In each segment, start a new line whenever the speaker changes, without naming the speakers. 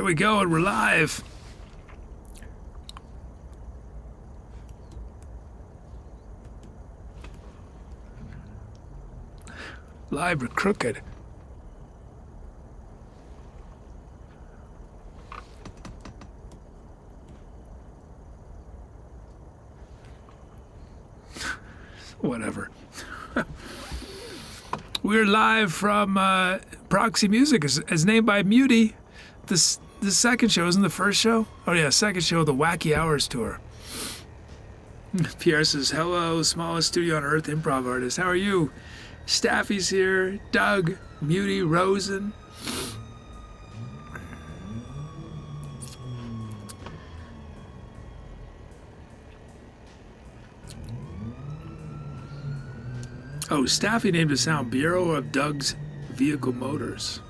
we go, and we're live. Live or crooked. Whatever. We're live from Proxy Music, as named by Muty. This second show, isn't the first show? Oh yeah, second show of the Wacky Hours tour. Pierre says, hello, smallest studio on earth improv artist. How are you? Staffy's here, Doug, Muty, Rosen. Oh, Staffy named a sound Bureau of Doug's Vehicle Motors.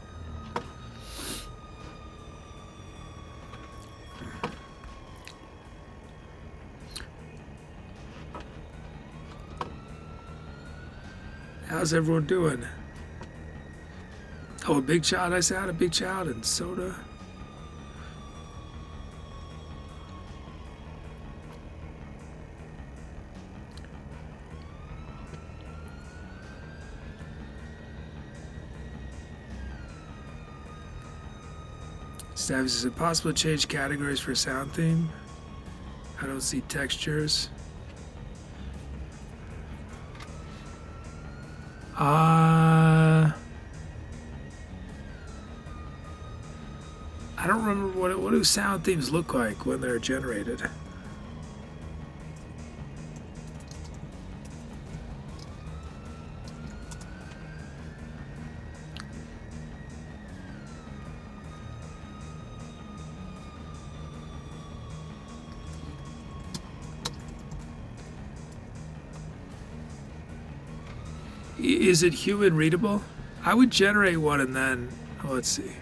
How's everyone doing? Oh, a big child, I said, a big child and soda. Staffy says, is it possible to change categories for a sound theme? I don't see textures. I don't remember what do sound themes look like when they're generated. Is it human readable? I would generate one and then, let's see.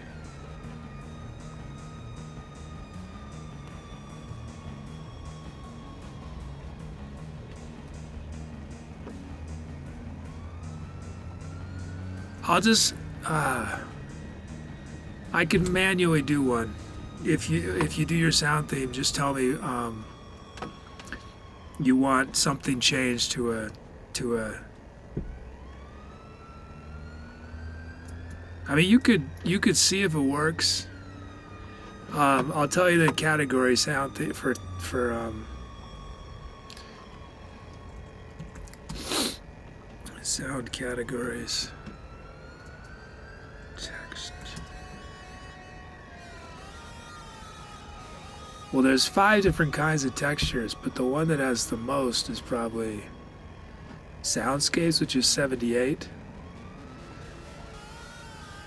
I'll just, I can manually do one. If you do your sound theme, just tell me you want something changed to a. I mean, you could see if it works. I'll tell you the category sound for sound categories. Text. Well, there's 5 different kinds of textures, but the one that has the most is probably soundscapes, which is 78.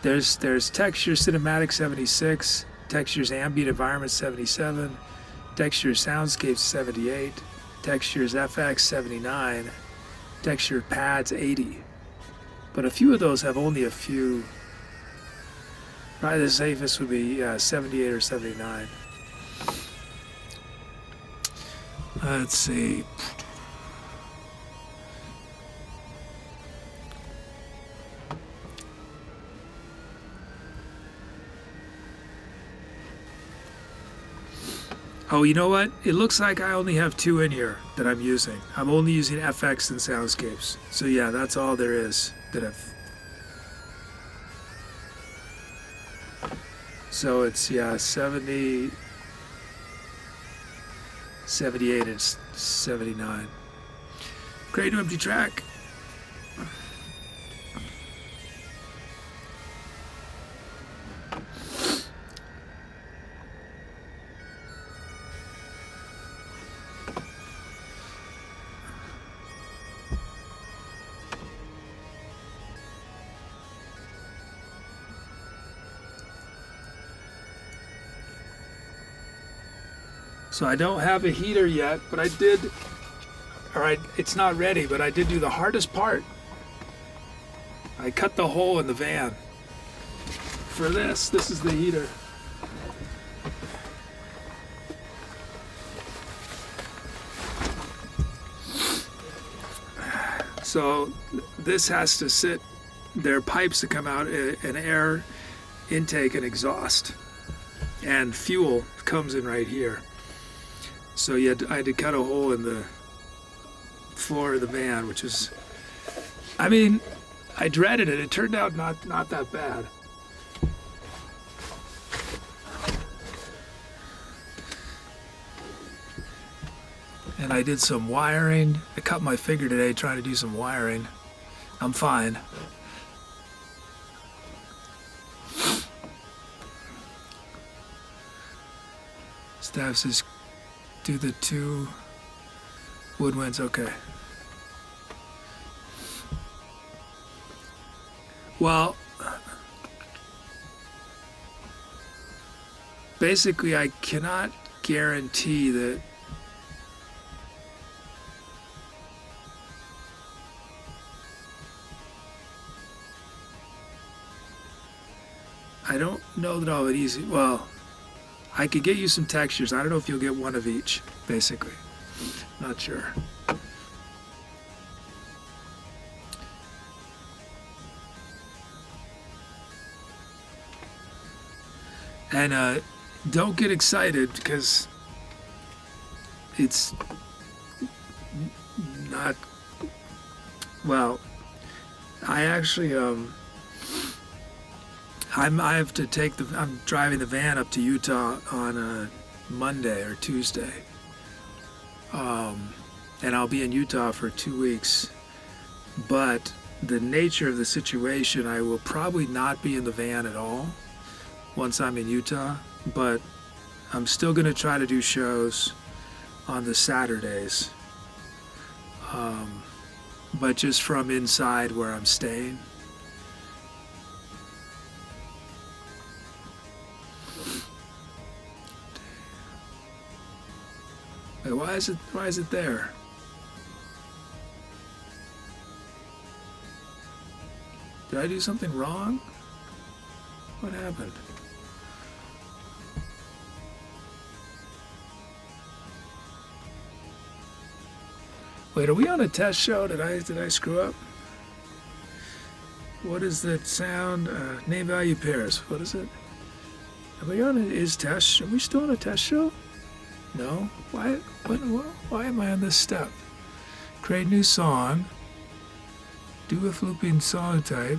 There's texture cinematic 76, textures ambient environment 77, textures soundscapes 78, textures FX 79, texture pads 80. But a few of those have only a few. Probably the safest would be 78 or 79. Let's see. Oh, you know what? It looks like I only have 2 in here that I'm using. I'm only using FX and soundscapes. So yeah, that's all there is that I've. So it's, yeah, 70, 78, and 79. Create an empty track. So I don't have a heater yet, but I did, it's not ready, but I did do the hardest part. I cut the hole in the van. For this is the heater. So this has to sit, there are pipes that come out, an air intake and exhaust. and fuel comes in right here. So I had to cut a hole in the floor of the van, which is, I mean, I dreaded it. It turned out not that bad. And I did some wiring. I cut my finger today trying to do some wiring. I'm fine. Staff says, do the 2 woodwinds. Okay. Well, basically, I cannot guarantee that I don't know that I'll have it easy. Well, I could get you some textures. I don't know if you'll get one of each, basically. Not sure. And don't get excited because it's not, well, I actually, I have to take I'm driving the van up to Utah on a Monday or Tuesday. And I'll be in Utah for 2 weeks. But the nature of the situation, I will probably not be in the van at all once I'm in Utah. But I'm still going to try to do shows on the Saturdays. But just from inside where I'm staying. Wait, why is it there? Did I do something wrong? What happened? Wait, are we on a test show? Did I screw up? What is that sound? Name value pairs. What is it? Are we on Are we still on a test show? No? Why am I on this step? Create new song. Do a looping song type.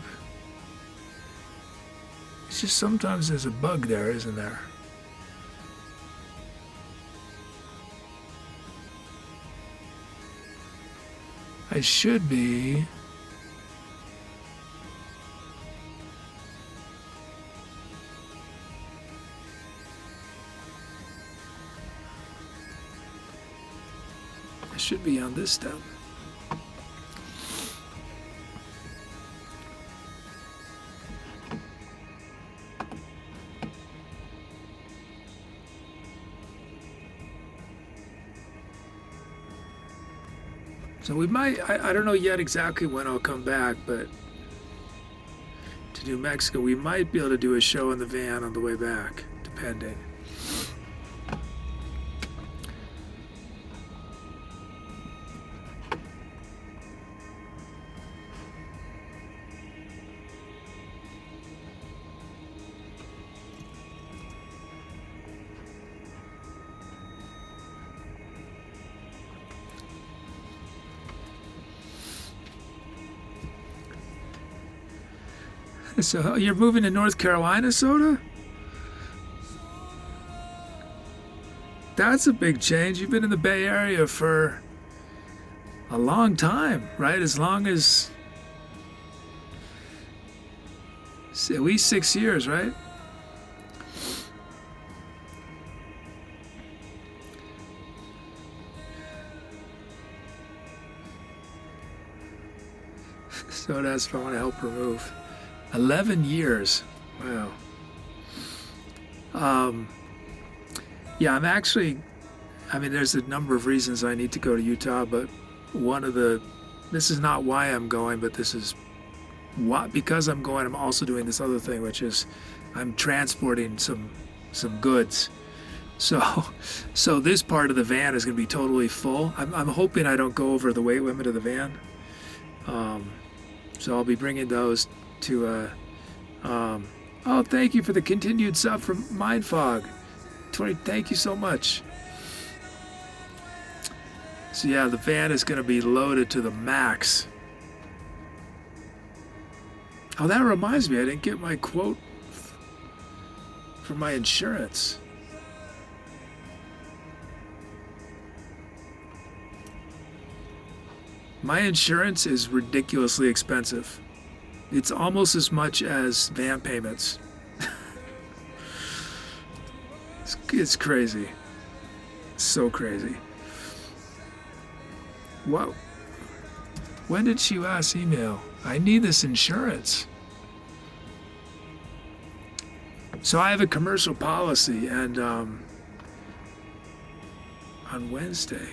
It's just sometimes there's a bug there, isn't there? I should be. I should be on this step. So we might, I don't know yet exactly when I'll come back, but to New Mexico, we might be able to do a show in the van on the way back, depending. So you're moving to North Carolina, Soda? That's a big change. You've been in the Bay Area for a long time, right? As long as at least 6 years, right? So that's what I want to help remove. 11 years. Wow. Yeah, I'm actually, there's a number of reasons I need to go to Utah, but this is not why I'm going, but this is why, because I'm going, I'm also doing this other thing, which is I'm transporting some goods. So this part of the van is going to be totally full. I'm hoping I don't go over the weight limit of the van. So I'll be bringing those to Oh, thank you for the continued sub from Mindfog. 20. Thank you so much. So yeah, the van is going to be loaded to the max. Oh, that reminds me, I didn't get my quote for my insurance. My insurance is ridiculously expensive. It's almost as much as van payments. It's crazy. So crazy. Whoa. When did she last email? I need this insurance. So I have a commercial policy, and on Wednesday.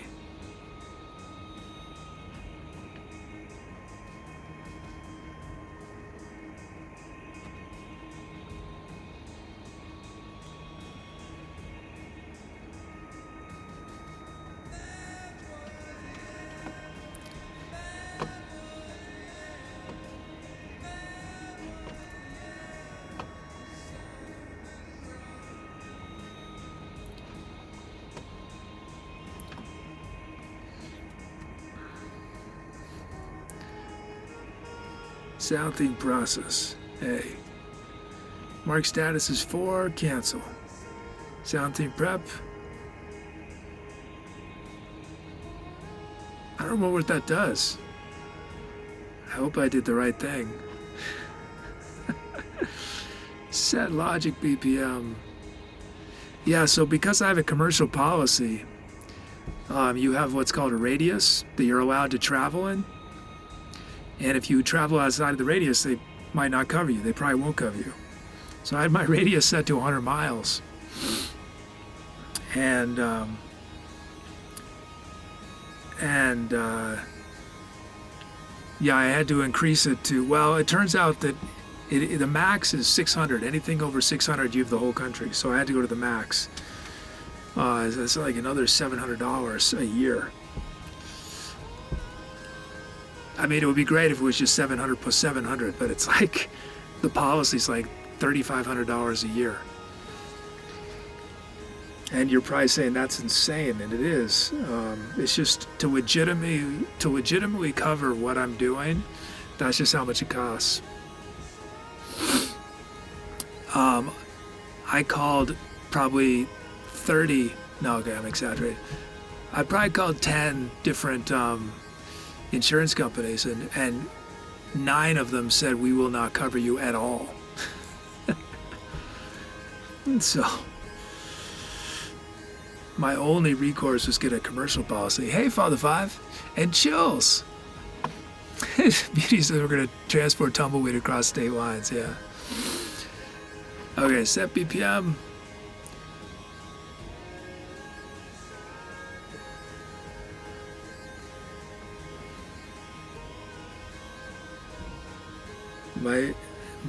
Sound theme process. A. Mark status is 4. Cancel. Sound theme prep. I don't remember what that does. I hope I did the right thing. Set logic BPM. Yeah, so because I have a commercial policy, you have what's called a radius that you're allowed to travel in. And if you travel outside of the radius, they might not cover you. They probably won't cover you. So I had my radius set to 100 miles. And yeah, I had to increase it to, well, it turns out that the max is 600. Anything over 600, you have the whole country. So I had to go to the max. It's like another $700 a year. I mean, it would be great if it was just 700 plus 700, but it's like the policy's like $3,500 a year. And you're probably saying that's insane, and it is. It's just to legitimately cover what I'm doing. That's just how much it costs. I called probably 30. No, okay, I'm exaggerating. I probably called 10 different insurance companies, and 9 of them said we will not cover you at all. And so my only recourse was get a commercial policy. Hey, Father Five, and Chills. Beauty says we're going to transport tumbleweed across state lines. Yeah. Okay, set BPM.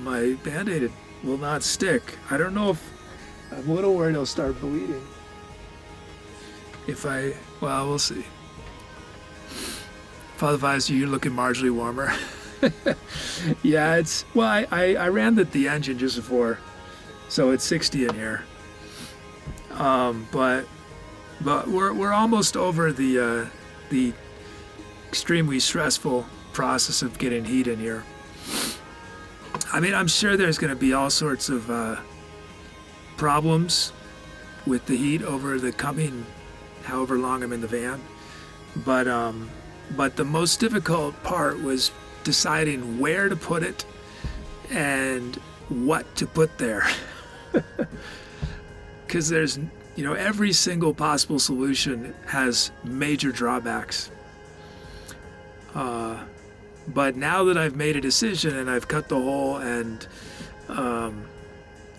My Band-Aid will not stick. I don't know if, I'm a little worried it'll start bleeding. Well, we'll see. Father Vice, you're looking marginally warmer. Yeah, I ran the engine just before, so it's 60 in here. But we're almost over the extremely stressful process of getting heat in here. I mean, I'm sure there's going to be all sorts of problems with the heat over the coming however long I'm in the van. But the most difficult part was deciding where to put it and what to put there. Because there's, every single possible solution has major drawbacks. But now that I've made a decision and I've cut the hole, and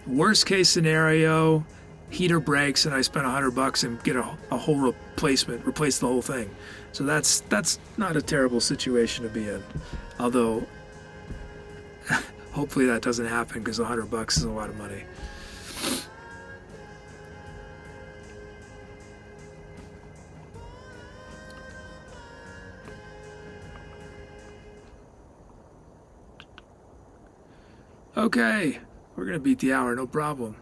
worst case scenario, heater breaks and I spend $100 and get a whole replace the whole thing. So that's not a terrible situation to be in. Although hopefully that doesn't happen, because $100 is a lot of money. Okay, We're going to beat the hour, no problem.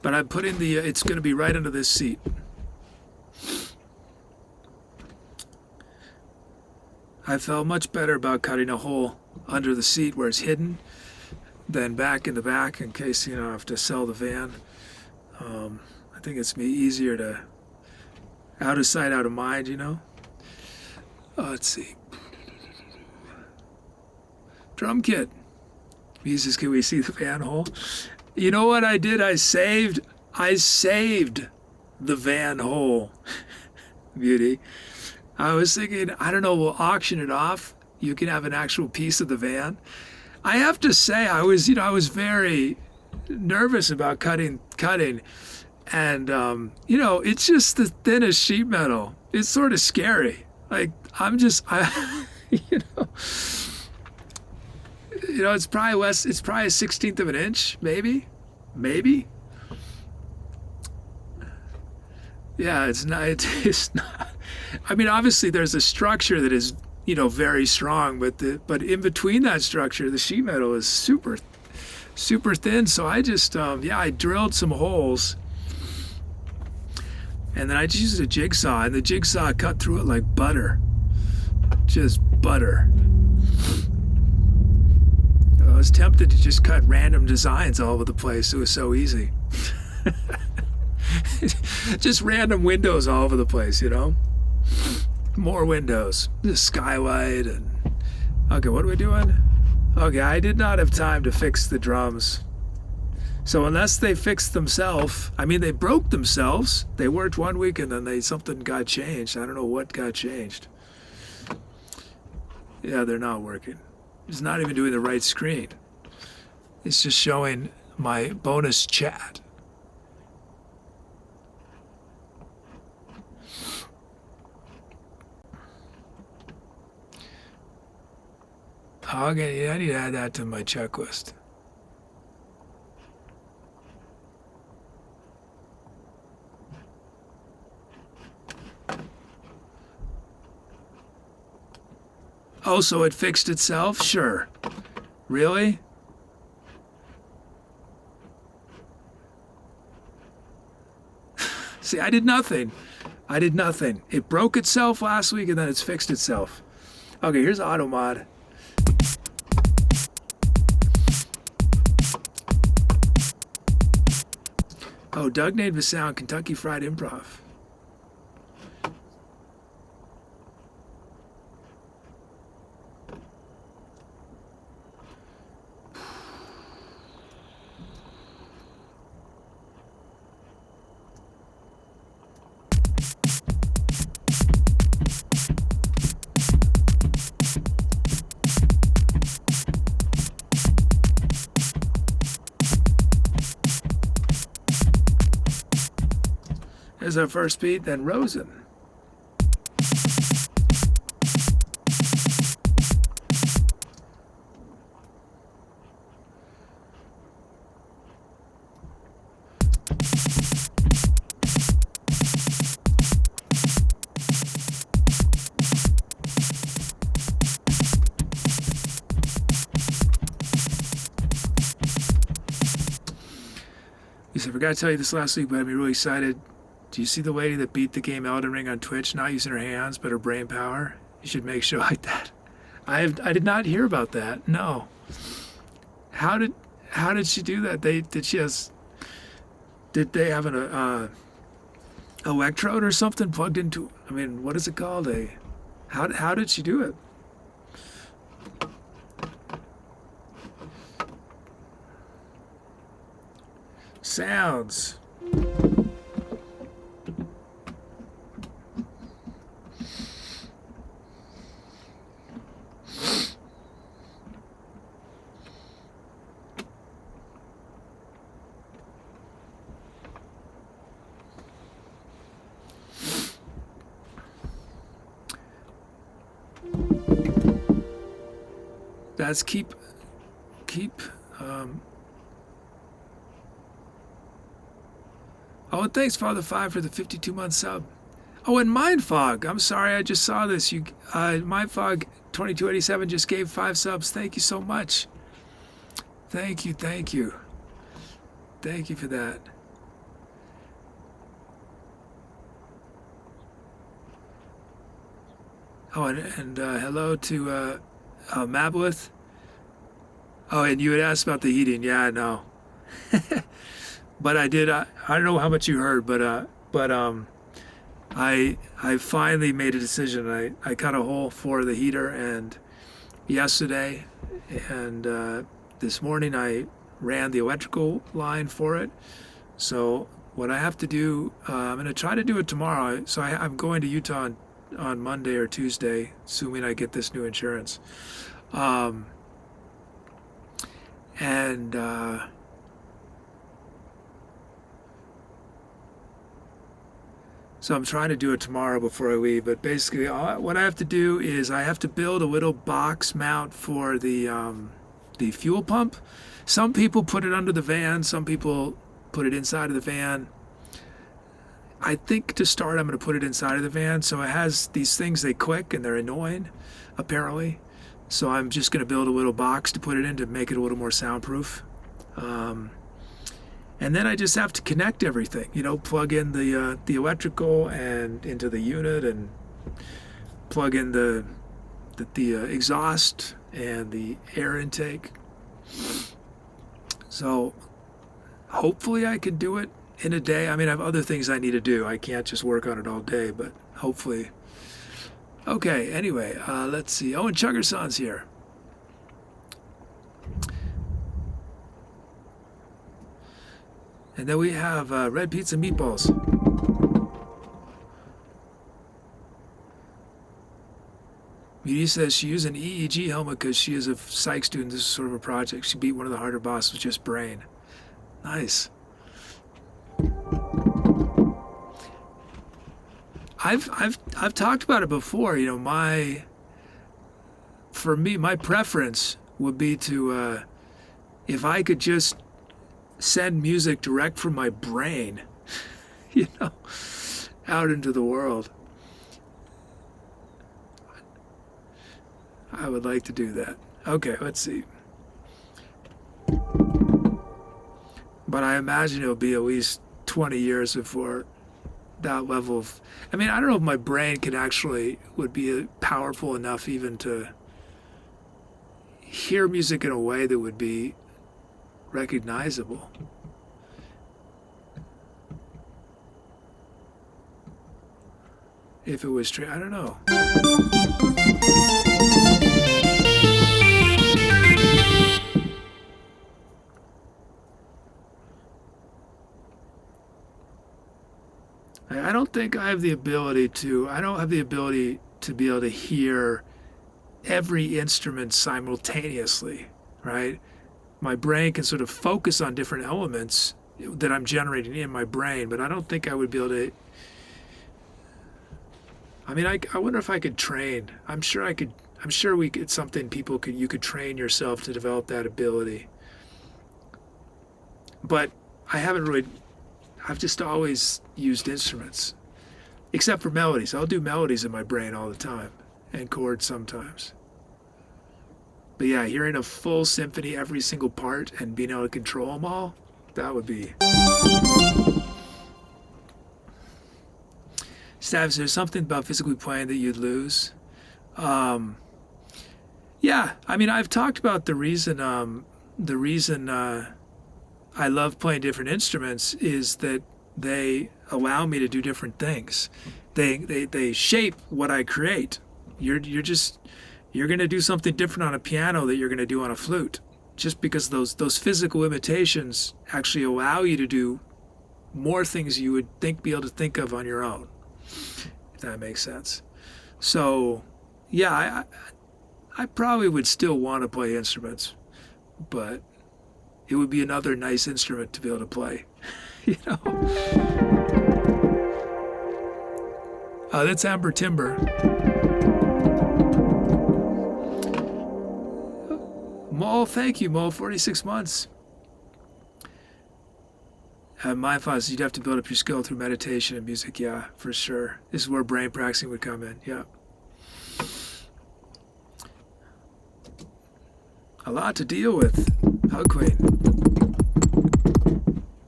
But I'm putting the, it's going to be right under this seat. I felt much better about cutting a hole under the seat where it's hidden than back in the back in case, I have to sell the van. I think it's me easier to out of sight, out of mind, Let's see. Drum kit. He says, can we see the van hole? You know what I did? I saved the van hole. Beauty. I was thinking, I don't know, we'll auction it off. You can have an actual piece of the van. I have to say, I was very nervous about cutting. And, it's just the thinnest sheet metal. It's sort of scary. Like, it's probably less, it's probably a 16th of an inch, maybe. Yeah, it's not. I mean, obviously there's a structure that is, very strong, but in between that structure, the sheet metal is super, super thin. So I just, I drilled some holes, and then I just used a jigsaw, and the jigsaw cut through it like butter, just butter. I was tempted to just cut random designs all over the place. It was so easy. Just random windows all over the place, More windows. The skylight and... Okay, what are we doing? Okay, I did not have time to fix the drums. So unless they fixed themselves, they broke themselves. They worked 1 week and then something got changed. I don't know what got changed. Yeah, they're not working. It's not even doing the right screen. It's just showing my bonus chat. Okay, I need to add that to my checklist. Oh, so it fixed itself? Sure. Really? See, I did nothing. It broke itself last week and then it's fixed itself. Okay, here's AutoMod. Oh, Doug named the sound Kentucky Fried Improv. There's our first beat, then Rosen. I forgot to tell you this last week, but I'd be really excited. Do you see the lady that beat the game Elden Ring on Twitch, not using her hands, but her brain power? You should make a show like that. I did not hear about that. No. How did she do that? Did they have an electrode or something plugged into? What is it called? How did she do it? Sounds. That's keep. Oh, and thanks, Father5, for the 52-month sub. Oh, and Mindfog. I'm sorry, I just saw this. Mindfog 2287 just gave 5 subs. Thank you so much. Thank you, thank you. Thank you for that. Oh, and hello to Mablith. Oh, and you had asked about the heating. Yeah, I know. But I did. I don't know how much you heard, but I finally made a decision. I cut a hole for the heater, and yesterday, and this morning I ran the electrical line for it. So what I have to do, I'm going to try to do it tomorrow. So I'm going to Utah on Monday or Tuesday, assuming I get this new insurance. And so I'm trying to do it tomorrow before I leave. But basically, what I have to do is I have to build a little box mount for the fuel pump. Some people put it under the van. Some people put it inside of the van. I think to start, I'm going to put it inside of the van. So it has these things, they click and they're annoying, apparently. So I'm just going to build a little box to put it in to make it a little more soundproof. And then I just have to connect everything, plug in the electrical and into the unit, and plug in the exhaust and the air intake. So hopefully I can do it in a day. I mean, I have other things I need to do. I can't just work on it all day, but hopefully. Okay, anyway, let's see. Oh, and Chuggersan's here. And then we have red pizza meatballs. Mudi says she used an EEG helmet because she is a psych student. This is sort of a project. She beat one of the harder bosses with just brain. Nice. I've talked about it before. For me, my preference would be to if I could just send music direct from my brain, out into the world. I would like to do that. Okay, let's see. But I imagine it'll be at least 20 years before that level of... I mean, I don't know if my brain would be powerful enough even to hear music in a way that would be recognizable. If it was true, I don't know. I don't think I have the ability to, I don't have the ability to be able to hear every instrument simultaneously, right? My brain can sort of focus on different elements that I'm generating in my brain, but I don't think I would be able to. I mean, I wonder if I could train. I'm sure it's something you could train yourself to develop that ability. But I've just always used instruments, except for melodies. I'll do melodies in my brain all the time, and chords sometimes. But yeah, hearing a full symphony, every single part, and being able to control them all, that would be... Stav, is there something about physically playing that you'd lose? Yeah, I mean, I've talked about the reason I love playing different instruments is that they allow me to do different things. They shape what I create. You're going to do something different on a piano that you're going to do on a flute, just because those physical limitations actually allow you to do more things you would be able to think of on your own, if that makes sense. So, yeah, I probably would still want to play instruments, but it would be another nice instrument to be able to play, That's Amber Timber. Mole, thank you, Mole. 46 months. My thoughts, you'd have to build up your skill through meditation and music. Yeah, for sure. This is where brain practicing would come in. Yeah. A lot to deal with. Hug Queen.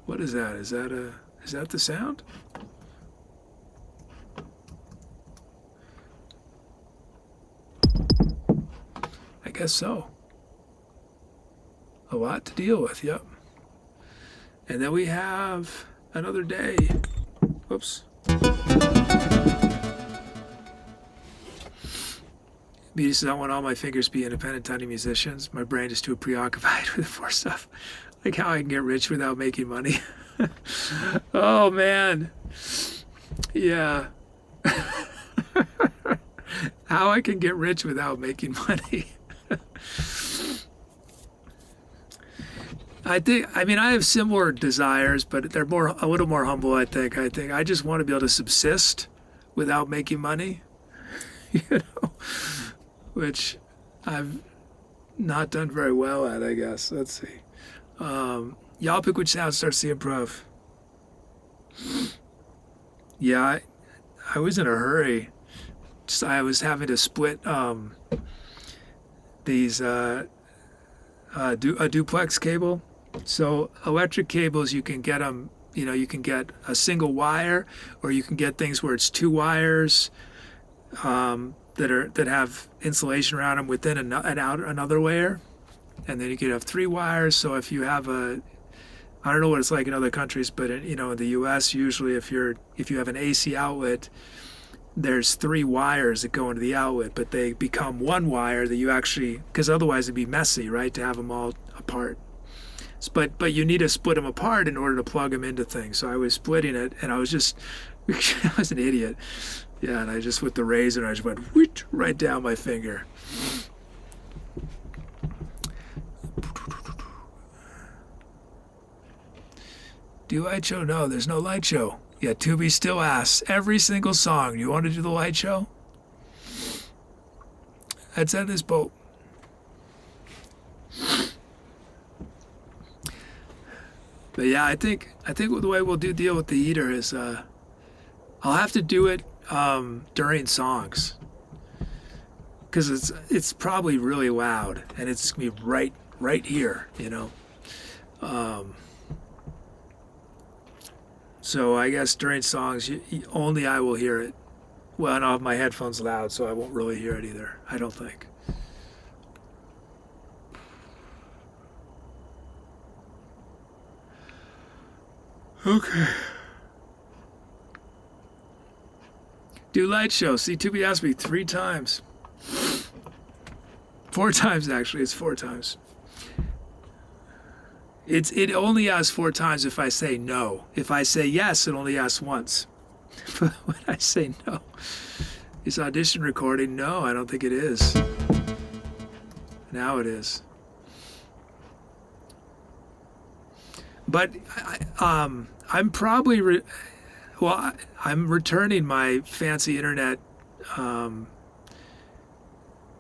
What is that? Is that the sound? I guess so. A lot to deal with, yep. And then we have another day. Whoops. Media says, I want all my fingers to be independent, tiny musicians. My brain is too preoccupied with more stuff. Like how I can get rich without making money. Oh, man. Yeah. How I can get rich without making money. I mean, I have similar desires, but they're a little more humble, I think. I just want to be able to subsist without making money, you know, which I've not done very well at, I guess. Let's see. Y'all pick which sound starts the improv. Yeah, I was in a hurry. I was having to split these a duplex cable. So electric cables, you can get them, you know, you can get a single wire, or you can get things where it's two wires that have insulation around them within another layer, and then you could have three wires. So if you have I don't know what it's like in other countries, but in the U.S. usually if you have an AC outlet, there's three wires that go into the outlet, but they become one wire that you actually, because otherwise it'd be messy, right, to have them all apart. But you need to split them apart in order to plug them into things. So I was splitting it, and I was an idiot. Yeah, and I just, with the razor, I just went whoosh, right down my finger. Do light show? No, there's no light show. Yeah, Tubi still asks every single song, you want to do the light show? Let's end this boat. But yeah, I think the way we'll deal with the heater is I'll have to do it during songs, because it's probably really loud, and it's gonna be right here, you know. So I guess during songs, only I will hear it. Well, and I'll have my headphones loud, so I won't really hear it either, I don't think. Okay. Do light show. See, Tubi asked me 3 times. 4 times, actually. It's 4 times. It only asks 4 times if I say no. If I say yes, it only asks once. But when I say no, is audition recording? No, I don't think it is. Now it is. But I'm probably I'm returning my fancy internet,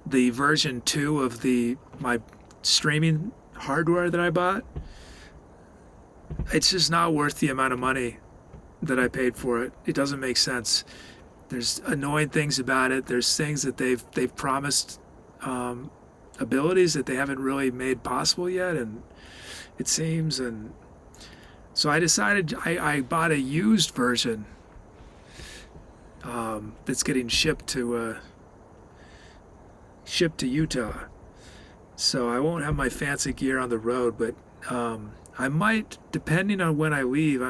the version 2 of my streaming hardware that I bought. It's just not worth the amount of money that I paid for it. It doesn't make sense. There's annoying things about it. There's things that they've promised, abilities that they haven't really made possible yet, and it seems. And so I decided I bought a used version that's getting shipped to Utah. So I won't have my fancy gear on the road, but I might, depending on when I leave,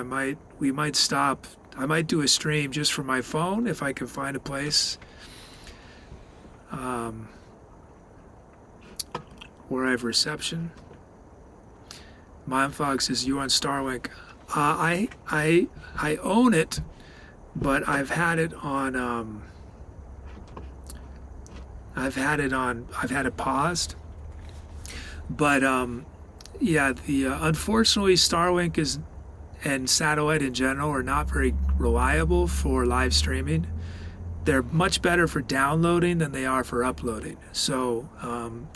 we might stop. I might do a stream just from my phone if I can find a place where I have reception. Mindfog says, you on Starlink? I own it, but I've had it paused. But yeah, unfortunately Starlink and satellite in general are not very reliable for live streaming. They're much better for downloading than they are for uploading. So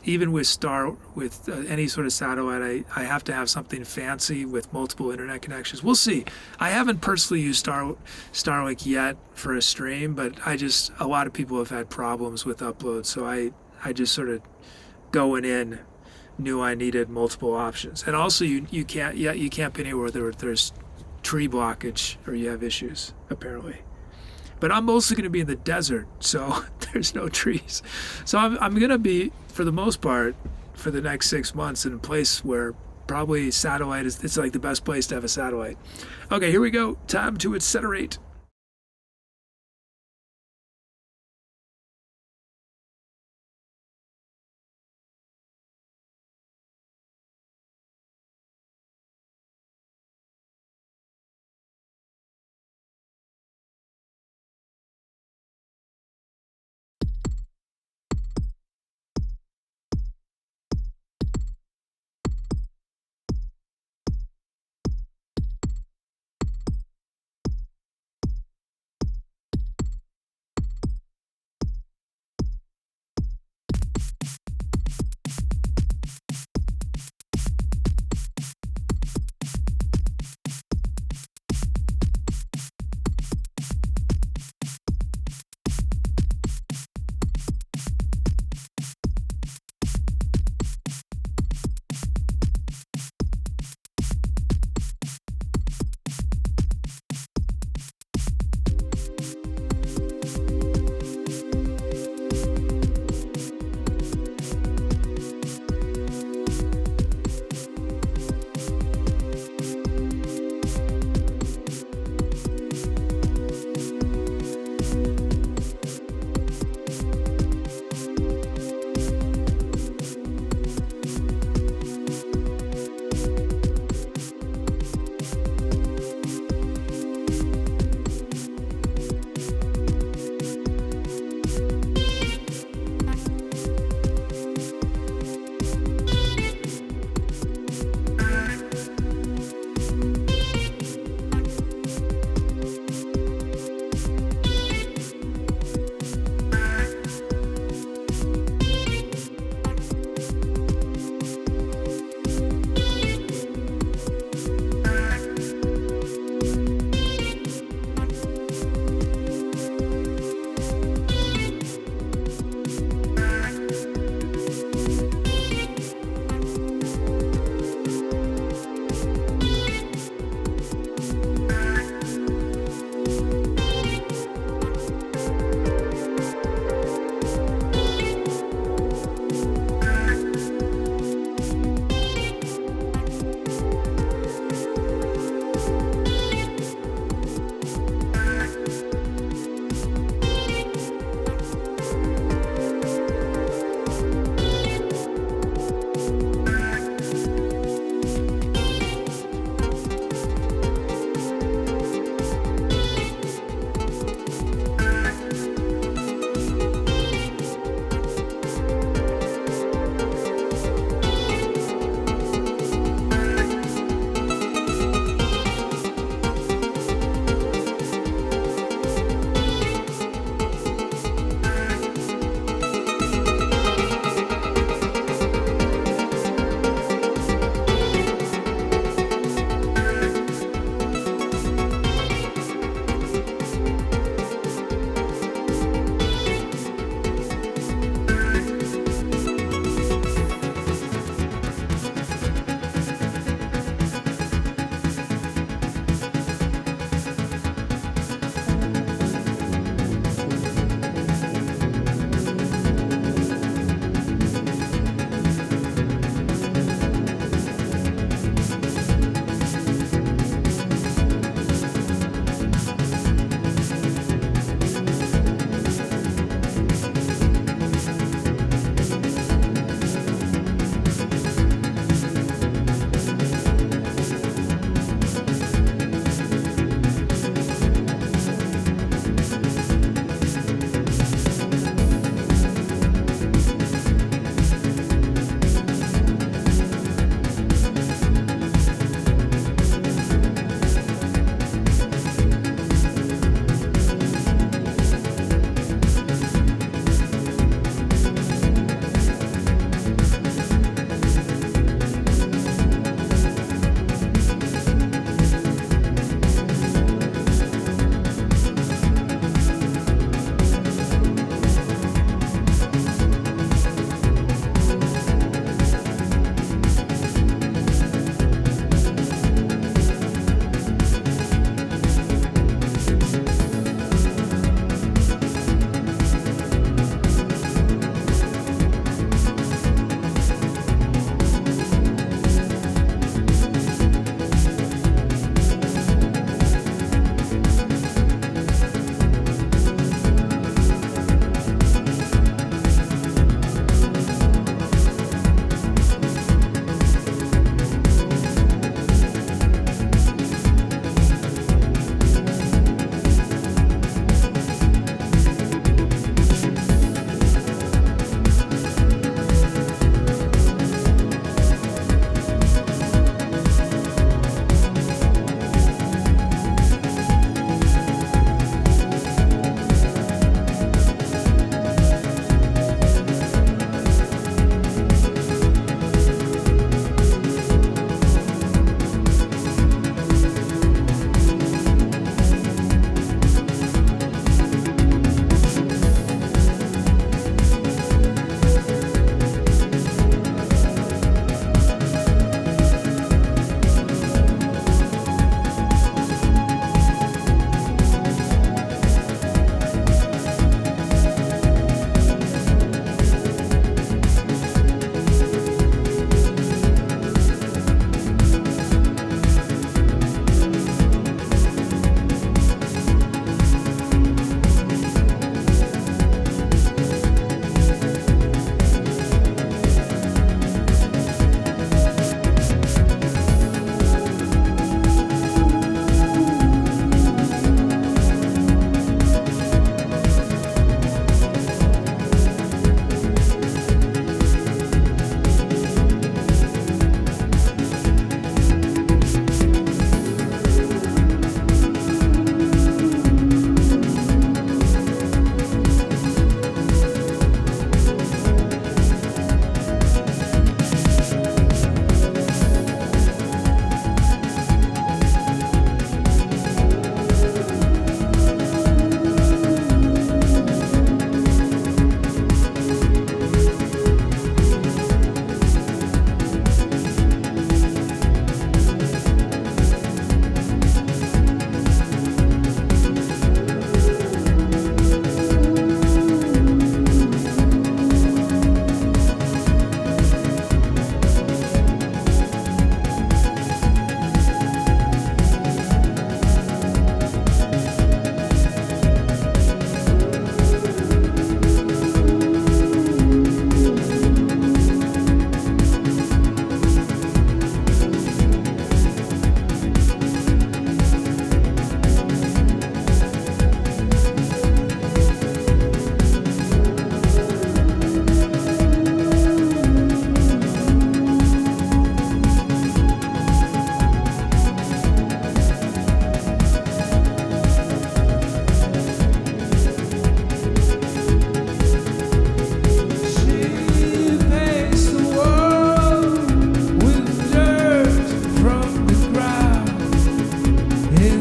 even with any sort of satellite, I have to have something fancy with multiple internet connections. We'll see. I haven't personally used Starlink yet for a stream, but a lot of people have had problems with uploads. So I just sort of going in knew I needed multiple options. And also, you can't be anywhere there's tree blockage or you have issues apparently. But I'm mostly going to be in the desert, so there's no trees. So I'm going to be, for the most part, for the next 6 months in a place where probably satellite is, it's like the best place to have a satellite. Okay, here we go. Time to accelerate.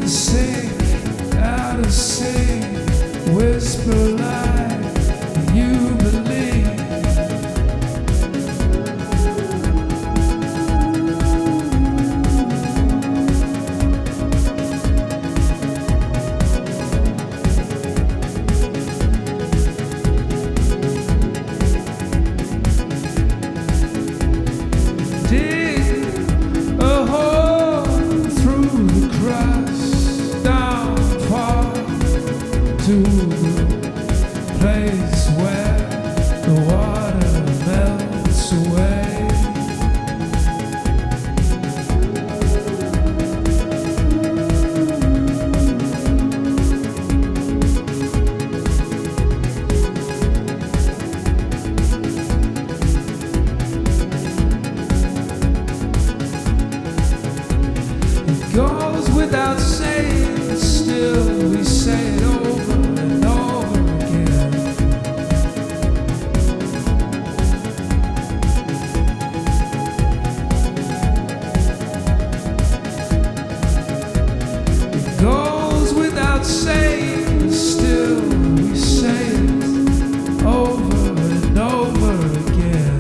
Sing, out of sync, whisper like you believe. Goes without saying, still we say it over and over again. It goes without saying, still we say it over and over again.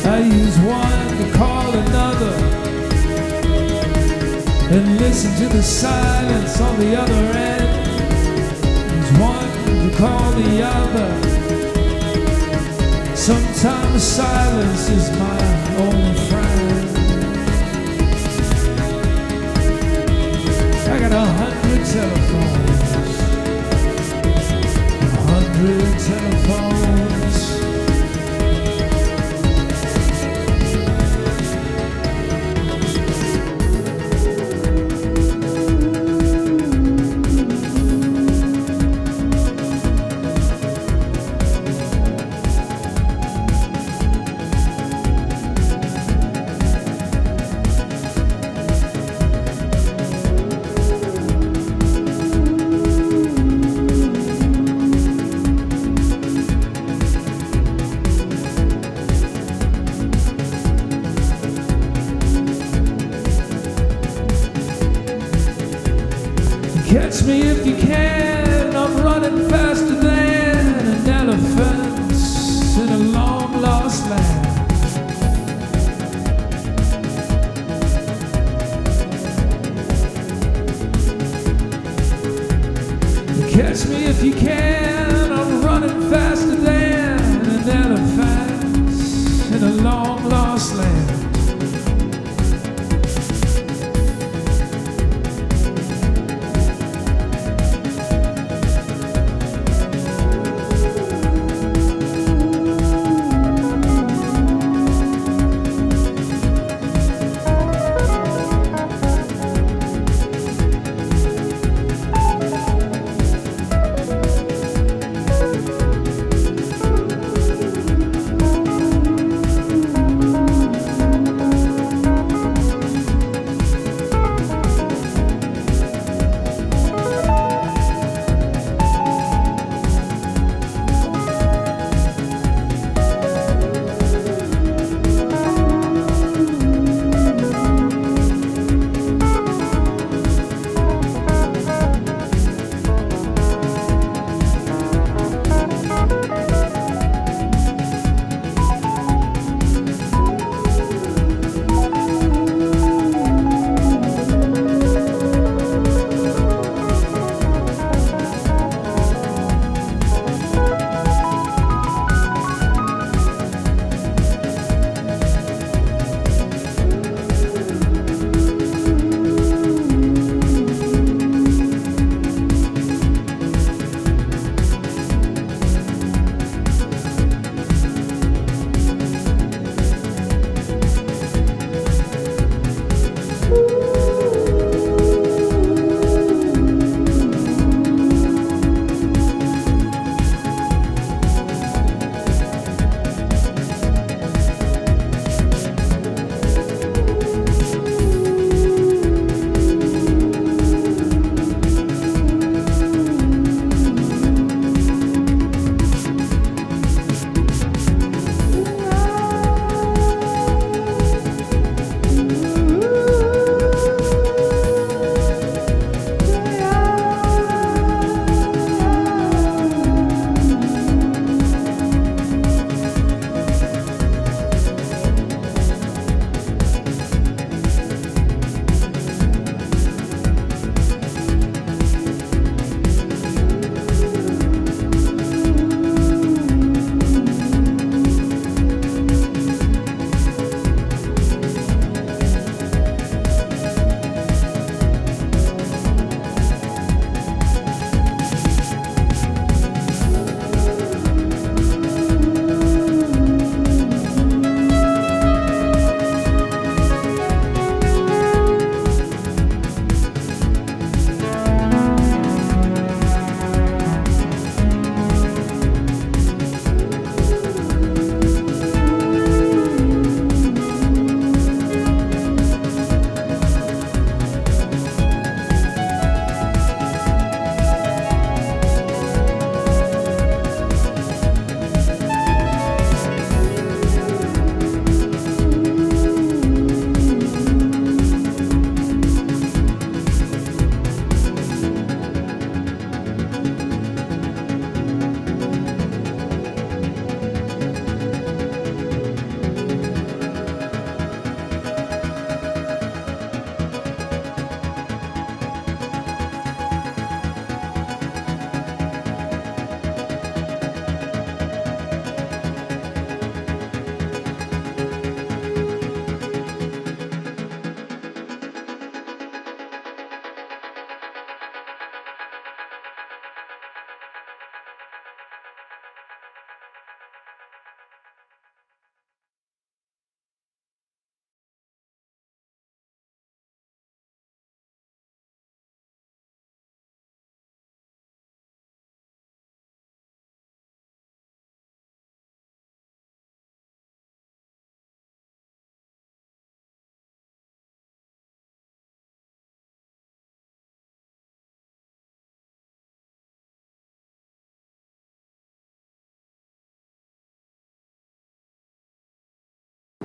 I use one to call another and listen to the silence on the other end. Use one to call the other. Sometimes silence is my only friend. I got 100 telephones, 100 telephones. Catch me if you can. can, I'm running faster than an elephant in a long lost land. Catch me if you can, I'm running faster than an elephant in a long lost land.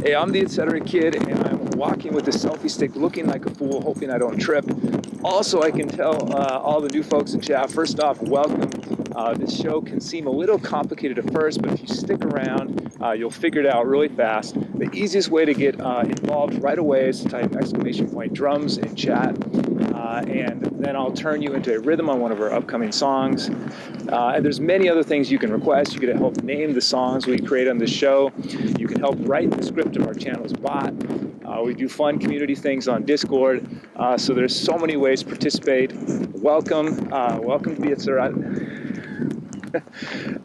Hey, I'm the Etc. Kid, and I'm walking with a selfie stick, looking like a fool, hoping I don't trip. Also, I can tell all the new folks in chat, first off, welcome. This show can seem a little complicated at first, but if you stick around, you'll figure it out really fast. The easiest way to get involved right away is to type !drums in chat, and then I'll turn you into a rhythm on one of our upcoming songs. And there's many other things you can request. You can help name the songs we create on this show. You can help write the script of our channel's bot. We do fun community things on Discord. So there's so many ways to participate. Welcome. Welcome to the Etserati.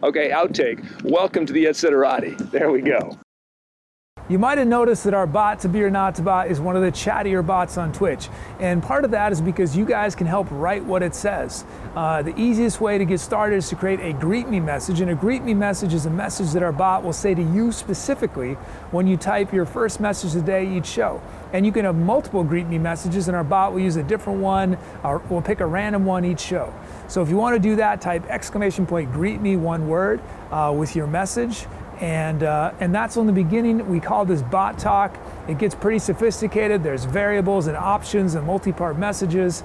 Okay, outtake. Welcome to the Etserati. There we go.
You might have noticed that our bot, To Be or Not to Bot, is one of the chattier bots on Twitch. And part of that is because you guys can help write what it says. The easiest way to get started is to create a Greet Me message. And a Greet Me message is a message that our bot will say to you specifically when you type your first message of the day each show. And you can have multiple Greet Me messages, and our bot will use a different one, or we'll pick a random one each show. So if you want to do that, type !Greet Me, one word, with your message. And that's on the beginning. We call this bot talk. It gets pretty sophisticated. There's variables and options and multi-part messages,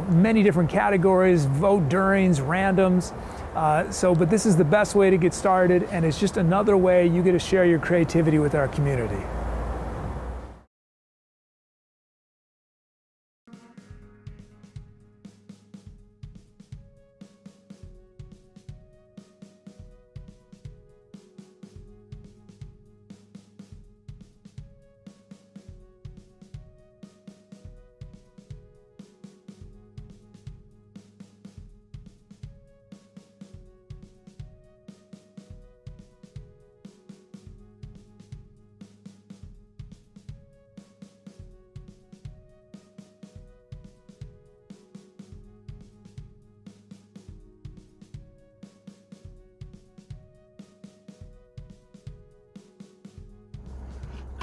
many different categories, vote durings, randoms. But this is the best way to get started, and it's just another way you get to share your creativity with our community.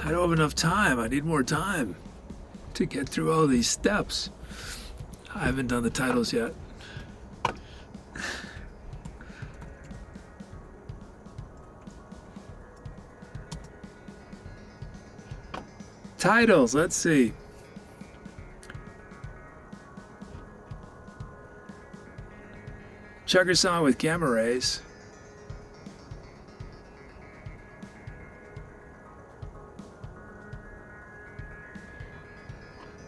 I don't have enough time. I need more time to get through all these steps. I haven't done the titles yet. Titles, let's see. Chugger song with gamma rays.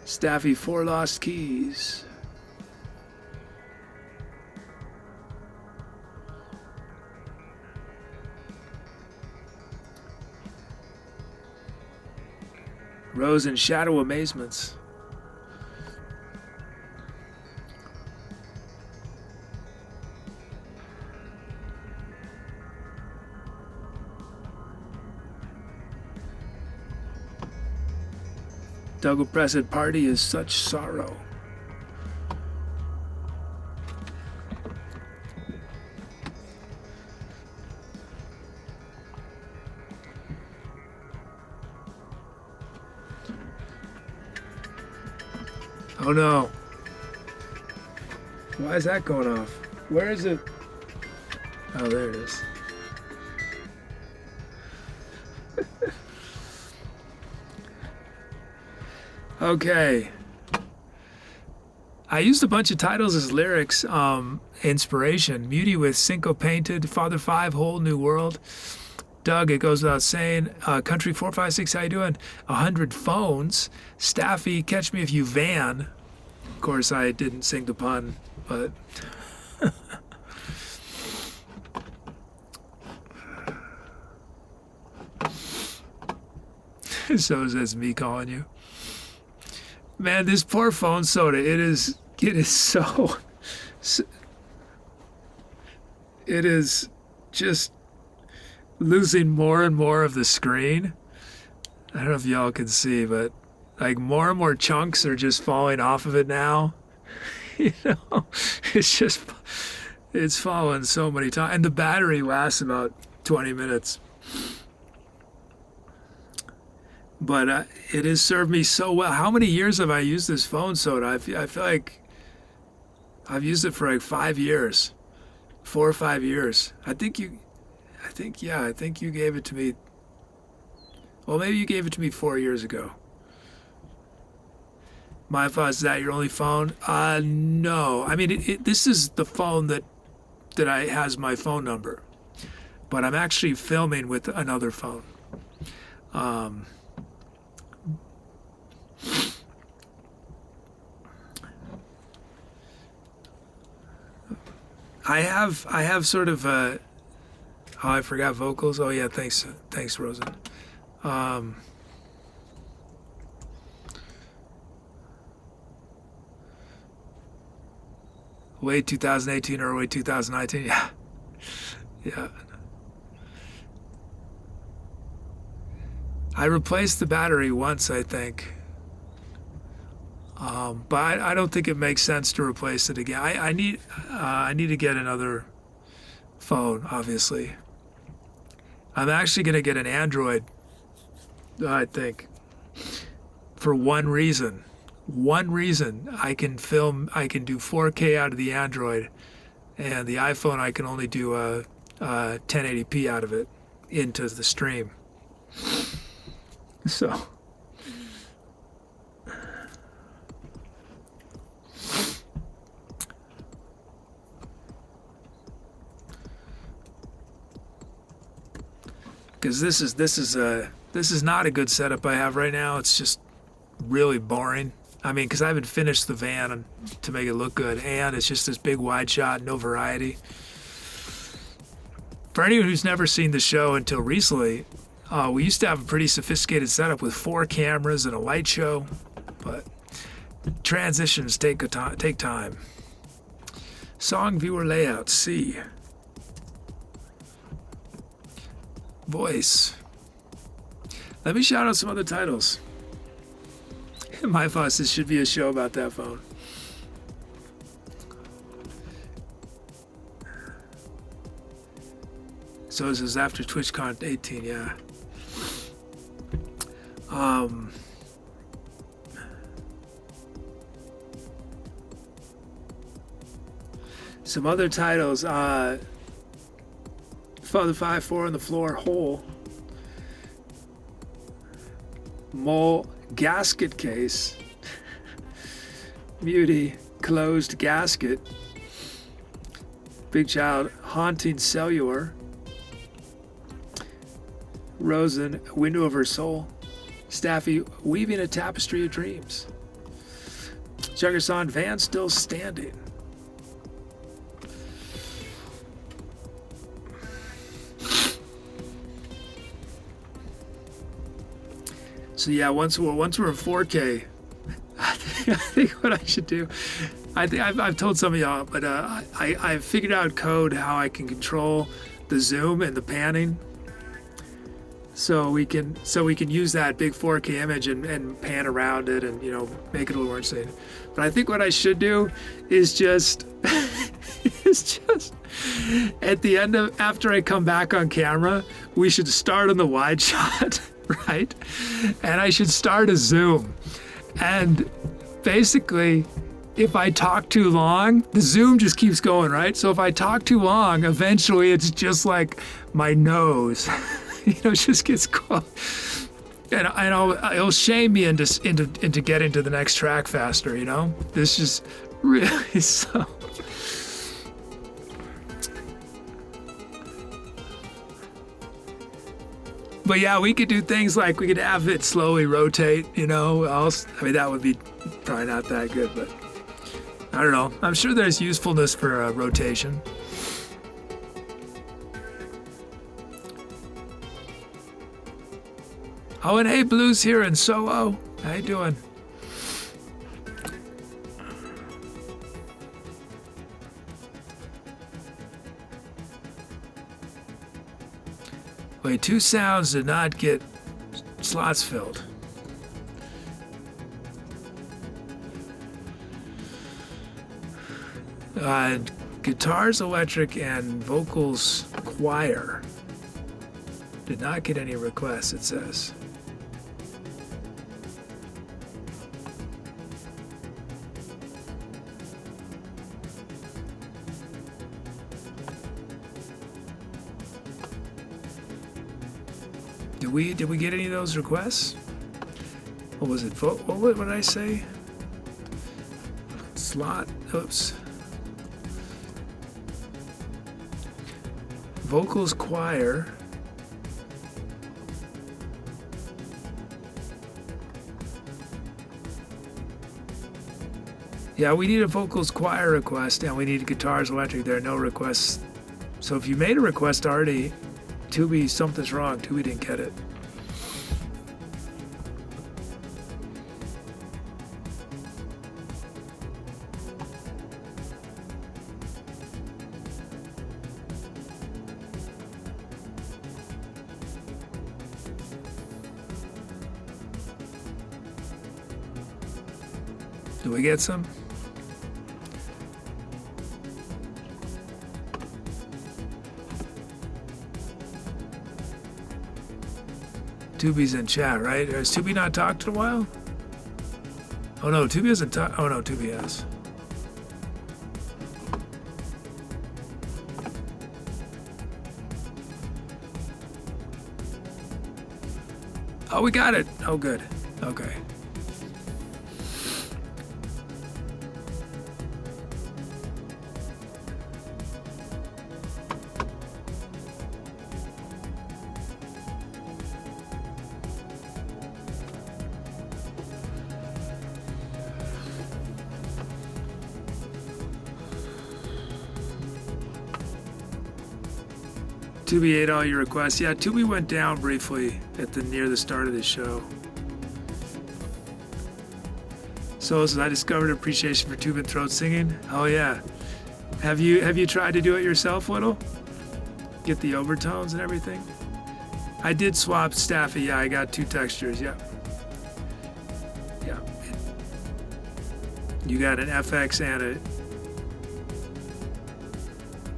Staffy, 4 Lost Keys. Rose and Shadow Amazements. Double Present Party is Such Sorrow. Oh no. Why is that going off? Where is it? Oh, there it is. Okay. I used a bunch of titles as lyrics, inspiration. Muty with Cinco Painted, Father 5, Whole New World. Doug, It Goes Without Saying. Country 456, how you doing? 100 Phones. Staffy, Catch Me If You Van. Of course, I didn't sing the pun, but... So that's me calling you. Man, this poor phone soda, it is so, it is just losing more and more of the screen. I don't know if y'all can see, but like more and more chunks are just falling off of it now. You know, it's fallen so many times. And the battery lasts about 20 minutes. But it has served me so well. How many years have I used this phone soda? I feel like I've used it for like 5 years, 4 or 5 years. I think you gave it to me. Well, maybe you gave it to me 4 years ago. My thoughts, is that your only phone? No. I mean, this is the phone that has my phone number, but I'm actually filming with another phone. I have sort of a. Oh, I forgot vocals. Oh yeah, thanks, Rosen. Late 2018 or early 2019. Yeah. Yeah. I replaced the battery once, I think. But I don't think it makes sense to replace it again. I need to get another phone, obviously. I'm actually going to get an Android, I think, for one reason. I can do 4K out of the Android, and the iPhone I can only do 1080p out of it into the stream. So because this is not a good setup I have right now. It's just really boring. I mean, because I haven't finished the van to make it look good, and it's just this big wide shot, no variety. For anyone who's never seen the show until recently, we used to have a pretty sophisticated setup with 4 cameras and a light show, but transitions take time. Song viewer layout, C. Voice. Let me shout out some other titles. My thoughts, this should be a show about that phone. So this is after TwitchCon 18, yeah. Some other titles, Father 5-4 on the floor, hole. Mole gasket case. Beauty, closed gasket. Big Child, haunting cellular. Rosen, window of her soul. Staffy, weaving a tapestry of dreams. Juggerson, van still standing. So yeah, once we're in 4K, I think what I should do, I've told some of y'all, but I've figured out code how I can control the zoom and the panning. So we can use that big 4K image and pan around it and make it a little more interesting. But I think what I should do is just at the end of after I come back on camera, we should start on the wide shot, right? And I should start a zoom. And basically, if I talk too long, the zoom just keeps going, right? So if I talk too long, eventually it's just like my nose. It just gets close, and it'll shame me into getting to the next track faster. This is really so. But yeah, we could do things like we could have it slowly rotate. That would be probably not that good, but I don't know. I'm sure there's usefulness for rotation. Oh, and hey, Blue's here in Soho. How you doing? Wait, 2 sounds did not get slots filled. Guitars, electric, and vocals choir did not get any requests, it says. Did we get any of those requests? What was it? What did I say? slot. Oops. Vocals choir. Yeah, we need a vocals choir request, and we need guitars electric. There are no requests. So if you made a request already, Tubi, something's wrong. Tubi didn't get it. Do we get some? Tubi's in chat, right? Has Tubi not talked in a while? Oh no, Tubi hasn't talked. Oh no, Tubi has. Oh, we got it. Oh, good. Okay. Tubi ate all your requests. Yeah, Tubi went down briefly at near the start of the show. So I discovered appreciation for tube and throat singing. Oh yeah. Have you tried to do it yourself, Whittle? Get the overtones and everything? I did swap Staffy. Yeah, I got 2 textures. Yeah. Yeah. You got an FX and a.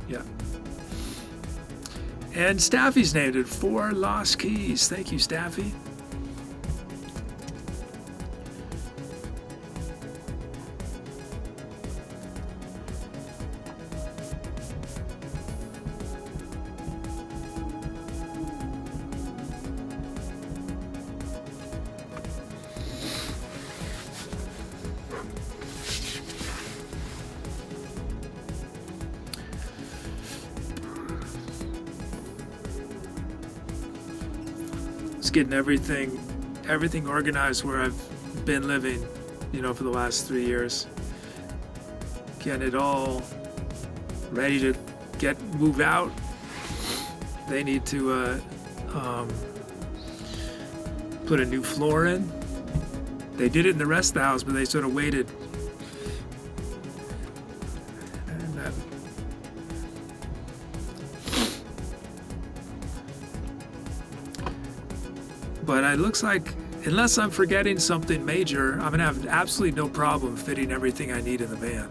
Yeah. And Staffy's named it 4 Lost Keys. Thank you, Staffy. Getting everything organized where I've been living, for the last 3 years. Getting it all ready to move out. They need to put a new floor in. They did it in the rest of the house, but they sort of waited. But it looks like, unless I'm forgetting something major, I'm going to have absolutely no problem fitting everything I need in the van.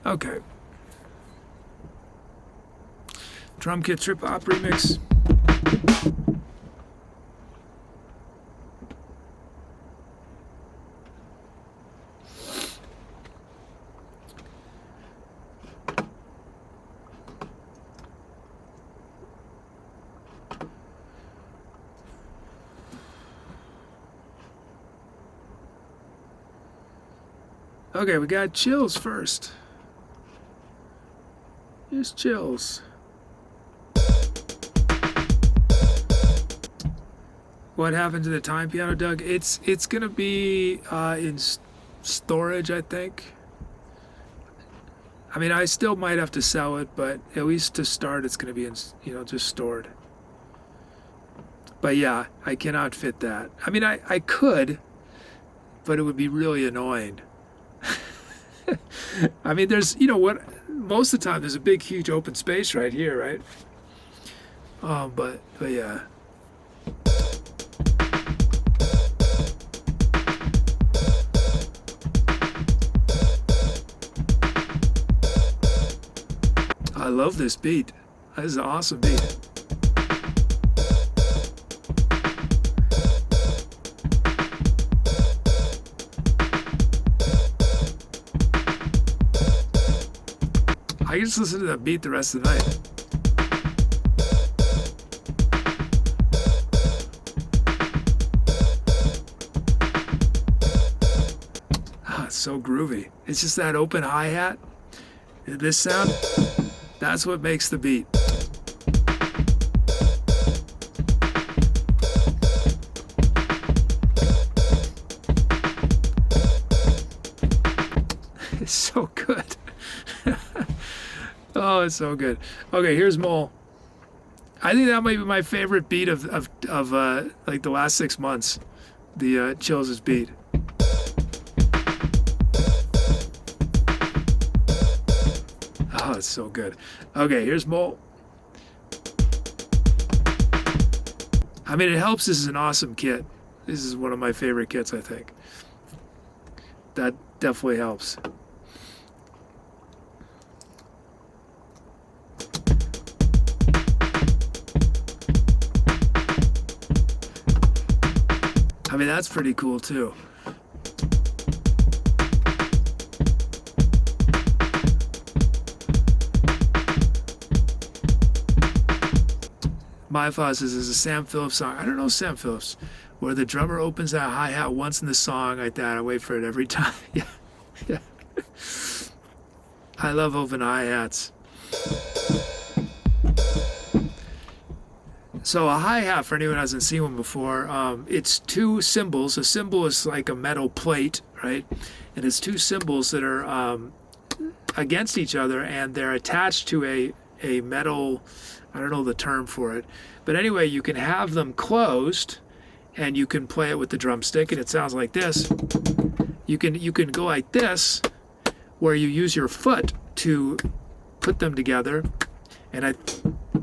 Okay. Drum kit trip hop remix. Okay, we got chills first. Here's chills. What happened to the time piano, Doug? It's gonna be in storage, I think. I mean, I still might have to sell it, but at least to start, it's gonna be in, just stored. But yeah, I cannot fit that. I mean, I could, but it would be really annoying. I mean, there's, most of the time there's a big, huge open space right here, right? But yeah. I love this beat. This is an awesome beat. I can just listen to that beat the rest of the night. Ah, it's so groovy. It's just that open hi-hat. This sound, that's what makes the beat. It's so good. Oh, it's so good. Okay, here's Mole. I think that might be my favorite beat of like the last 6 months. The Chills' beat. Oh, it's so good. Okay, here's Mole. I mean, it helps. This is an awesome kit. This is one of my favorite kits, I think. That definitely helps. I mean, that's pretty cool too. My Thoughts is a Sam Phillips song. I don't know Sam Phillips, where the drummer opens that hi-hat once in the song like that. I wait for it every time. Yeah, yeah. I love open hi-hats. So a hi-hat, for anyone who hasn't seen one before, it's two cymbals. A cymbal is like a metal plate, right? And it's two cymbals that are against each other, and they're attached to a metal, I don't know the term for it. But anyway, you can have them closed, and you can play it with the drumstick, and it sounds like this. You can go like this, where you use your foot to put them together, and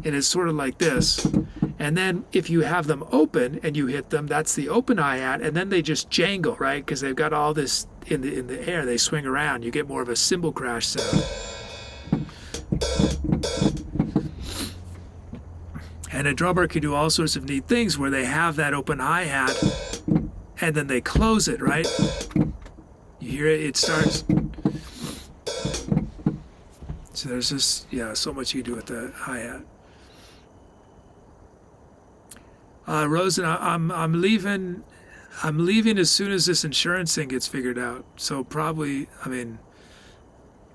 it's sort of like this. And then if you have them open and you hit them, that's the open hi-hat, and then they just jangle, right? Because they've got all this in the air. They swing around. You get more of a cymbal crash sound. And a drummer can do all sorts of neat things where they have that open hi-hat and then they close it, right? You hear it, it starts. So there's just, yeah, so much you can do with the hi-hat. Rosen, I'm leaving as soon as this insurance thing gets figured out. So probably, I mean,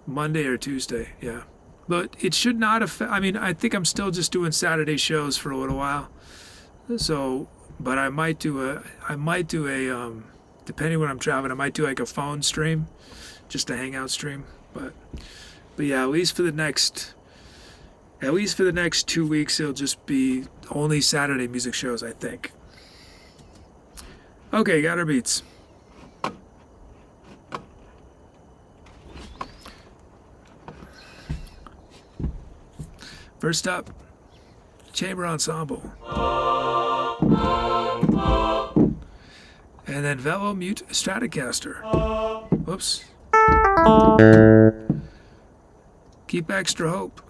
Monday or Tuesday, yeah. But it should not affect, I mean, I think I'm still just doing Saturday shows for a little while. So, but I might do a, depending when I'm traveling, I might do like a phone stream, just a hangout stream. But yeah, at least for the next 2 weeks, it'll just be only Saturday music shows, I think. Okay, got our beats. First up, chamber ensemble. And then Velo Mute Stratocaster. Whoops. Keep extra hope.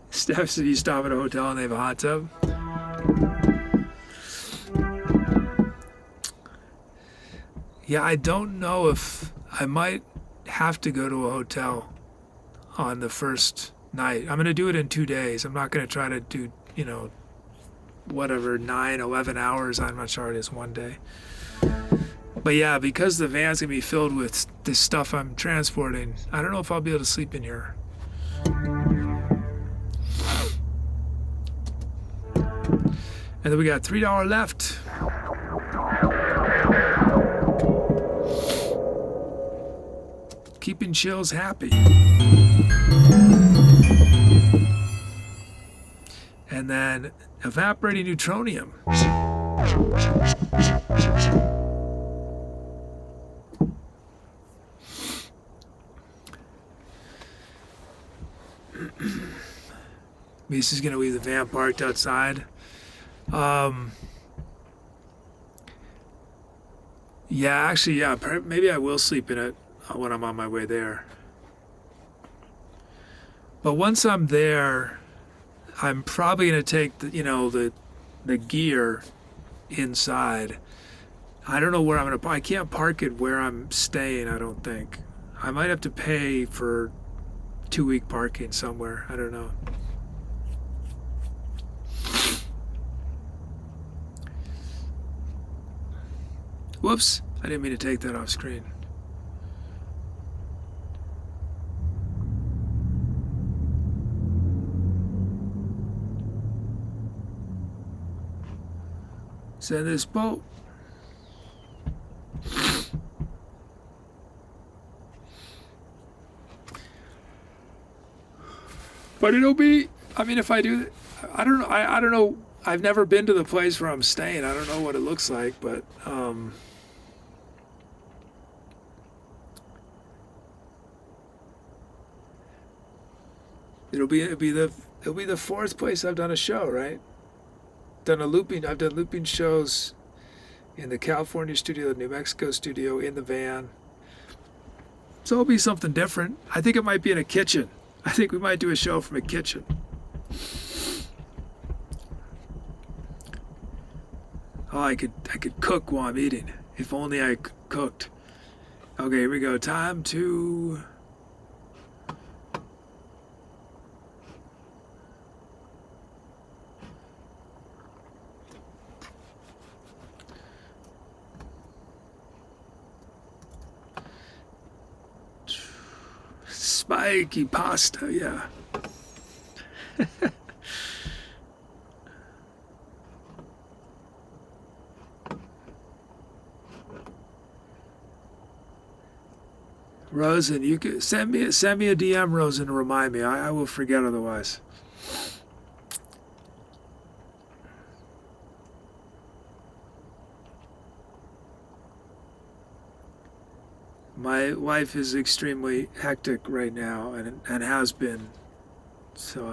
Steph said you stop at a hotel and they have a hot tub. Yeah, I don't know if I might have to go to a hotel on the first night. I'm going to do it in 2 days. I'm not going to try to do, whatever, 9, 11 hours. I'm not sure it is one day. But yeah, because the van's going to be filled with this stuff I'm transporting, I don't know if I'll be able to sleep in here. And then we got $3 left. Keeping Chills happy. And then Evaporating Neutronium. Lisa's gonna leave the van parked outside. Yeah, actually, yeah, maybe I will sleep in it when I'm on my way there. But once I'm there, I'm probably going to take the gear inside. I don't know where I'm going to. I can't park it where I'm staying. I don't think. I might have to pay for 2-week parking somewhere. I don't know. Whoops! I didn't mean to take that off screen. Send this boat. But it'll be. I mean, if I do, I don't know. I don't know. I've never been to the place where I'm staying. I don't know what it looks like, but it'll be the fourth place I've done a show, right? I've done looping shows in the California studio, the New Mexico studio, in the van. So it'll be something different. I think it might be in a kitchen. I think we might do a show from a kitchen. Oh, I could cook while I'm eating. If only I cooked. Okay, here we go. Time to. Spiky pasta, yeah. Rosen, you can send me a DM, Rosen, to remind me. I will forget otherwise. My life is extremely hectic right now, and has been. So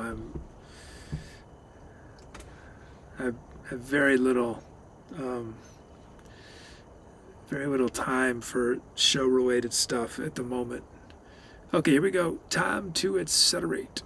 I have very little time for show-related stuff at the moment. Okay, here we go. Time to accelerate.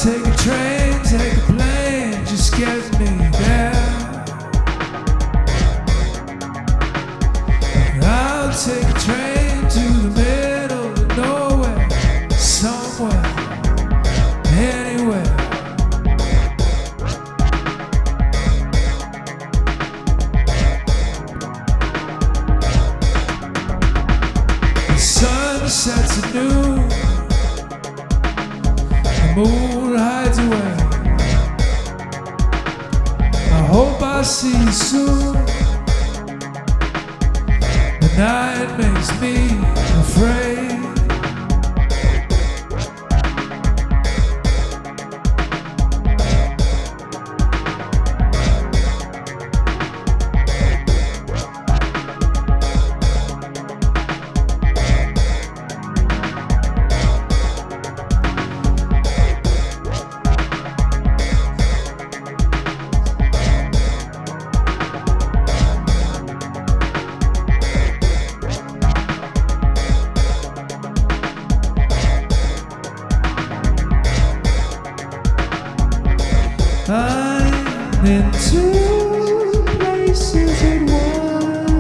take a train, take a plane, just get me there. I'll take a train to the middle of nowhere, somewhere, anywhere. The sun sets at noon, the moon hides away. I hope I see you soon. The night makes me afraid. I'm in two places at once.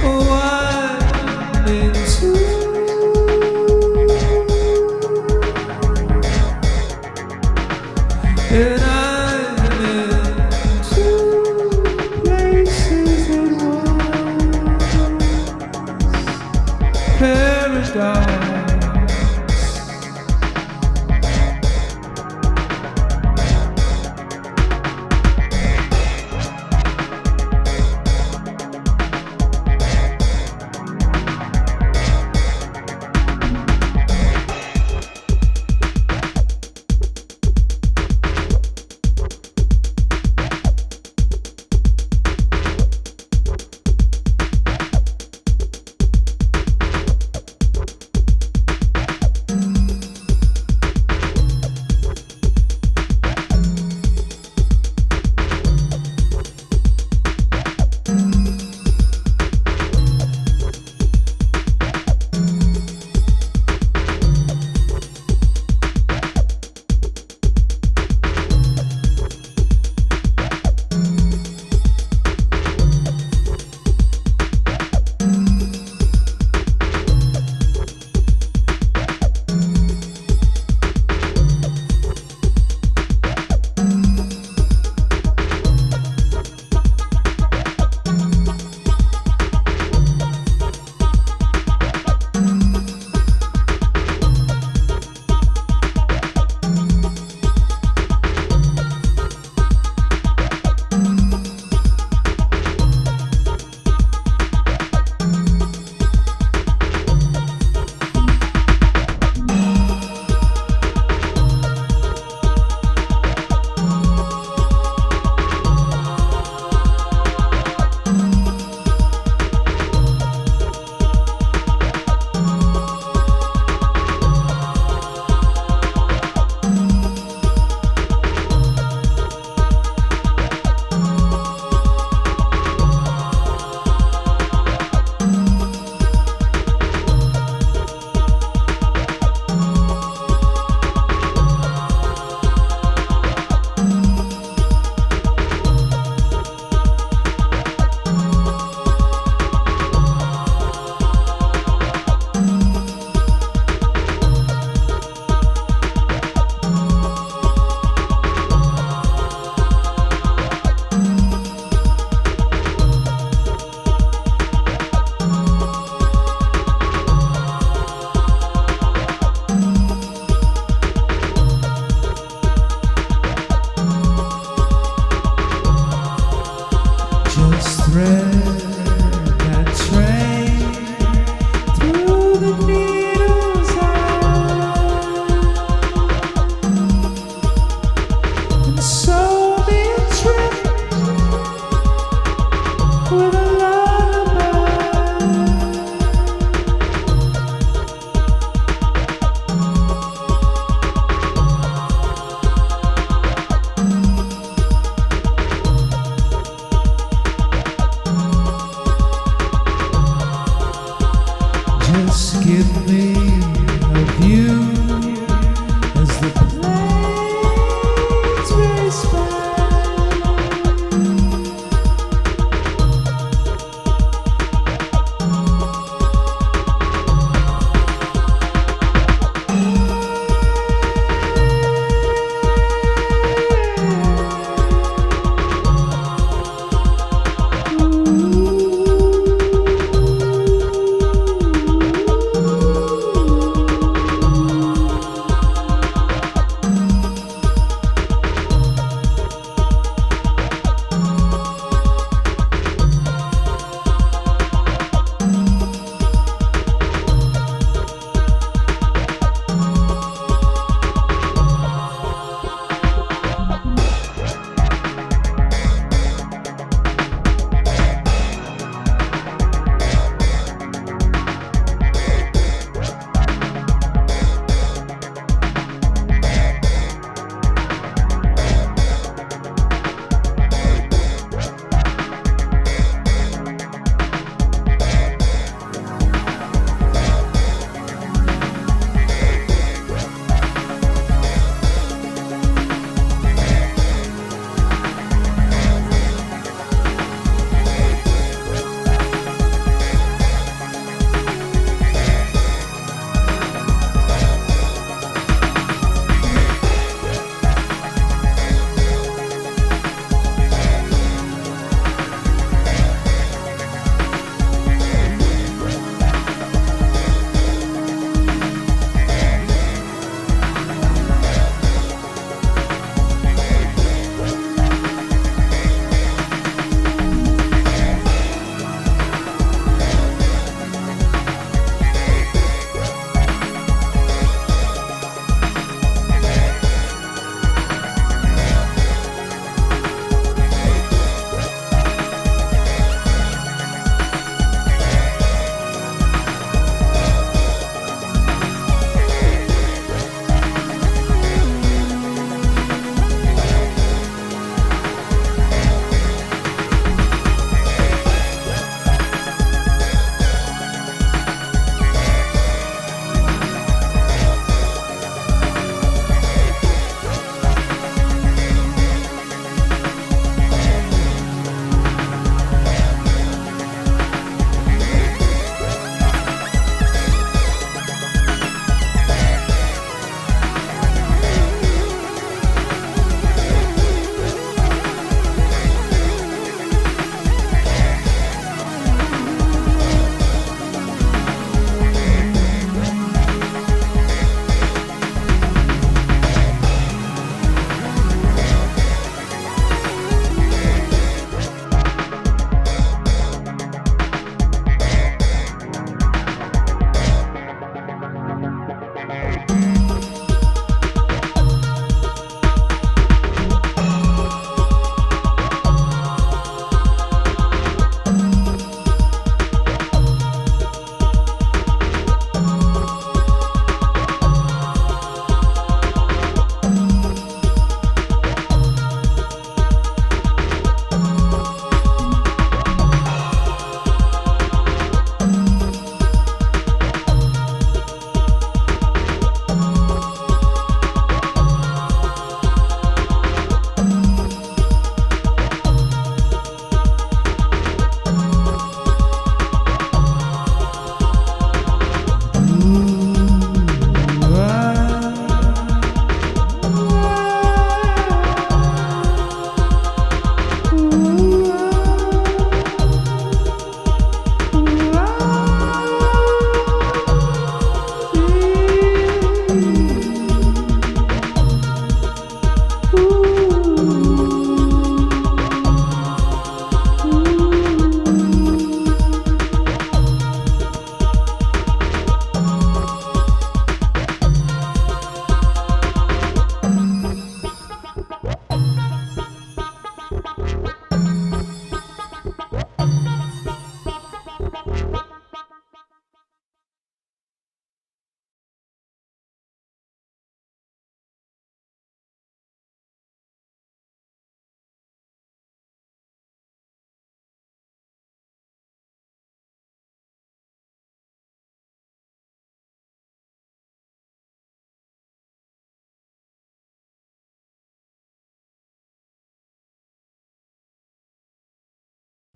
Oh, I'm in two. And I'm in two places at once. Paradise.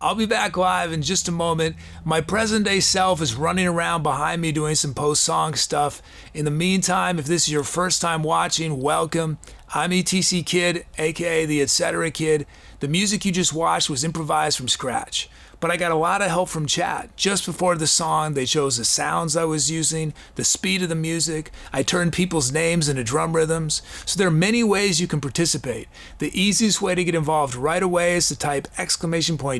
I'll be back live in just a moment. My present day self is running around behind me doing some post-song stuff. In the meantime, if this is your first time watching, welcome. I'm ETC Kid, aka the Etc. Kid. The music you just watched was improvised from scratch. But I got a lot of help from chat. Just before the song, they chose the sounds I was using, the speed of the music. I turned people's names into drum rhythms. So there are many ways you can participate. The easiest way to get involved right away is to type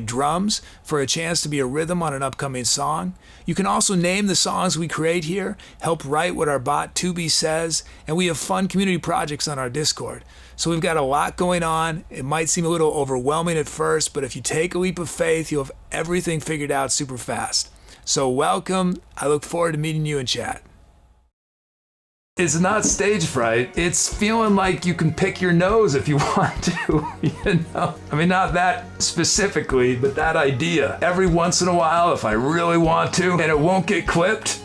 !drums for a chance to be a rhythm on an upcoming song. You can also name the songs we create here, help write what our bot Tubi says, and we have fun community projects on our Discord. So we've got a lot going on. It might seem a little overwhelming at first, but if you take a leap of faith, you'll have everything figured out super fast. So welcome. I look forward to meeting you in chat. It's not stage fright. It's feeling like you can pick your nose if you want to, you know? I mean, not that specifically, but that idea. Every once in a while, if I really want to, and it won't get clipped.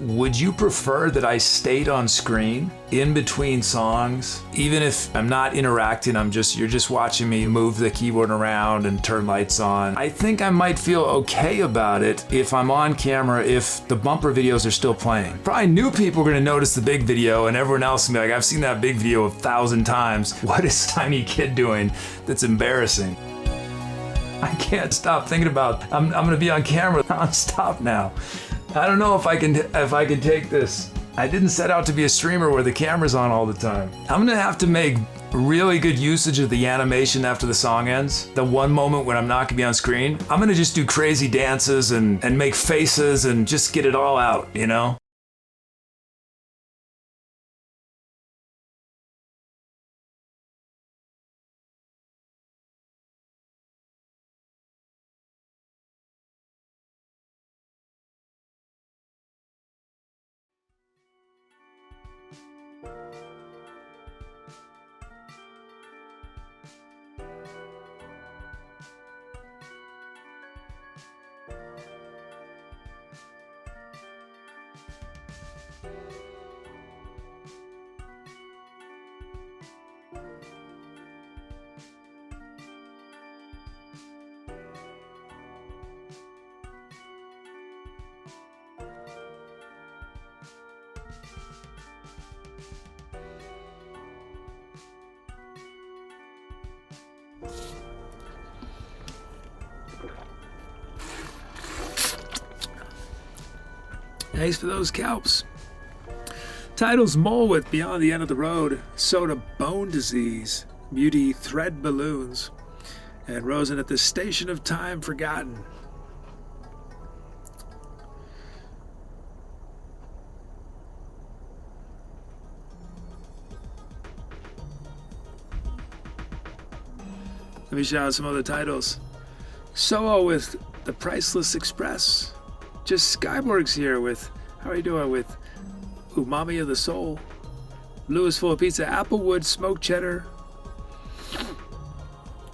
Would you prefer that I stayed on screen in between songs? Even if I'm not interacting, you're just watching me move the keyboard around and turn lights on. I think I might feel okay about it if I'm on camera, if the bumper videos are still playing. Probably new people are gonna notice the big video and everyone else will be like, I've seen that big video 1,000 times. What is Tiny Kid doing that's embarrassing? I can't stop thinking about, I'm gonna be on camera non-stop now. I don't know if I can take this. I didn't set out to be a streamer where the camera's on all the time. I'm gonna have to make really good usage of the animation after the song ends. The one moment when I'm not gonna be on screen, I'm gonna just do crazy dances and make faces and just get it all out, you know? Thanks for those calps. Titles Mole with Beyond the End of the Road, Soda Bone Disease, Beauty Thread Balloons, and Rosen at the Station of Time Forgotten. Let me shout out some other titles. Solo with The Priceless Express. Just Skyborg's here with, how are you doing, with Umami of the Soul. Lewis Full of Pizza, Applewood, Smoked Cheddar.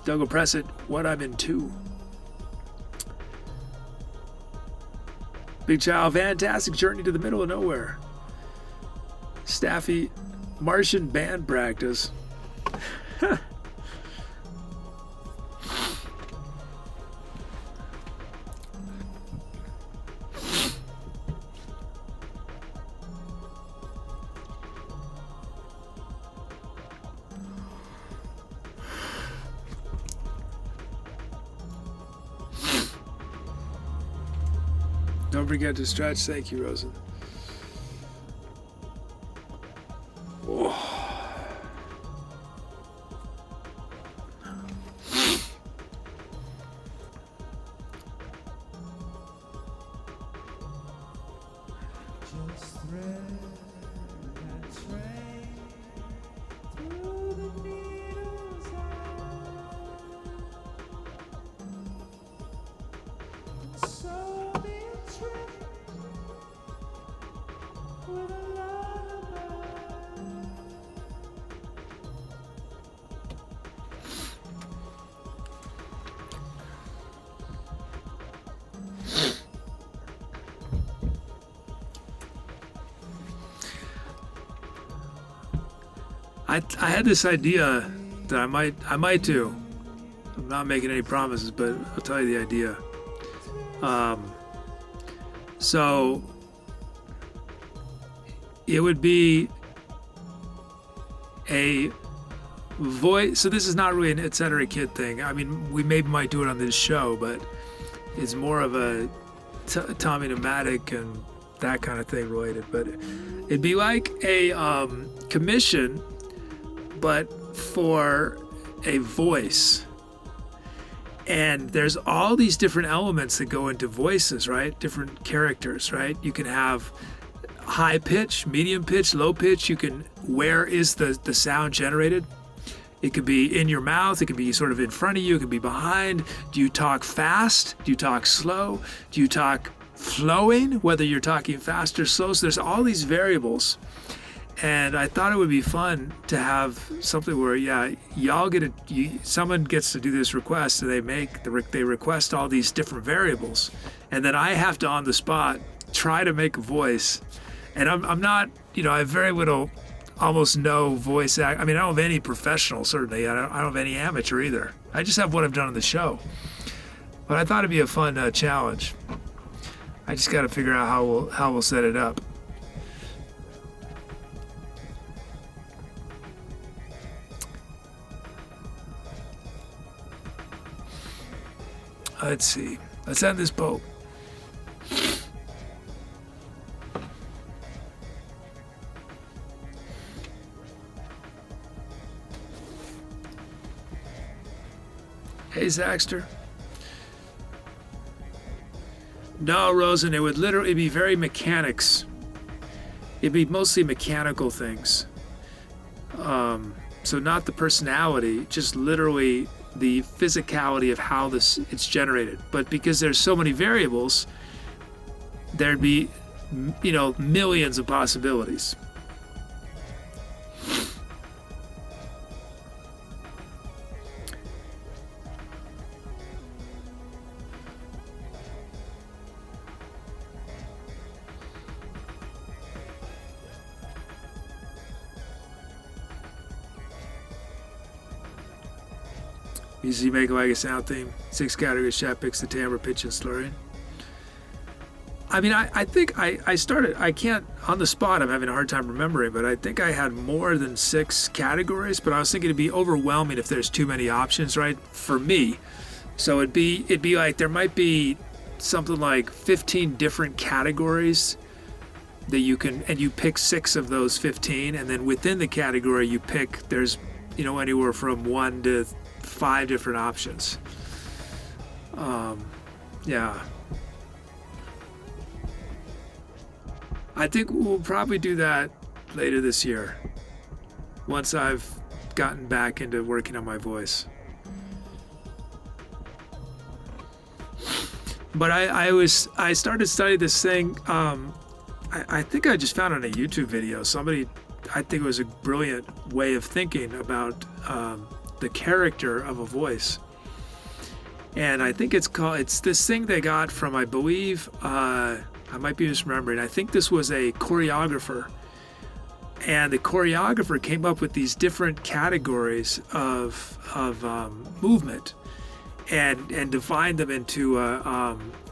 Doug Pressett, What I'm Into. Big Child, Fantastic Journey to the Middle of Nowhere. Staffy, Martian Band Practice. Don't forget to stretch. Thank you, Rosen. Oh. I had this idea that I might do I'm not making any promises, but I'll tell you the idea. So it would be a voice. So this is not really an Etc. Kid thing. I mean, we maybe might do it on this show, but it's more of a Tommy Pneumatic and that kind of thing related. But it'd be like a commission, but for a voice. And there's all these different elements that go into voices, right? Different characters, right? You can have high pitch, medium pitch, low pitch. You can, where is the sound generated? It could be in your mouth. It could be sort of in front of you. It could be behind. Do you talk fast? Do you talk slow? Do you talk flowing? Whether you're talking fast or slow. So there's all these variables. And I thought it would be fun to have something where, y'all get someone gets to do this request, and they request all these different variables, and then I have to on the spot try to make a voice. And I'm not, I have very little, almost no voice act. I mean, I don't have any professional, certainly. I don't have any amateur either. I just have what I've done on the show. But I thought it'd be a fun challenge. I just got to figure out how we'll set it up. Let's see. Let's end this boat. Hey, Zaxter. No, Rosen, it would literally be very mechanics. It'd be mostly mechanical things. So not the personality, just literally the physicality of how it's generated. But because there's so many variables, there'd be, millions of possibilities. Easy make like a sound theme. 6 categories: chat picks, the timbre, pitch, and slurring. I mean, I think I started, I can't, on the spot, I'm having a hard time remembering, but I think I had more than 6 categories, but I was thinking it'd be overwhelming if there's too many options, right? For me. So it'd be like, there might be something like 15 different categories that you can, and you pick 6 of those 15, and then within the category you pick, there's, anywhere from 1 to 5 different options. Yeah. I think we'll probably do that later this year, once I've gotten back into working on my voice. But I started studying this thing. I think I just found it on a YouTube video. I think it was a brilliant way of thinking about the character of a voice. And I think it's this thing they got from, I believe, I might be misremembering, I think this was a choreographer. And the choreographer came up with these different categories of movement and defined them into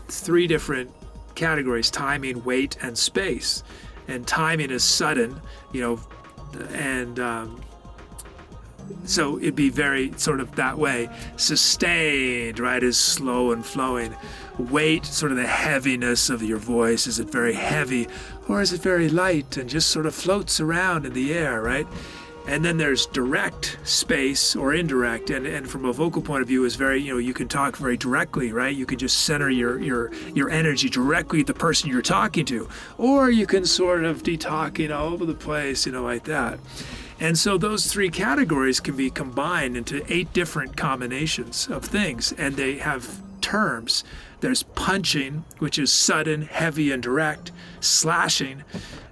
3 different categories: timing, weight, and space. And timing is sudden, and so it'd be very sort of that way. Sustained, right, is slow and flowing. Weight, sort of the heaviness of your voice. Is it very heavy, or is it very light and just sort of floats around in the air, right? And then there's direct space or indirect, and from a vocal point of view is very, you can talk very directly, right? You can just center your energy directly at the person you're talking to, or you can sort of be talking all over the place, like that. And so those 3 categories can be combined into 8 different combinations of things, and they have terms. There's punching, which is sudden, heavy, and direct. Slashing,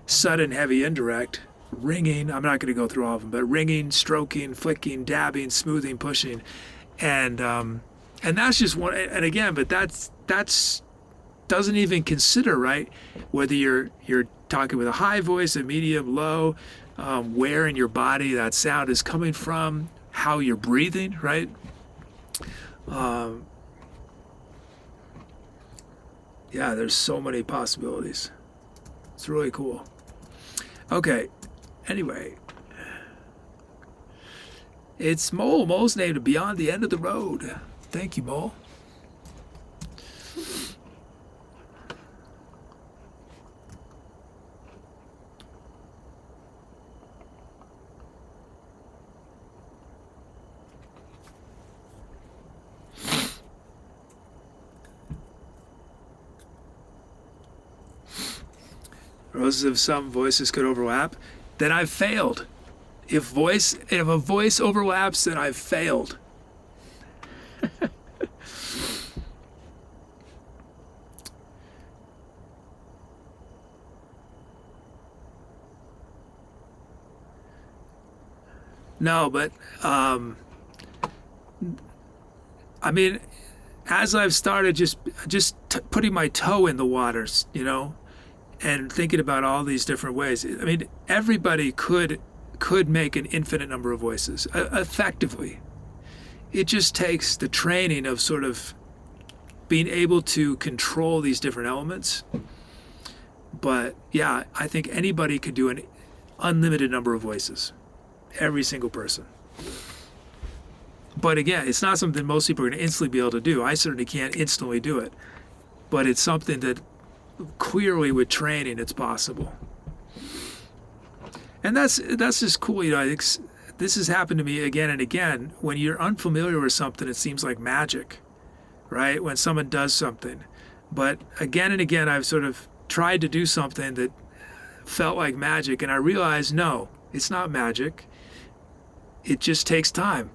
sudden, heavy, indirect. Ringing, I'm not going to go through all of them, but ringing, stroking, flicking, dabbing, smoothing, pushing. And that's just one. And again, but that's doesn't even consider, right, whether you're talking with a high voice, a medium, low, where in your body that sound is coming from, how you're breathing, right? Yeah, there's so many possibilities. It's really cool. Okay, anyway. It's Mole. Mole's named Beyond the End of the Road. Thank you, Mole. Roses of some voices could overlap, then I've failed. If a voice overlaps, then I've failed. No, but I mean, as I've started just putting my toe in the waters, and thinking about all these different ways. I mean, everybody could make an infinite number of voices effectively. It just takes the training of sort of being able to control these different elements. But yeah, I think anybody could do an unlimited number of voices. Every single person. But again, it's not something most people are going to instantly be able to do. I certainly can't instantly do it. But it's something that clearly with training it's possible. And that's just cool. I think this has happened to me again and again. When you're unfamiliar with something, it seems like magic, right? When someone does something. But again and again, I've sort of tried to do something that felt like magic, and I realized, no, it's not magic. It just takes time.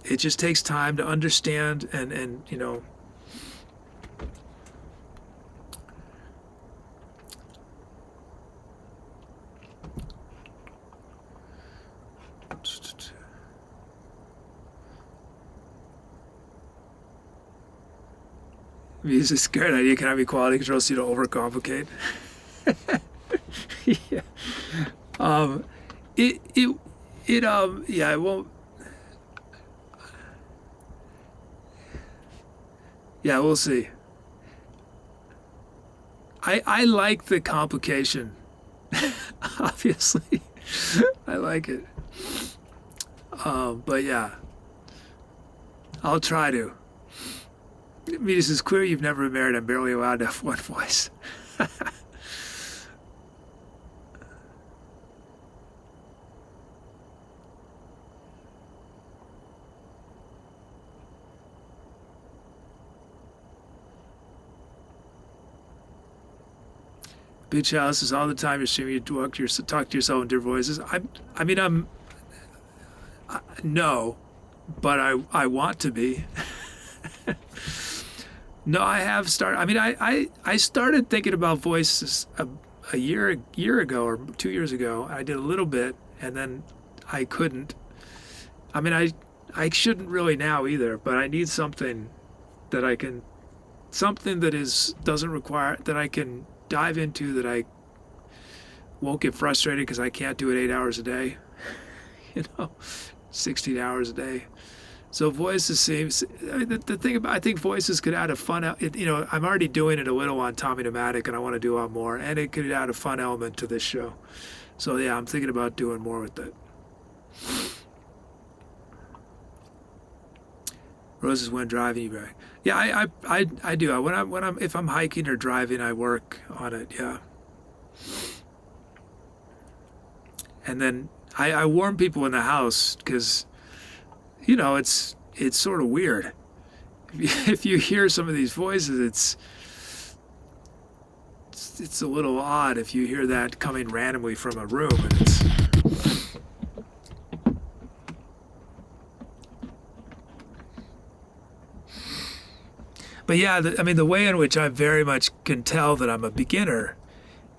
It just takes time to understand and This is a great idea. Can I be quality control so you don't overcomplicate? Yeah. It won't. Yeah, we'll see. I like the complication. Obviously, I like it. But yeah, I'll try to. I mean, this is clear you've never been married. I'm barely allowed to have one voice. Bitch house is all the time. You're streaming. You talk to yourself in different voices. No, but I want to be. No, I have started. I mean, I started thinking about voices a year ago or 2 years ago. I did a little bit, and then I couldn't. I mean, I shouldn't really now either, but I need something that I can, something that doesn't require, that I can dive into, that I won't get frustrated because I can't do it 8 hours a day, 16 hours a day. So voices seems, the thing about, I think voices could add a fun, I'm already doing it a little on Tommy-Nomatic, and I want to do a lot more, and it could add a fun element to this show. So yeah, I'm thinking about doing more with it. Roses when driving, you back. Yeah, I do. If I'm hiking or driving, I work on it. Yeah. And then I warn people in the house because, it's sort of weird. If you hear some of these voices, it's a little odd if you hear that coming randomly from a room, and it's. But yeah, the way in which I very much can tell that I'm a beginner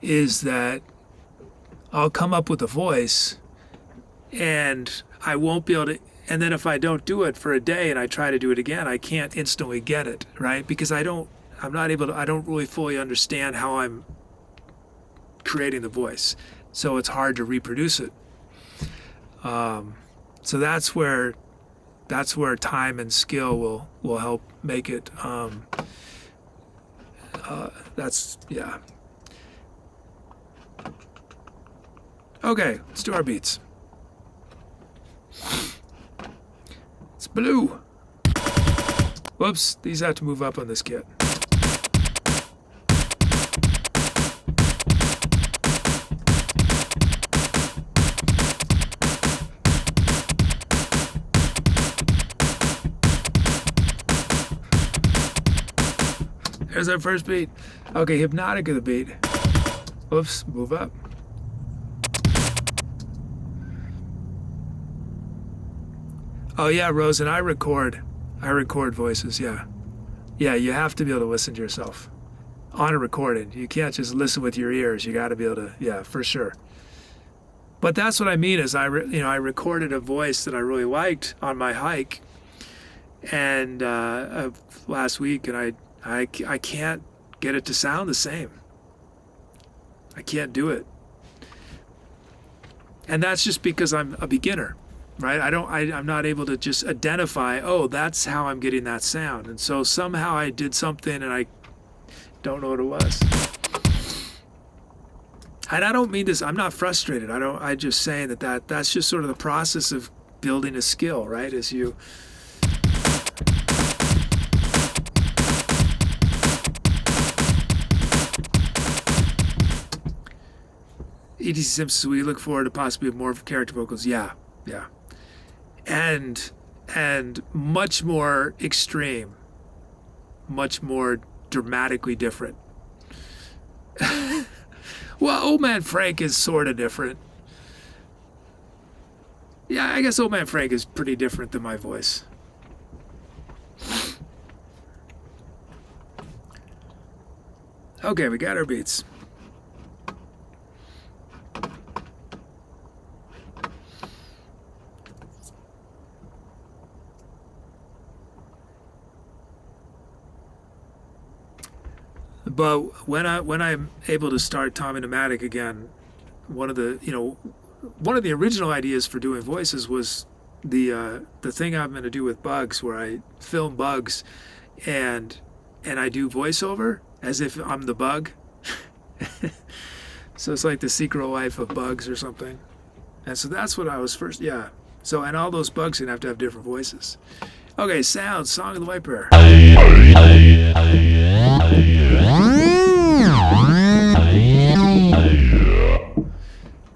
is that I'll come up with a voice and I won't be able to, and then if I don't do it for a day and I try to do it again, I can't instantly get it, right? Because I don't really fully understand how I'm creating the voice. So it's hard to reproduce it. So that's where that's where time and skill will help make it. That's, yeah. Okay, let's do our beats. It's blue. Whoops, these have to move up on this kit. There's our first beat. Okay, hypnotic of the beat. Whoops, move up. Oh yeah, Rose, and I record voices, yeah. Yeah, you have to be able to listen to yourself on a recording. You can't just listen with your ears. You got to be able to, yeah, for sure. But that's what I mean is I recorded a voice that I really liked on my hike and last week, and I can't get it to sound the same. I can't do it. And that's just because I'm a beginner, right? I'm not able to just identify, oh, that's how I'm getting that sound. And so somehow I did something and I don't know what it was. And I don't mean this, I'm not frustrated. I'm just saying that's just sort of the process of building a skill, right? As you E.T. Simpson, we look forward to possibly more character vocals. Yeah. And much more extreme, much more dramatically different. Well, Old Man Frank is sort of different. Yeah, I guess Old Man Frank is pretty different than my voice. Okay, we got our beats. But when I'm able to start Tommy-Nomatic again, one of the original ideas for doing voices was the thing I'm going to do with bugs, where I film bugs, and I do voiceover as if I'm the bug. So it's like the secret life of bugs or something. And so that's what I was first. Yeah. So and all those bugs are gonna have to have different voices. Okay, sound, Song of the White Bear.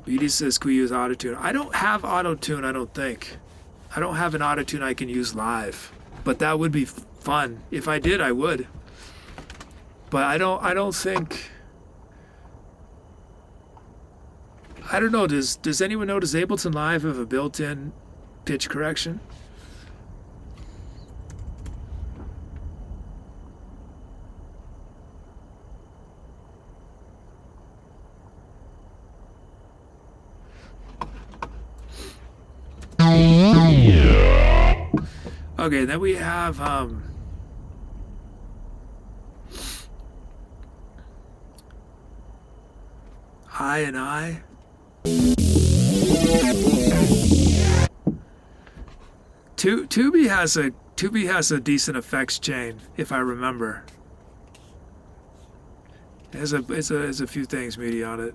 BD says, can we use autotune? I don't have autotune, I don't think. I don't have an autotune I can use live. But that would be fun. If I did, I would. But I don't think. I don't know, does anyone know, does Ableton Live have a built-in pitch correction? Okay, then we have I and I. Tubi has a decent effects chain, if I remember. There's a few things meaty on it.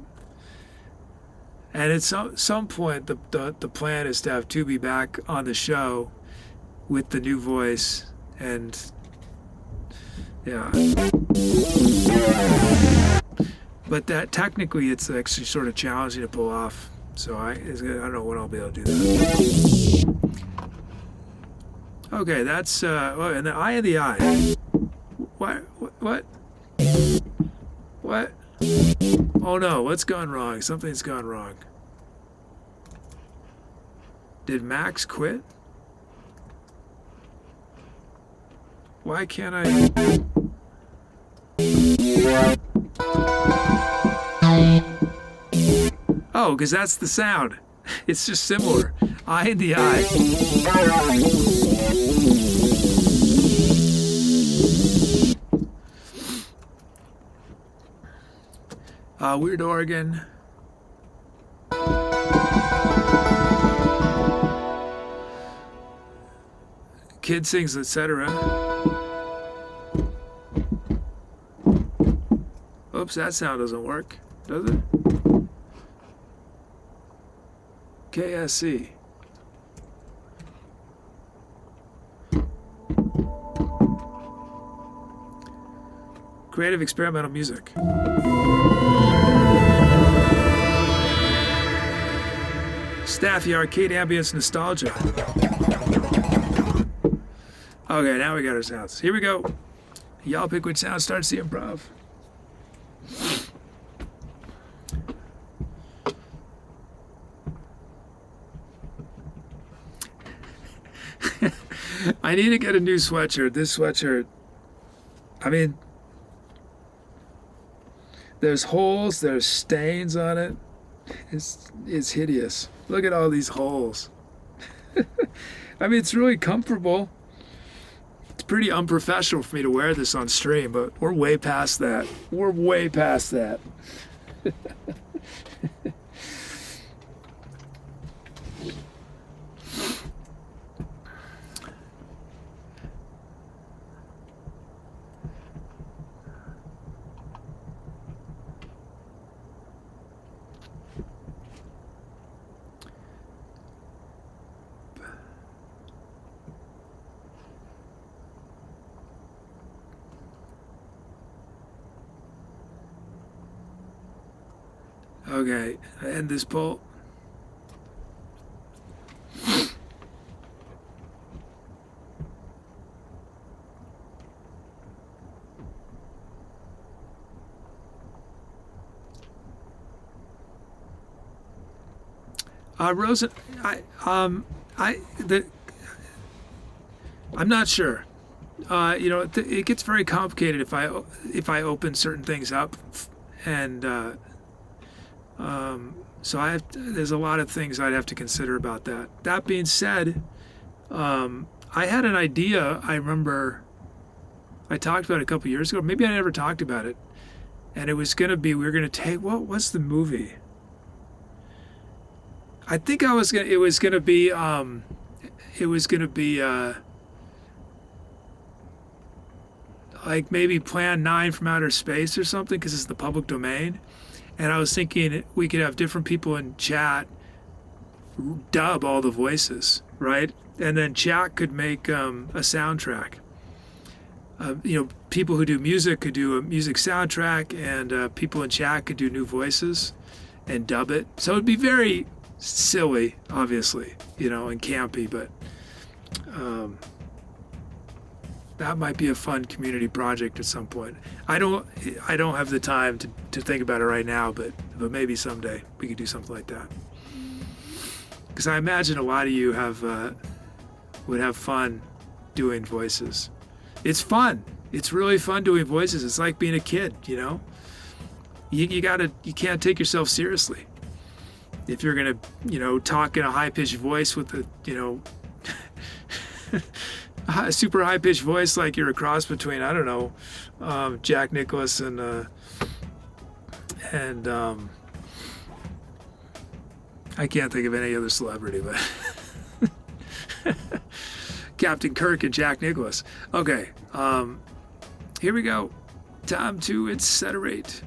And at some point, the plan is to have Tubi back on the show with the new voice, and yeah. But that technically, it's actually sort of challenging to pull off. So I don't know when I'll be able to do that. Okay, that's and the eye of the eye. What? Oh no, what's gone wrong? Something's gone wrong. Did Max quit? Why can't I? Oh, because that's the sound. It's just similar. Eye in the eye. Weird Oregon. Kid sings, etc. Oops, that sound doesn't work, does it? KSC. Creative experimental music. Staffy arcade ambience nostalgia. Okay, now we got our sounds. Here we go. Y'all pick which sound starts the improv. I need to get a new sweatshirt. This sweatshirt, I mean, there's holes, there's stains on it. It's hideous. Look at all these holes. I mean, it's really comfortable. It's pretty unprofessional for me to wear this on stream, but we're way past that. We're way past that. Okay, end this poll. Rosen, I'm not sure. You know, it gets very complicated if I open certain things up, and so there's a lot of things I'd have to consider about that. That being said, I had an idea. I remember I talked about it a couple years ago. Maybe I never talked about it, and it was gonna be we were gonna take what was the movie? I think it was gonna be like maybe Plan 9 from Outer Space or something, because it's the public domain. And I was thinking we could have different people in chat dub all the voices, right? And then chat could make a soundtrack. You know, people who do music could do a music soundtrack, and people in chat could do new voices and dub it. So it'd be very silly, obviously, you know, and campy, but that might be a fun community project at some point. I don't have the time to think about it right now, but maybe someday we could do something like that. Because I imagine a lot of you would have fun doing voices. It's fun. It's really fun doing voices. It's like being a kid, you know. You can't take yourself seriously if you're gonna, you know, talk in a high-pitched voice with a, you know, a super high-pitched voice, like you're a cross between, I don't know, Jack Nicklaus and I can't think of any other celebrity, but Captain Kirk and Jack Nicklaus. Okay, here we go. Time to incinerate.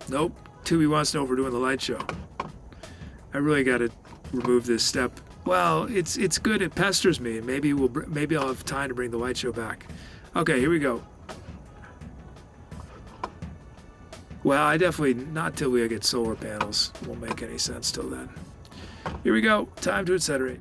Nope. Tubi wants to know if we're doing the light show. I really got to remove this step. Well, it's good. It pesters me. Maybe I'll have time to bring the light show back. Okay, here we go. Well, I definitely not till we get solar panels. It won't make any sense till then. Here we go. Time to incinerate.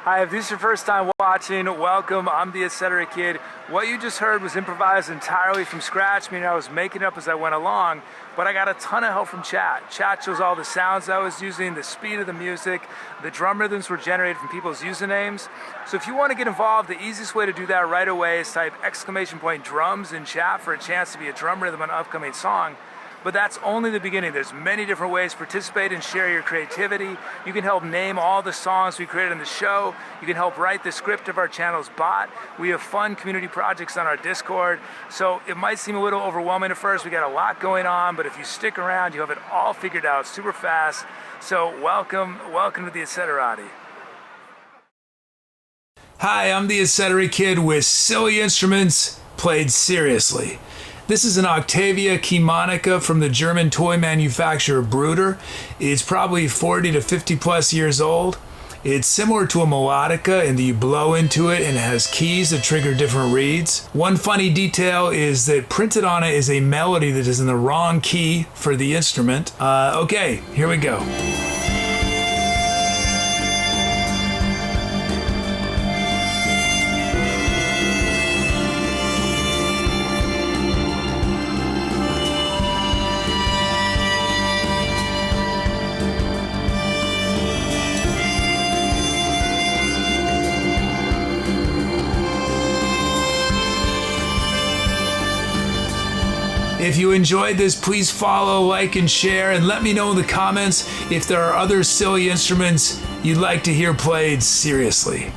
Hi, if this is your first time watching, welcome. I'm the Etc. Kid. What you just heard was improvised entirely from scratch, meaning I was making it up as I went along, but I got a ton of help from chat. Chat shows all the sounds I was using, the speed of the music, the drum rhythms were generated from people's usernames. So if you want to get involved, the easiest way to do that right away is type !drums in chat for a chance to be a drum rhythm on an upcoming song. But that's only the beginning. There's many different ways to participate and share your creativity. You can help name all the songs we created in the show. You can help write the script of our channel's bot. We have fun community projects on our Discord. So it might seem a little overwhelming at first. We got a lot going on, but if you stick around, you'll have it all figured out super fast. So welcome to the Etceterati. Hi, I'm the Etc. Kid with silly instruments played seriously. This is an Octavia Keymonica from the German toy manufacturer Bruder. It's probably 40 to 50 plus years old. It's similar to a melodica in that you blow into it and it has keys that trigger different reeds. One funny detail is that printed on it is a melody that is in the wrong key for the instrument. Okay, here we go. If you enjoyed this, please follow, like, and share, and let me know in the comments if there are other silly instruments you'd like to hear played seriously.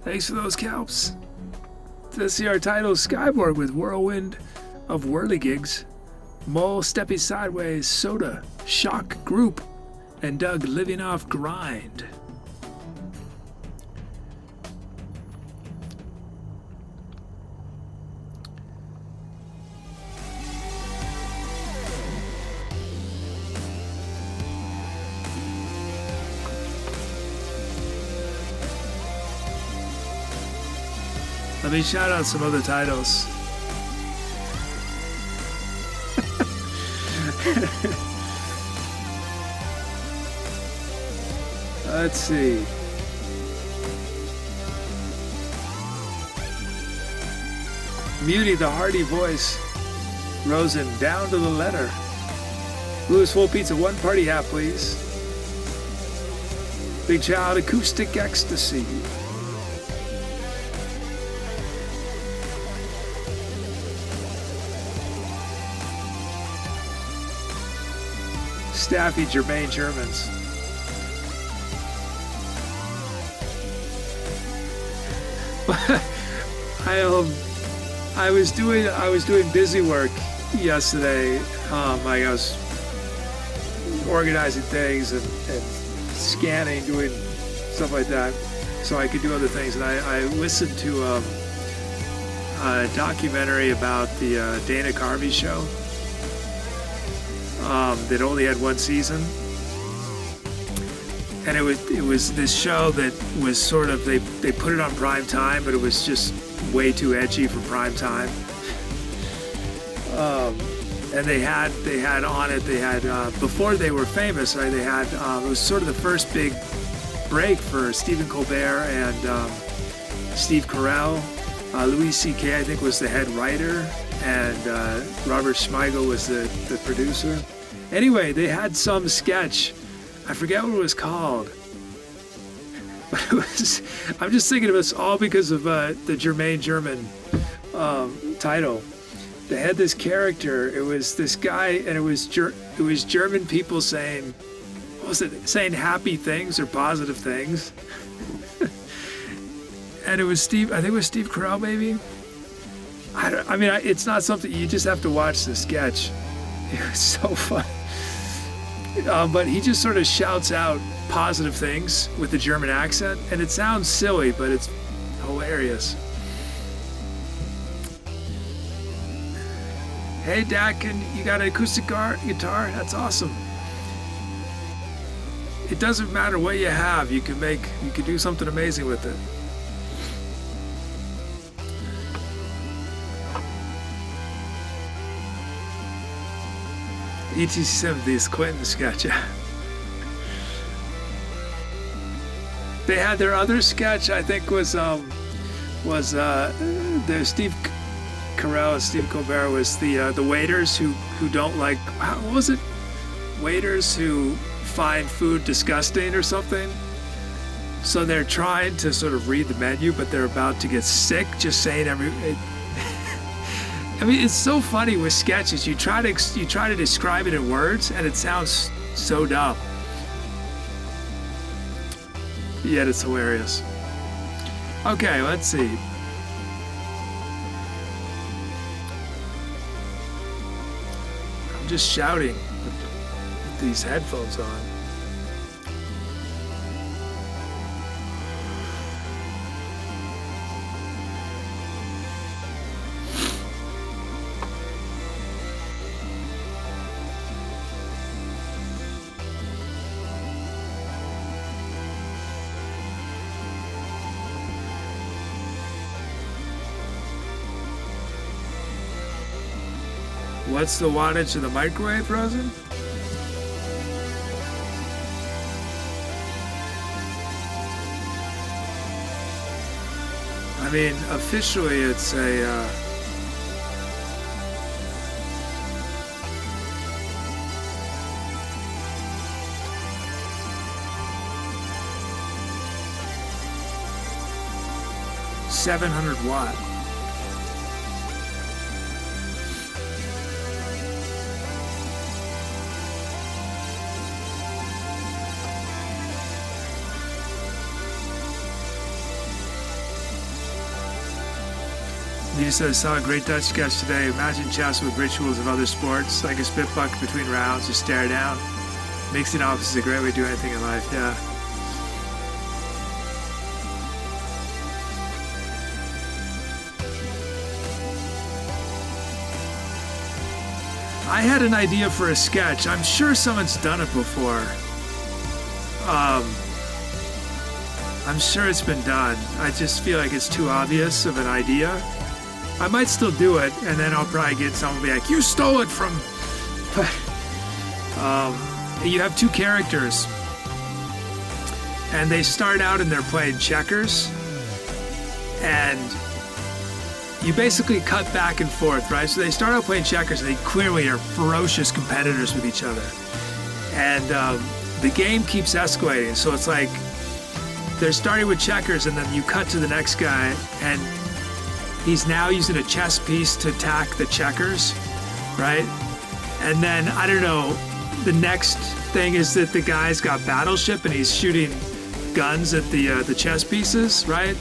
Thanks for those calps. To see our title Skyboard with Whirlwind of Whirligigs, Mole Steppy Sideways, Soda, Shock Group, and Doug Living Off Grind. Let me shout out some other titles. Let's see. Muty, the hearty voice. Rosen, down to the letter. Louis Full Pizza, one party hat, please. Big Child, acoustic ecstasy. Staffy Germain Germans. I was doing busy work yesterday. I was organizing things and scanning, doing stuff like that, so I could do other things. And I listened to a documentary about the Dana Carvey show. That only had one season, and it was this show that was sort of they put it on prime time, but it was just way too edgy for prime time. And they had on it, before they were famous, right? They had it was sort of the first big break for Stephen Colbert and Steve Carell. Louis C.K. I think was the head writer, and Robert Smigel was the producer. Anyway, they had some sketch. I forget what it was called. But it was, I'm just thinking of this all because of the Jermaine German title. They had this character. It was this guy, and it was German people saying, what was it? Saying happy things or positive things. And it was Steve. I think it was Steve Carell, maybe. I mean, it's not something you just have to watch the sketch. It was so fun. But he just sort of shouts out positive things with the German accent, and it sounds silly, but it's hilarious. Hey, Dak, you got an acoustic guitar? That's awesome. It doesn't matter what you have. You can do something amazing with it. ET70 is Quentin sketch. They had their other sketch, I think, was the Steve Carell and Steve Colbert was the waiters who don't like, what was it? Waiters who find food disgusting or something. So they're trying to sort of read the menu, but they're about to get sick just saying I mean, it's so funny with sketches. You try to describe it in words, and it sounds so dumb. Yet it's hilarious. Okay, let's see. I'm just shouting with these headphones on. What's the wattage of the microwave, Rosen? I mean, officially it's a 700 watt. He says, saw a great Dutch sketch today. Imagine chess with rituals of other sports, like a spit bucket between rounds, just stare down. Mixing off is a great way to do anything in life, yeah. I had an idea for a sketch. I'm sure someone's done it before. I'm sure it's been done. I just feel like it's too obvious of an idea. I might still do it, and then I'll probably get someone to be like, you stole it from... you have two characters, and they start out and they're playing checkers, and you basically cut back and forth, right? So they start out playing checkers, and they clearly are ferocious competitors with each other. And the game keeps escalating, so it's like they're starting with checkers, and then you cut to the next guy, and he's now using a chess piece to attack the checkers, right? And then, I don't know, the next thing is that the guy's got Battleship and he's shooting guns at the chess pieces, right?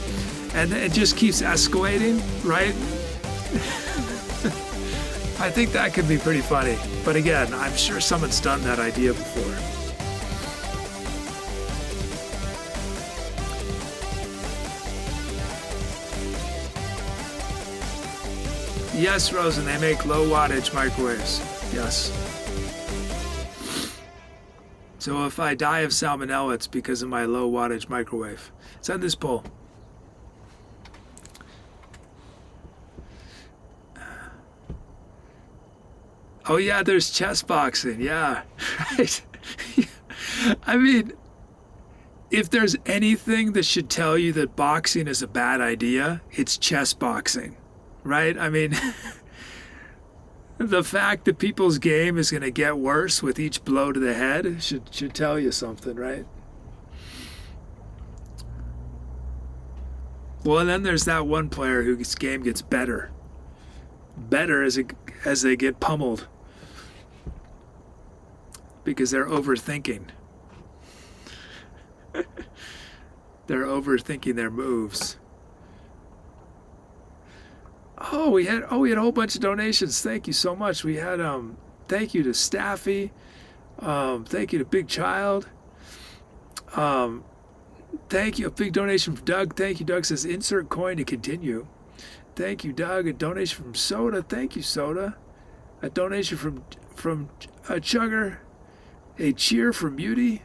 And it just keeps escalating, right? I think that could be pretty funny. But again, I'm sure someone's done that idea before. Yes, Rosen, they make low wattage microwaves. Yes. So if I die of salmonella, it's because of my low wattage microwave. Send this poll. Oh yeah, there's chess boxing. Yeah, right. I mean, if there's anything that should tell you that boxing is a bad idea, it's chess boxing, right? I mean, the fact that people's game is going to get worse with each blow to the head should tell you something, right? Well, and then there's that one player whose game gets better as they get pummeled because they're overthinking. They're overthinking their moves. Oh, we had a whole bunch of donations. Thank you so much. We had thank you to Staffy. Thank you to Big Child. Thank you. A big donation from Doug. Thank you. Doug says insert coin to continue. Thank you, Doug. A donation from Soda. Thank you, Soda. A donation from a Chugger. A cheer from Beauty.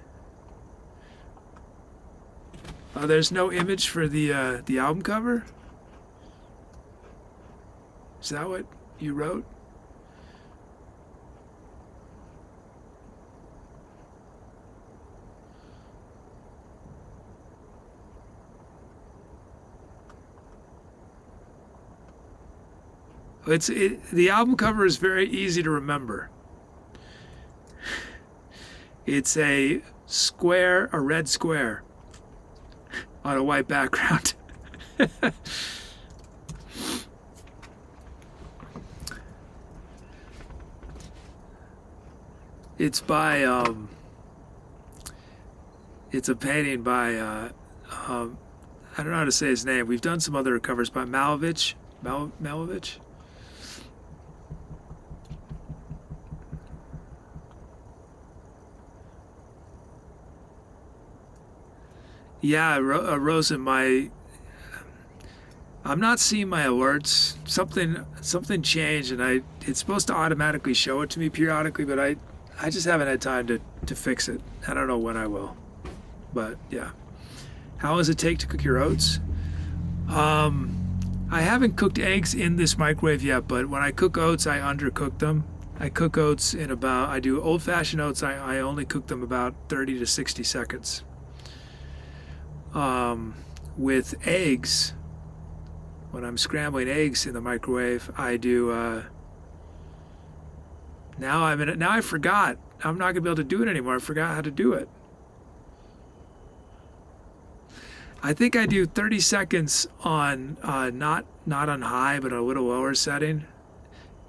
There's no image for the album cover. Is that what you wrote? The album cover is very easy to remember. It's a red square on a white background. It's by it's a painting by I don't know how to say his name. We've done some other covers by Malevich. Malevich. Yeah, Rosa, I'm not seeing my alerts. Something changed, and it's supposed to automatically show it to me periodically, but I just haven't had time to fix it. I don't know when I will, but yeah. How does it take to cook your oats? I haven't cooked eggs in this microwave yet, but when I cook oats, I undercook them. I cook oats I do old-fashioned oats. I only cook them about 30 to 60 seconds. With eggs, when I'm scrambling eggs in the microwave, I do. Now I forgot. I'm not gonna be able to do it anymore. I forgot how to do it. I think I do 30 seconds on not on high, but a little lower setting,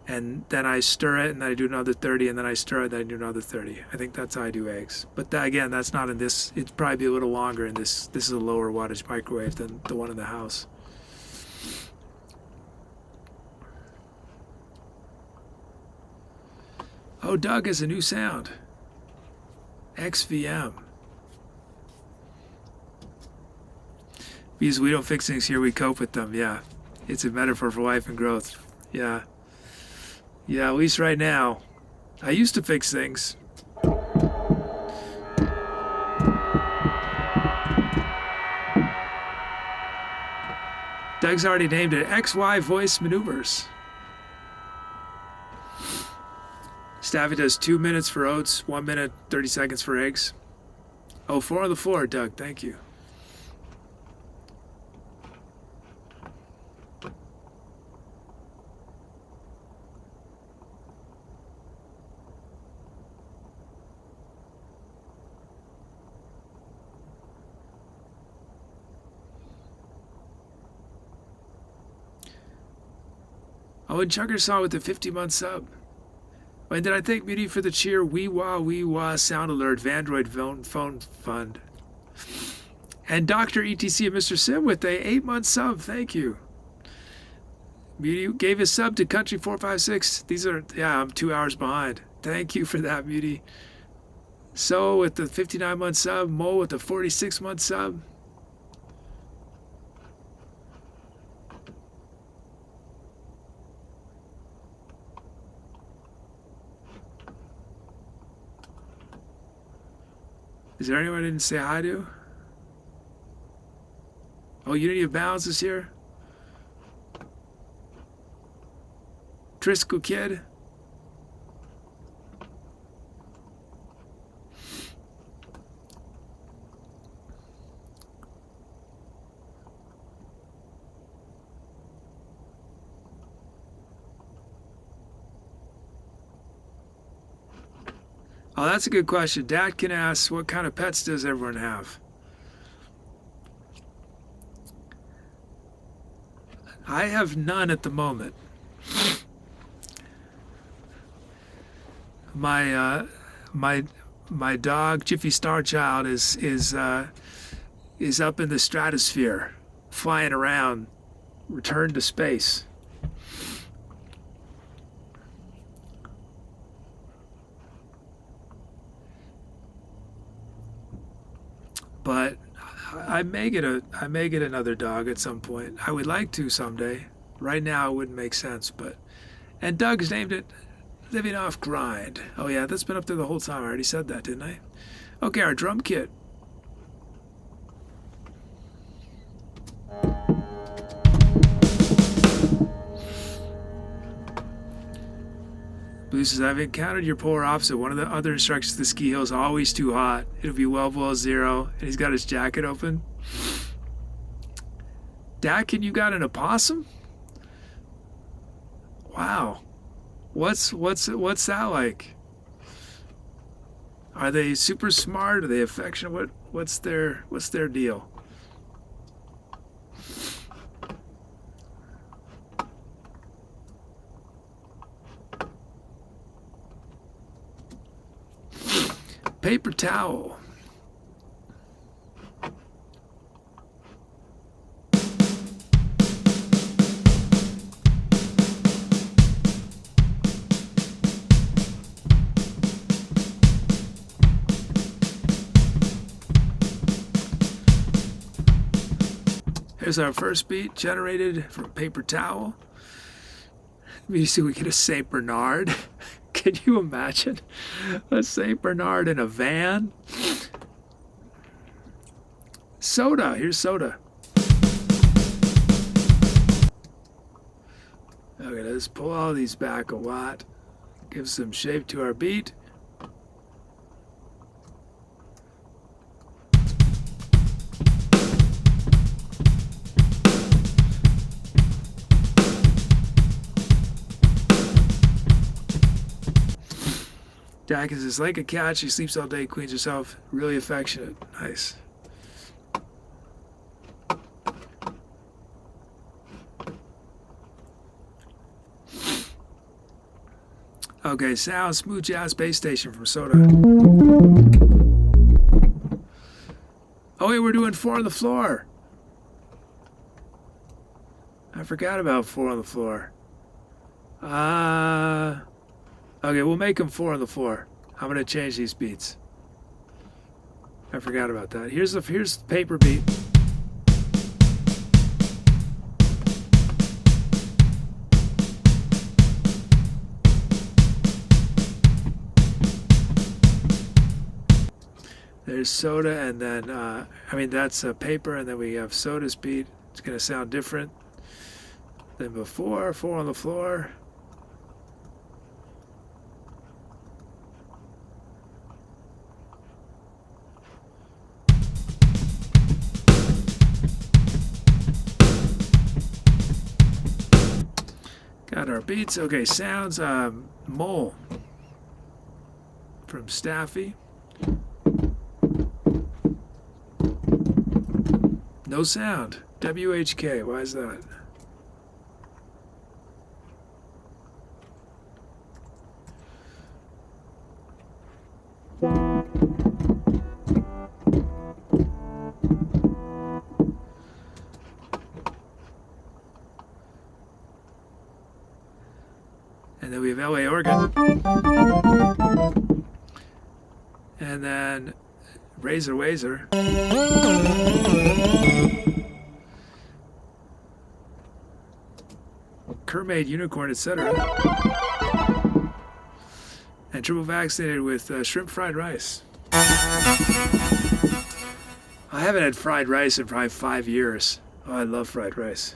and then I stir it, and then I do another 30, and then I stir it, then I do another 30. I think that's how I do eggs. But again, that's not in this. It'd probably be a little longer in this. This is a lower wattage microwave than the one in the house. Oh, Doug has a new sound. XVM. Because we don't fix things here, we cope with them. Yeah. It's a metaphor for life and growth. Yeah. Yeah, at least right now. I used to fix things. Doug's already named it XY voice maneuvers. Staffy does 2 minutes for oats, 1 minute, 30 seconds for eggs. Oh, 4 on the floor, Doug. Thank you. Oh, and Chugger saw with the 50-month sub. And did I thank Beauty for the cheer? Wee wah sound alert, Vandroid phone fund. And Dr. ETC and Mr. Sim with a 8-month sub. Thank you. Beauty gave his sub to Country 456. I'm 2 hours behind. Thank you for that, Beauty. So with the 59-month sub, Mo with the 46-month sub. Is there anyone I didn't say hi to? Oh, Unity of Bounds is here? Trisco Kid? Oh, that's a good question. Datkin asks, what kind of pets does everyone have? I have none at the moment. My dog Jiffy Starchild is up in the stratosphere, flying around, returned to space. But I may get another dog at some point. I would like to someday. Right now it wouldn't make sense, and Doug's named it Living Off Grind. Oh yeah, that's been up there the whole time. I already said that, didn't I? Okay, our drum kit. Blue says, I've encountered your polar opposite. One of the other instructions to the ski hill is always too hot. It'll be well below zero. And he's got his jacket open. Dakin, you got an opossum? Wow. What's that like? Are they super smart? Are they affectionate? What's their deal? Paper towel. Here's our first beat generated from paper towel. Let me see, we get a Saint Bernard. Can you imagine a Saint Bernard in a van? Soda. Here's soda. Okay, let's pull all these back a lot. Give some shape to our beat. Dak is like a cat. She sleeps all day, cleans herself. Really affectionate. Nice. Okay, sound smooth jazz bass station from Soda. Oh wait, we're doing 4 on the floor. I forgot about 4 on the floor. Okay, we'll make them 4 on the floor. I'm gonna change these beats. I forgot about that. Here's the paper beat. There's Soda, and then that's paper, and then we have Soda's beat. It's gonna sound different than before. 4 on the floor. Got our beats. Okay, sounds. Mole from Staffy. No sound. WHK. Why is that? And then we have LA organ. And then Razor Wazer. Kermaid Unicorn, etc. And triple vaccinated with shrimp fried rice. I haven't had fried rice in probably 5 years. Oh, I love fried rice.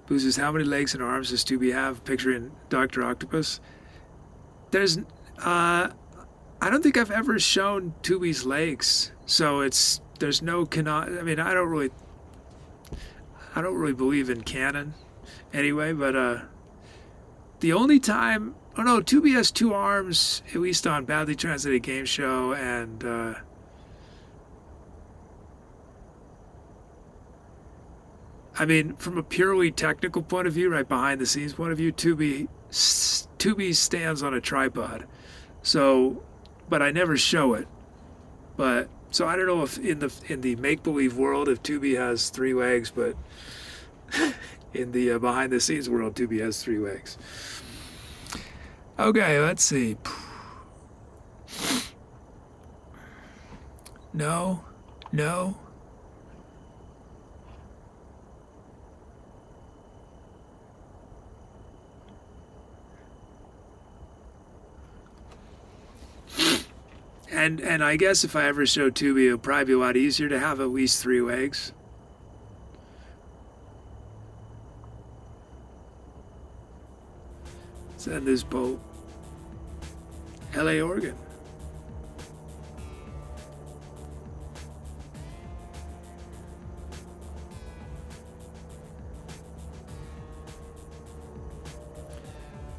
Boozes, how many legs and arms does Tubi have? Picturing Dr. Octopus. there's I don't think I've ever shown Tubi's legs, so there's no canon. I mean, I don't really believe in canon anyway, but the only time, oh no, Tubi has two arms, at least on Badly Translated Game Show, and I mean, from a purely technical point of view, right, behind the scenes point of view, Tubi stands on a tripod. So, but I never show it. But so I don't know if in the make believe world if Tubi has three legs, but in the behind the scenes world, Tubi has three legs. Okay, let's see. No. And I guess if I ever show Tubi, it'll probably be a lot easier to have at least three legs. Send this boat. LA, Oregon.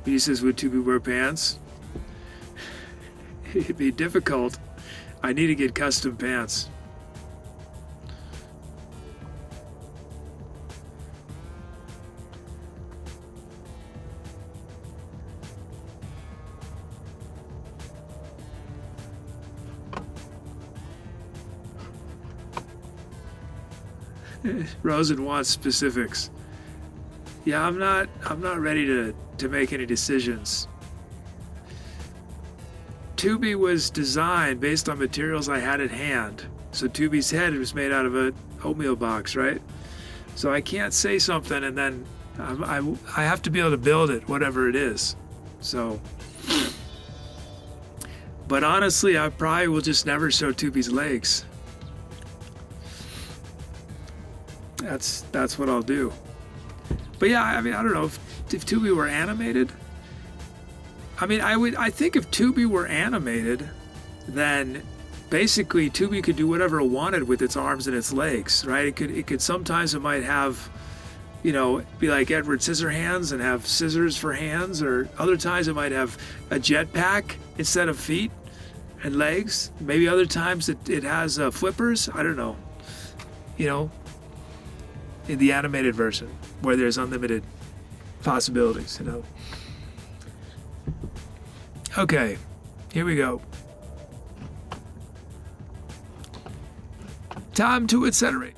He says, would Tubi wear pants? It'd be difficult. I need to get custom pants. Rosen wants specifics. Yeah, I'm not ready to make any decisions. Tubi was designed based on materials I had at hand. So Tubi's head was made out of a oatmeal box, right? So I can't say something and then I have to be able to build it, whatever it is. So, but honestly, I probably will just never show Tubi's legs. That's what I'll do. But yeah, I mean, I don't know if Tubi were animated. I mean, I think if Tubi were animated, then basically Tubi could do whatever it wanted with its arms and its legs, right? It could sometimes it might have, you know, be like Edward Scissorhands and have scissors for hands, or other times it might have a jetpack instead of feet and legs. Maybe other times it has flippers. I don't know. You know, in the animated version where there's unlimited possibilities, you know. Okay, here we go. Time to incinerate.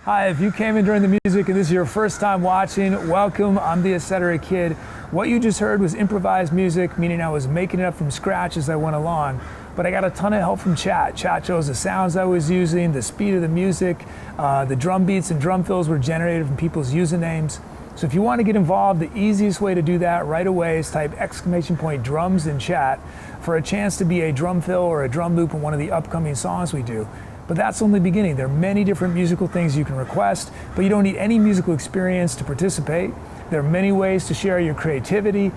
Hi, if you came in during the music and this is your first time watching, welcome. I'm the Etc. Kid. What you just heard was improvised music, meaning I was making it up from scratch as I went along. But I got a ton of help from chat. Chat chose the sounds I was using, the speed of the music, the drum beats and drum fills were generated from people's usernames. So if you want to get involved, the easiest way to do that right away is type !drums in chat for a chance to be a drum fill or a drum loop in one of the upcoming songs we do. But that's only the beginning. There are many different musical things you can request, but you don't need any musical experience to participate. There are many ways to share your creativity.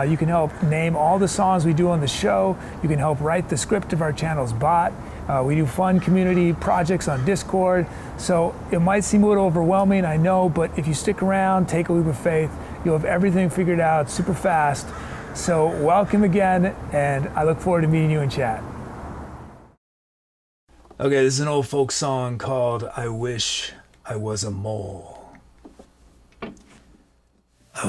You can help name all the songs we do on the show. You can help write the script of our channel's bot. We do fun community projects on Discord. So it might seem a little overwhelming, I know, but if you stick around, take a leap of faith, you'll have everything figured out super fast. So welcome again, and I look forward to meeting you in chat. Okay, this is an old folk song called I Wish I Was a Mole. I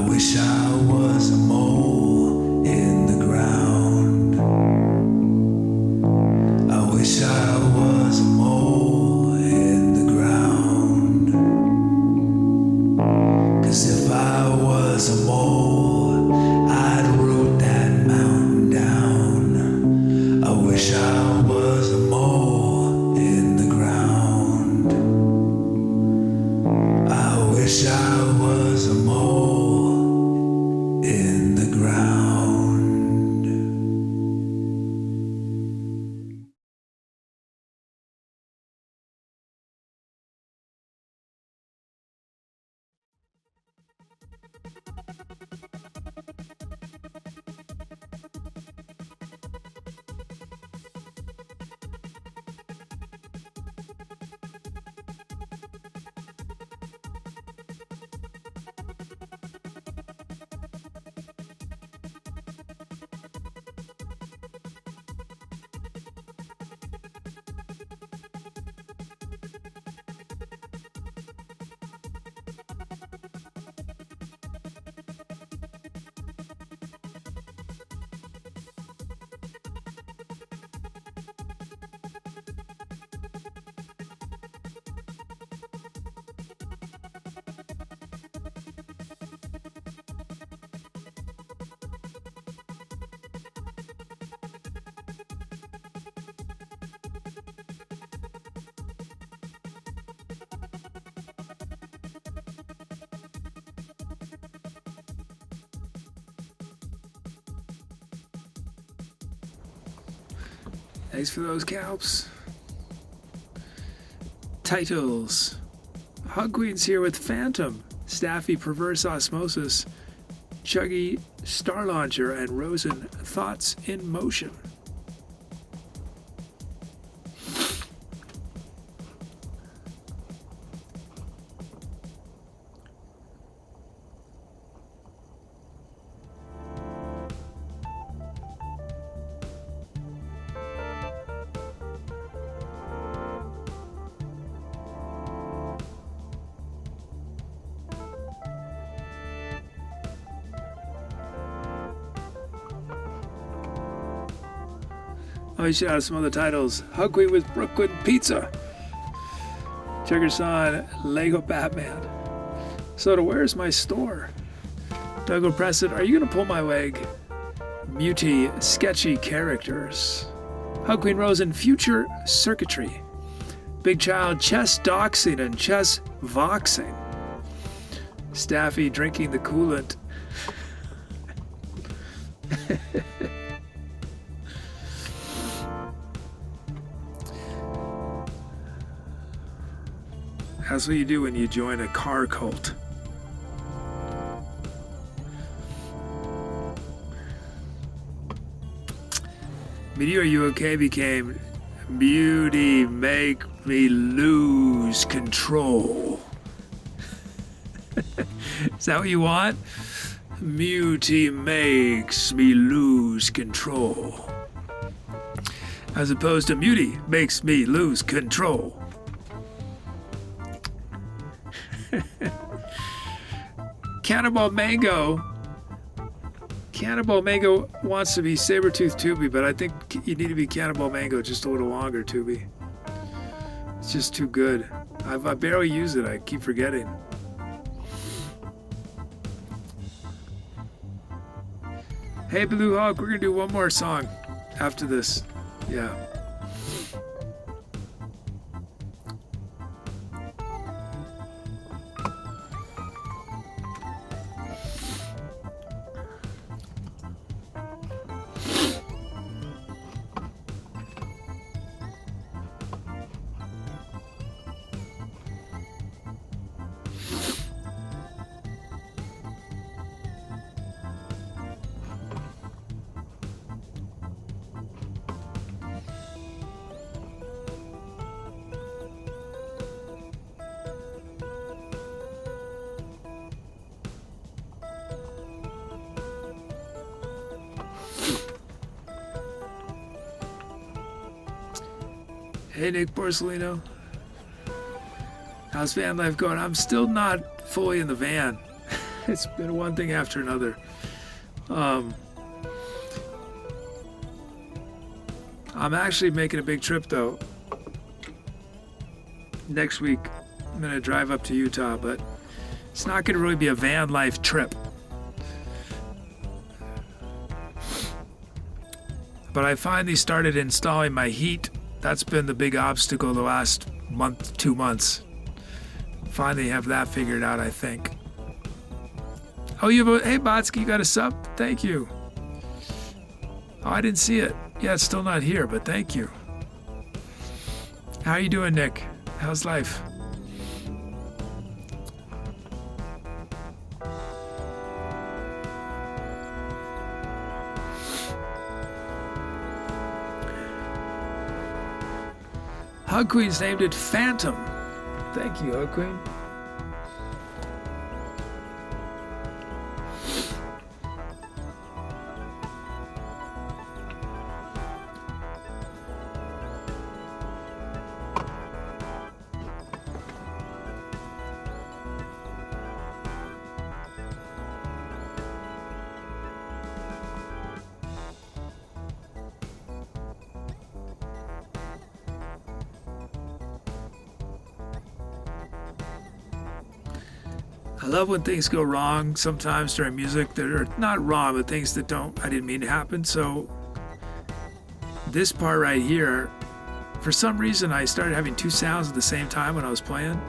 wish I was a mole in the ground. I wish I was a mole in the ground. 'Cause if I was a mole, I'd root that mountain down. I wish I was a mole in the ground. I wish I was a mole in the ground. Thanks for those calps. Titles. Hug Queen's here with Phantom, Staffy Perverse Osmosis, Chuggy Star Launcher, and Rosen Thoughts in Motion. Let me shout out some other titles. Hug Queen with Brooklyn Pizza. Checkerson, Lego Batman. Soda, where's my store? Doug O'Preston, are you gonna pull my leg? Muty, sketchy characters. Hug Queen Rosen, future circuitry. Big Child, chess doxing and chess voxing. Staffy drinking the coolant. That's what you do when you join a car cult. Meteor You Okay became Beauty Make Me Lose Control. Is that what you want? Beauty makes me lose control. As opposed to Muty makes me lose control. Cannibal Mango. Cannibal Mango wants to be Sabretooth Tubi, but I think you need to be Cannibal Mango just a little longer, Tubi. It's just too good. I barely use it. I keep forgetting. Hey, Blue Hawk, we're going to do one more song after this. Yeah. Hey, Nick Borsellino. How's van life going? I'm still not fully in the van. It's been one thing after another. I'm actually making a big trip, though. Next week, I'm going to drive up to Utah, but it's not going to really be a van life trip. But I finally started installing my heat. That's been the big obstacle the last month, 2 months. Finally have that figured out, I think. Oh, hey, Botsky, you got a sub? Thank you. Oh, I didn't see it. Yeah, it's still not here, but thank you. How you doing, Nick? How's life? Hug Queen's named it Phantom. Thank you, Hug Queen. I love when things go wrong sometimes during music that are not wrong, but things that I didn't mean to happen. So this part right here, for some reason I started having 2 sounds at the same time when I was playing.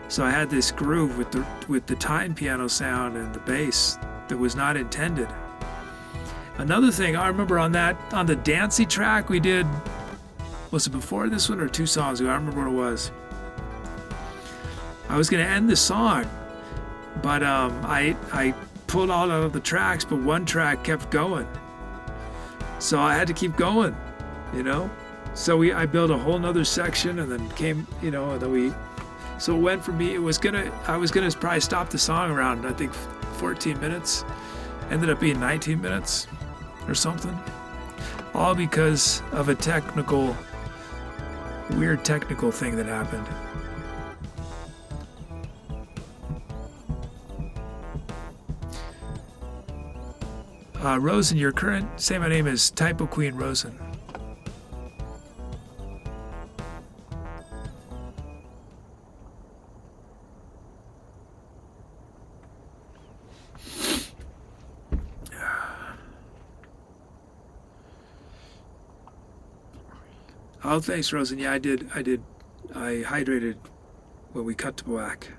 So I had this groove with the time piano sound and the bass that was not intended. Another thing I remember on the dancey track we did, was it before this one or 2 songs ago? I don't remember what it was. I was going to end the song, but I pulled all of the tracks, but one track kept going. So I had to keep going, you know? So I built a whole nother section and then came, you know, and then so it went for me, I was gonna probably stop the song around, I think 14 minutes. Ended up being 19 minutes or something. All because of a weird technical thing that happened. Rosen, say my name is Typo Queen Rosen. Oh, thanks, Rosen. Yeah, I did. I hydrated when we cut to black.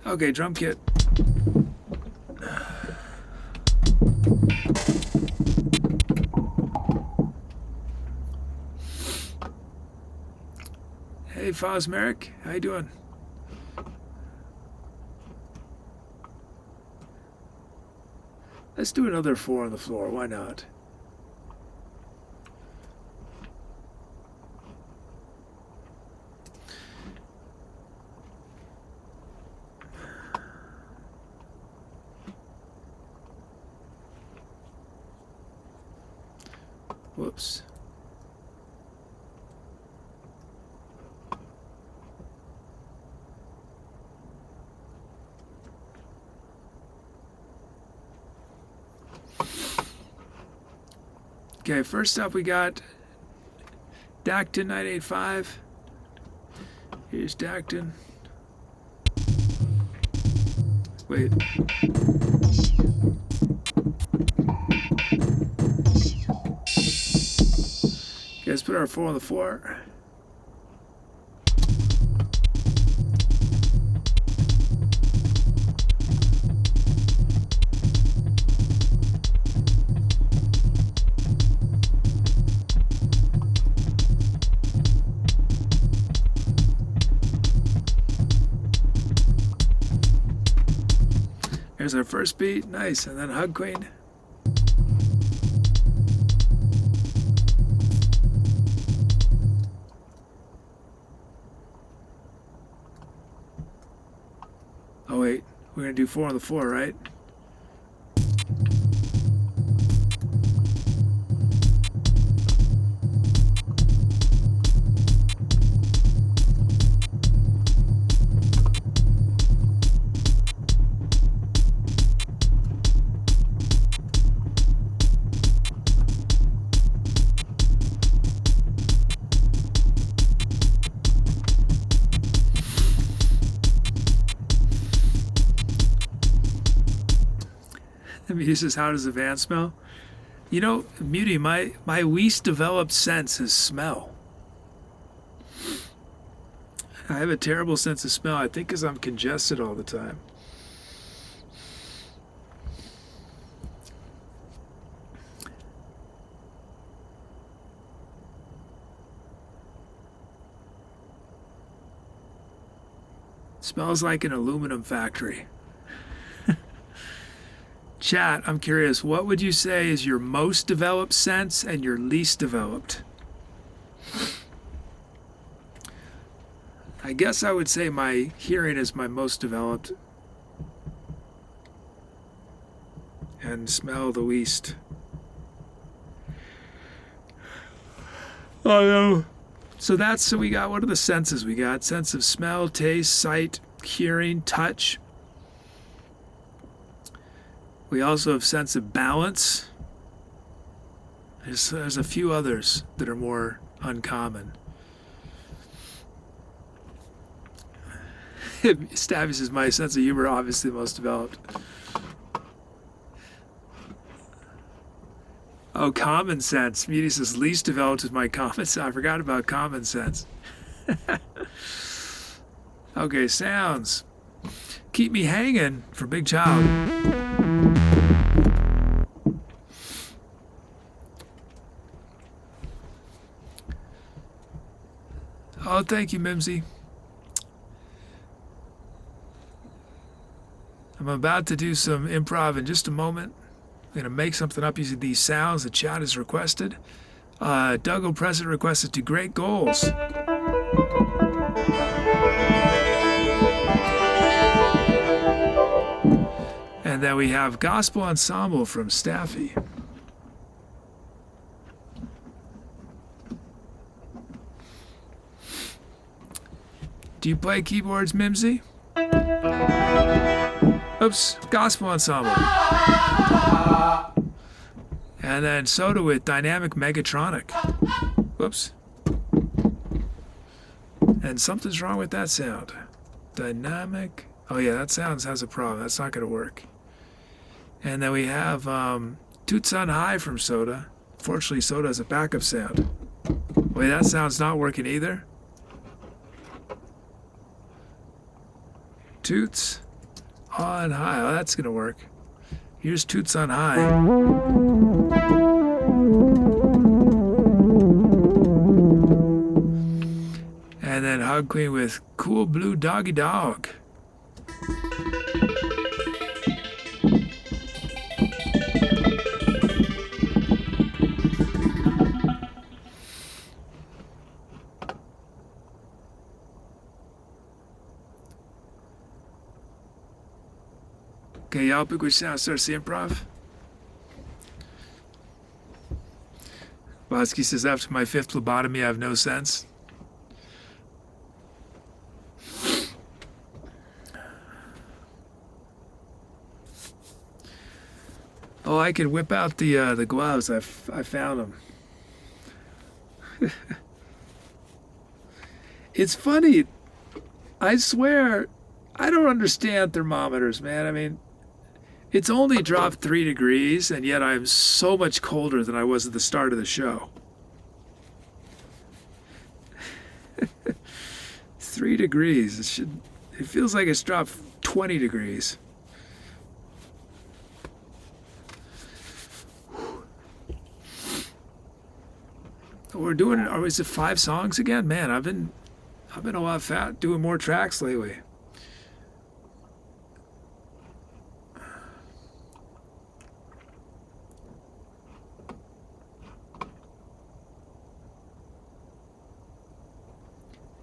Okay, drum kit. Hey, Fosmeric, how you doing? Let's do another 4 on the floor. Why not? Whoops. Okay, first up we got Dacton 985. Here's Dacton. Wait. Okay, let's put our 4 on the floor. There's our first beat, nice, and then Hug Queen. Oh wait, we're gonna do 4 on the floor, right? He says, how does the van smell? You know, Muty, my least developed sense is smell. I have a terrible sense of smell, I think because I'm congested all the time. It smells like an aluminum factory. Chat, I'm curious, what would you say is your most developed sense and your least developed? I guess I would say my hearing is my most developed and smell the least. Oh no. So we got, what are the senses we got? Sense of smell, taste, sight, hearing, touch. We also have sense of balance. There's a few others that are more uncommon. Stabby says, my sense of humor obviously the most developed. Oh, common sense. Muty says, least developed is my common sense. I forgot about common sense. Okay, sounds. Keep me hanging for Big Child. Oh, thank you, Mimsy. I'm about to do some improv in just a moment. I'm going to make something up using these sounds the chat has requested. Doug President requested to Great Goals. And then we have Gospel Ensemble from Staffy. Do you play keyboards, Mimsy? Oops, Gospel Ensemble. And then Soda with Dynamic Megatronic. Whoops. And something's wrong with that sound. Dynamic. Oh yeah, that sound has a problem. That's not going to work. And then we have Toots on High from Soda. Fortunately, Soda has a backup sound. Wait, that sound's not working either. Toots on High. Oh, that's going to work. Here's Toots on High. And then Hug Queen with Cool Blue Doggy Dog. Okay, y'all pick which sound starts the improv. Bosky says, after my 5th lobotomy, I have no sense. Oh, I can whip out the gloves. I found them. It's funny. I swear, I don't understand thermometers, man. I mean, it's only dropped 3 degrees, and yet I'm so much colder than I was at the start of the show. 3 degrees. It feels like it's dropped 20 degrees. We're doing. Is it 5 songs again? Man, I've been a lot fat doing more tracks lately.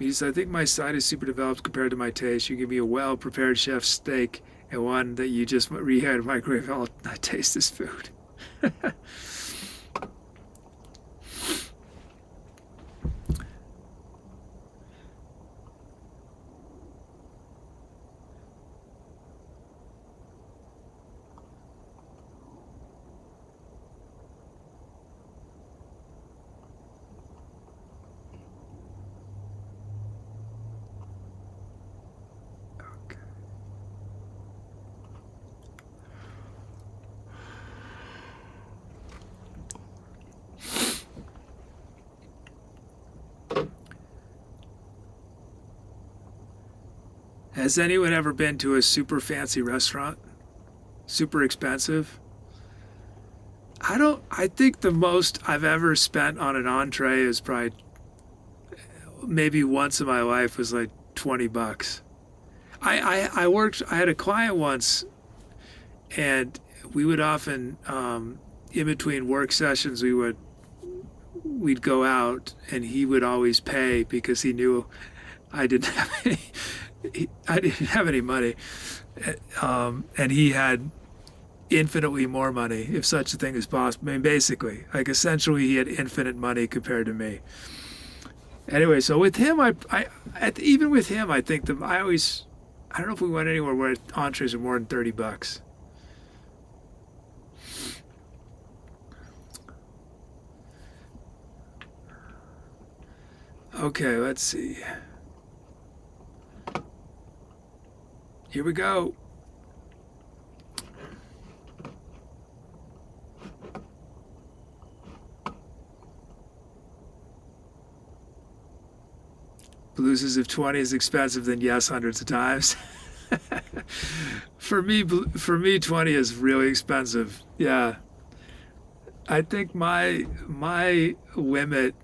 I think my side is super developed compared to my taste. You give me a well-prepared chef's steak and one that you just reheated in microwave. I'll taste this food. Has anyone ever been to a super fancy restaurant? Super expensive? I think the most I've ever spent on an entree is probably maybe once in my life was like $20. I had a client once, and we would often, in between work sessions, we'd go out, and he would always pay because he knew I didn't have any money, and he had infinitely more money, if such a thing is possible. I mean, basically, like essentially, he had infinite money compared to me. Anyway, so with him, even with him, I think I don't know if we went anywhere where entrees are more than $30. Okay, let's see. Here we go. Blue says if 20 is expensive, then yes, hundreds of times. For me, 20 is really expensive. Yeah. I think my limit.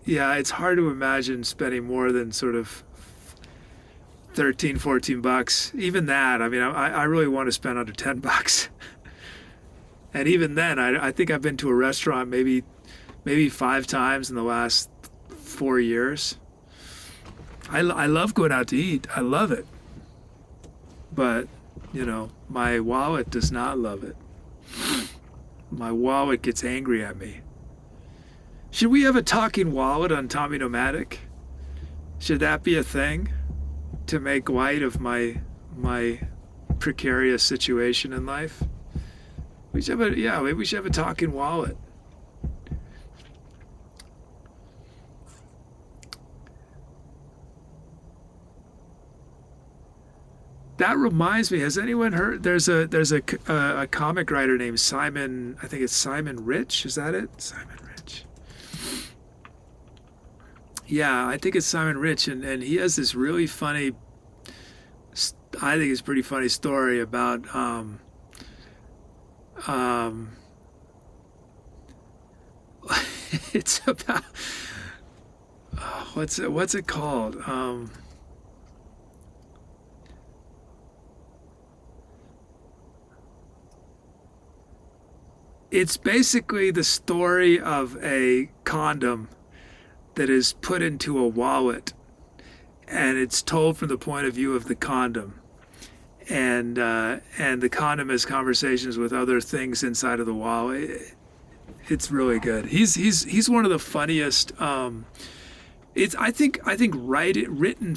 It's hard to imagine spending more than sort of $13-14. Even that, I mean, I really want to spend under $10. And even then, I think I've been to a restaurant maybe 5 times in the last 4 years. I love going out to eat. I love it. But, my wallet does not love it. My wallet gets angry at me. Should we have a talking wallet on Tommy Nomadic? Should that be a thing to make light of my precarious situation in life? Maybe we should have a talking wallet. That reminds me, has anyone heard, there's a comic writer named Simon, I think it's Simon Rich, is that it? Simon Rich. Yeah, I think it's Simon Rich, and he has this really funny, I think it's a pretty funny story about it's about what's it called? It's basically the story of a condom that is put into a wallet, and it's told from the point of view of the condom, and the condom has conversations with other things inside of the wallet. It's really good. He's one of the funniest. I think written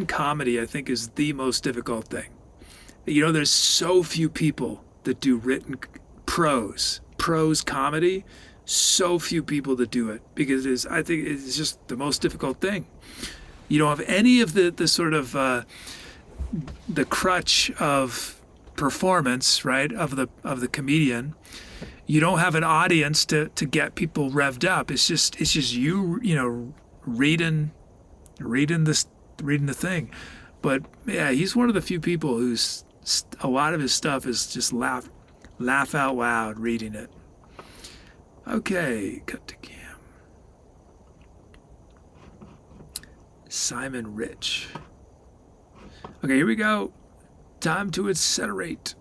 comedy, I think, is the most difficult thing. There's so few people that do written prose comedy. so few people that do it because I think it's just the most difficult thing. You don't have any of the sort of the crutch of performance, right? Of the comedian. You don't have an audience to get people revved up. It's just you reading the thing. But yeah, he's one of the few people who's a lot of his stuff is just laugh out loud reading it. Okay, cut to cam. Simon Rich. Okay, here we go. Time to accelerate.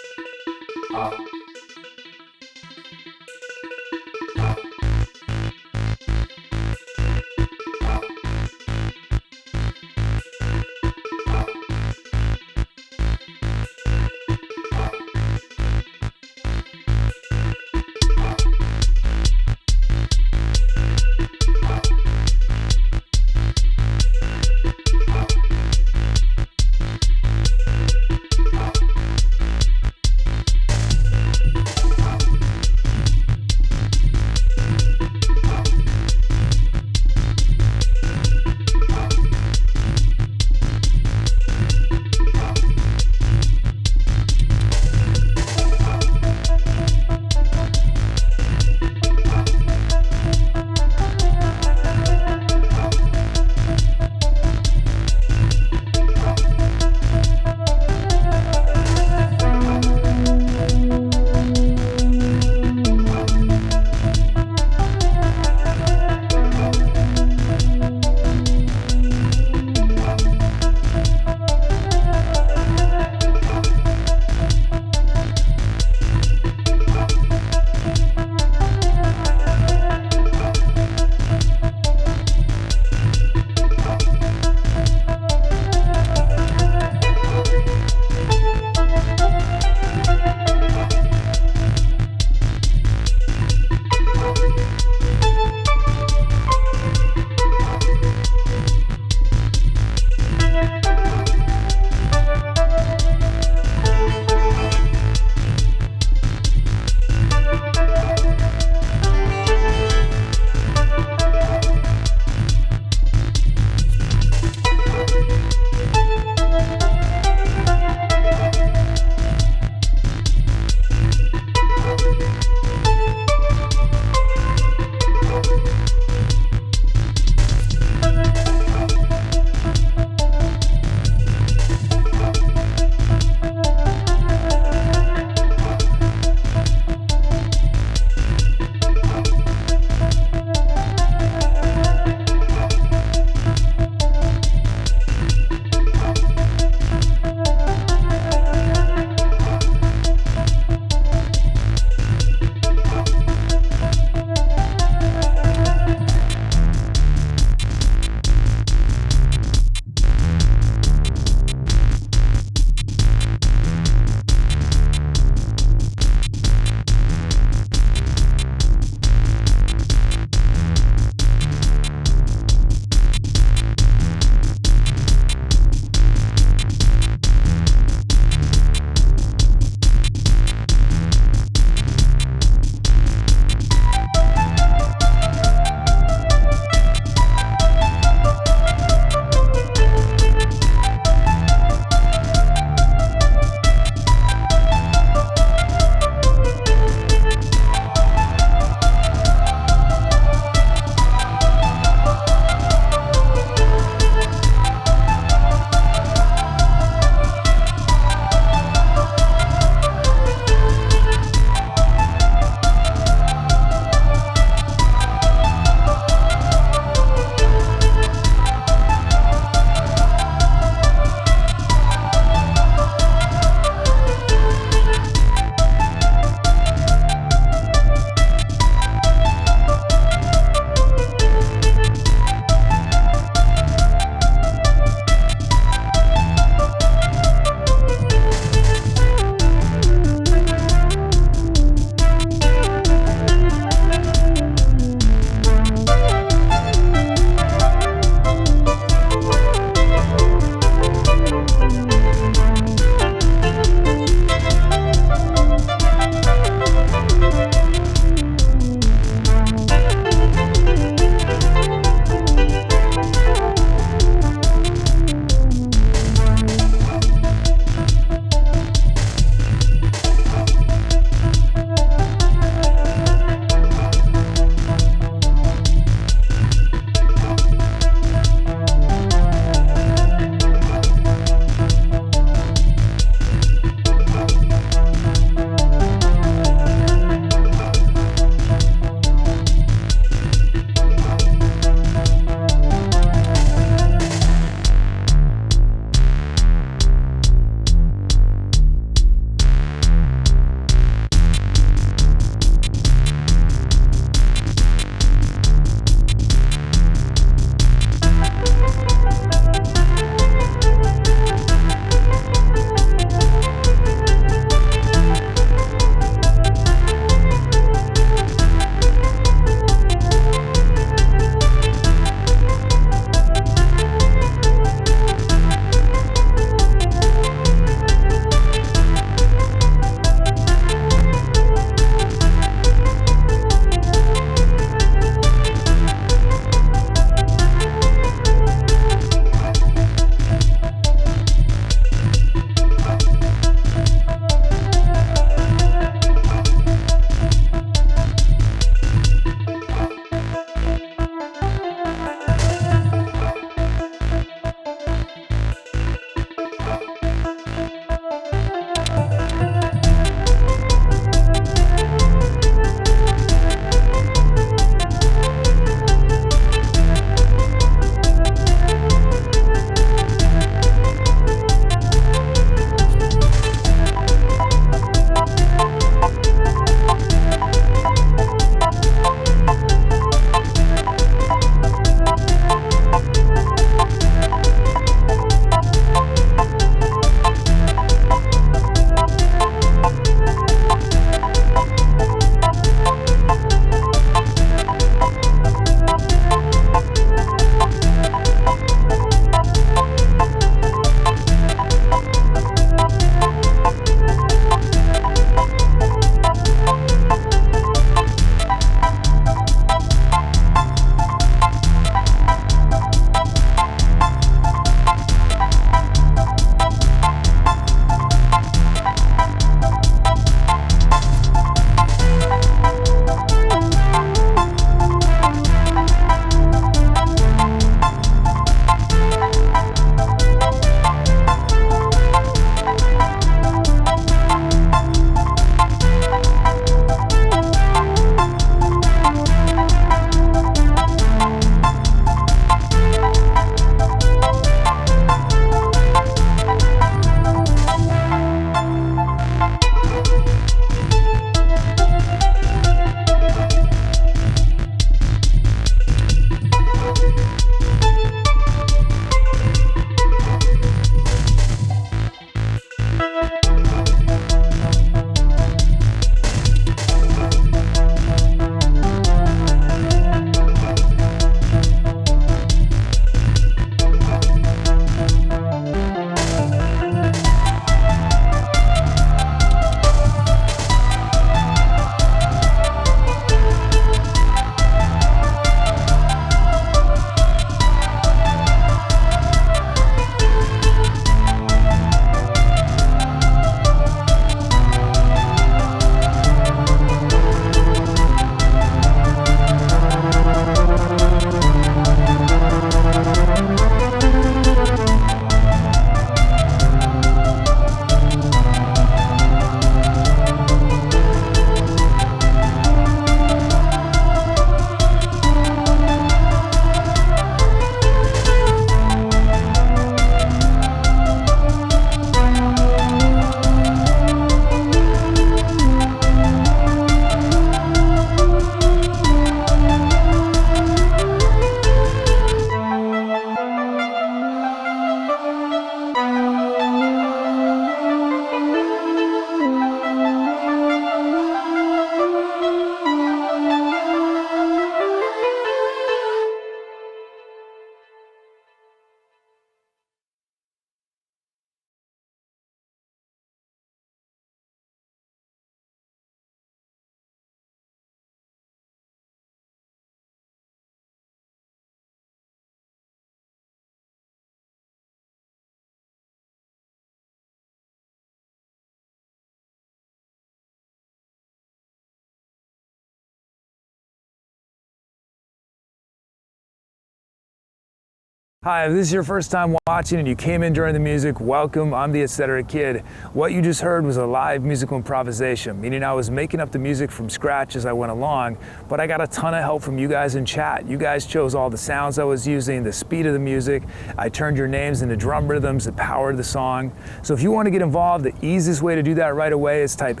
Hi, if this is your first time watching and you came in during the music, welcome. I'm the Etc. Kid. What you just heard was a live musical improvisation, meaning I was making up the music from scratch as I went along, but I got a ton of help from you guys in chat. You guys chose all the sounds I was using, the speed of the music. I turned your names into drum rhythms that powered the song. So if you want to get involved, the easiest way to do that right away is type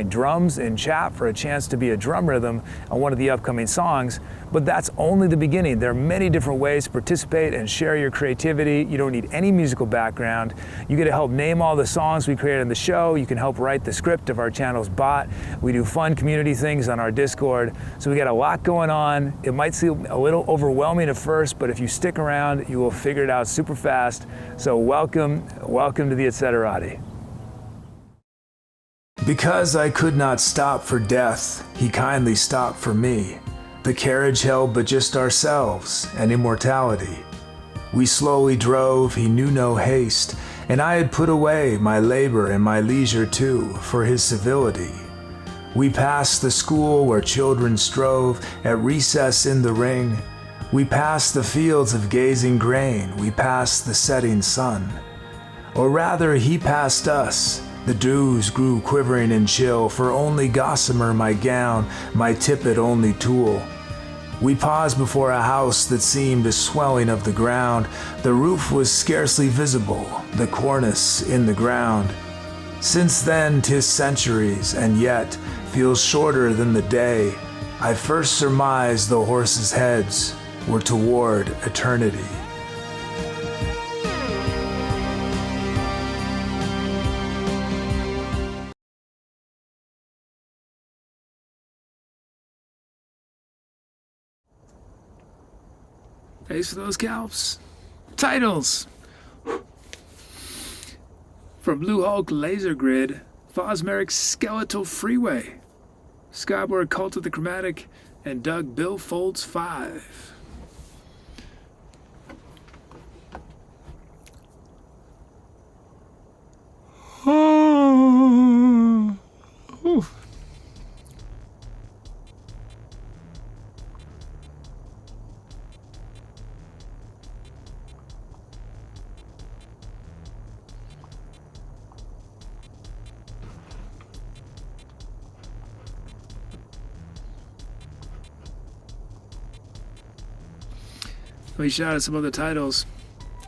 !drums in chat for a chance to be a drum rhythm on one of the upcoming songs. But that's only the beginning. There are many different ways to participate and share your creativity. You don't need any musical background. You get to help name all the songs we created in the show. You can help write the script of our channel's bot. We do fun community things on our Discord. So we got a lot going on. It might seem a little overwhelming at first, but if you stick around, you will figure it out super fast. So welcome to the Etceterati.
Because I could not stop for death, he kindly stopped for me. The carriage held but just ourselves and immortality. We slowly drove, he knew no haste, and I had put away my labor and my leisure too, for his civility. We passed the school where children strove at recess in the ring. We passed the fields of gazing grain, we passed the setting sun. Or rather, he passed us. The dews grew quivering and chill, for only gossamer my gown, my tippet only tulle. We paused before a house that seemed a swelling of the ground. The roof was scarcely visible, the cornice in the ground. Since then 'tis centuries, and yet feels shorter than the day. I first surmised the horses' heads were toward eternity.
Thanks for those calves. Titles. From Blue Hulk Laser Grid, Fosmeric's Skeletal Freeway, Skyboard Cult of the Chromatic, and Doug Bill Folds 5. We shot at some other titles.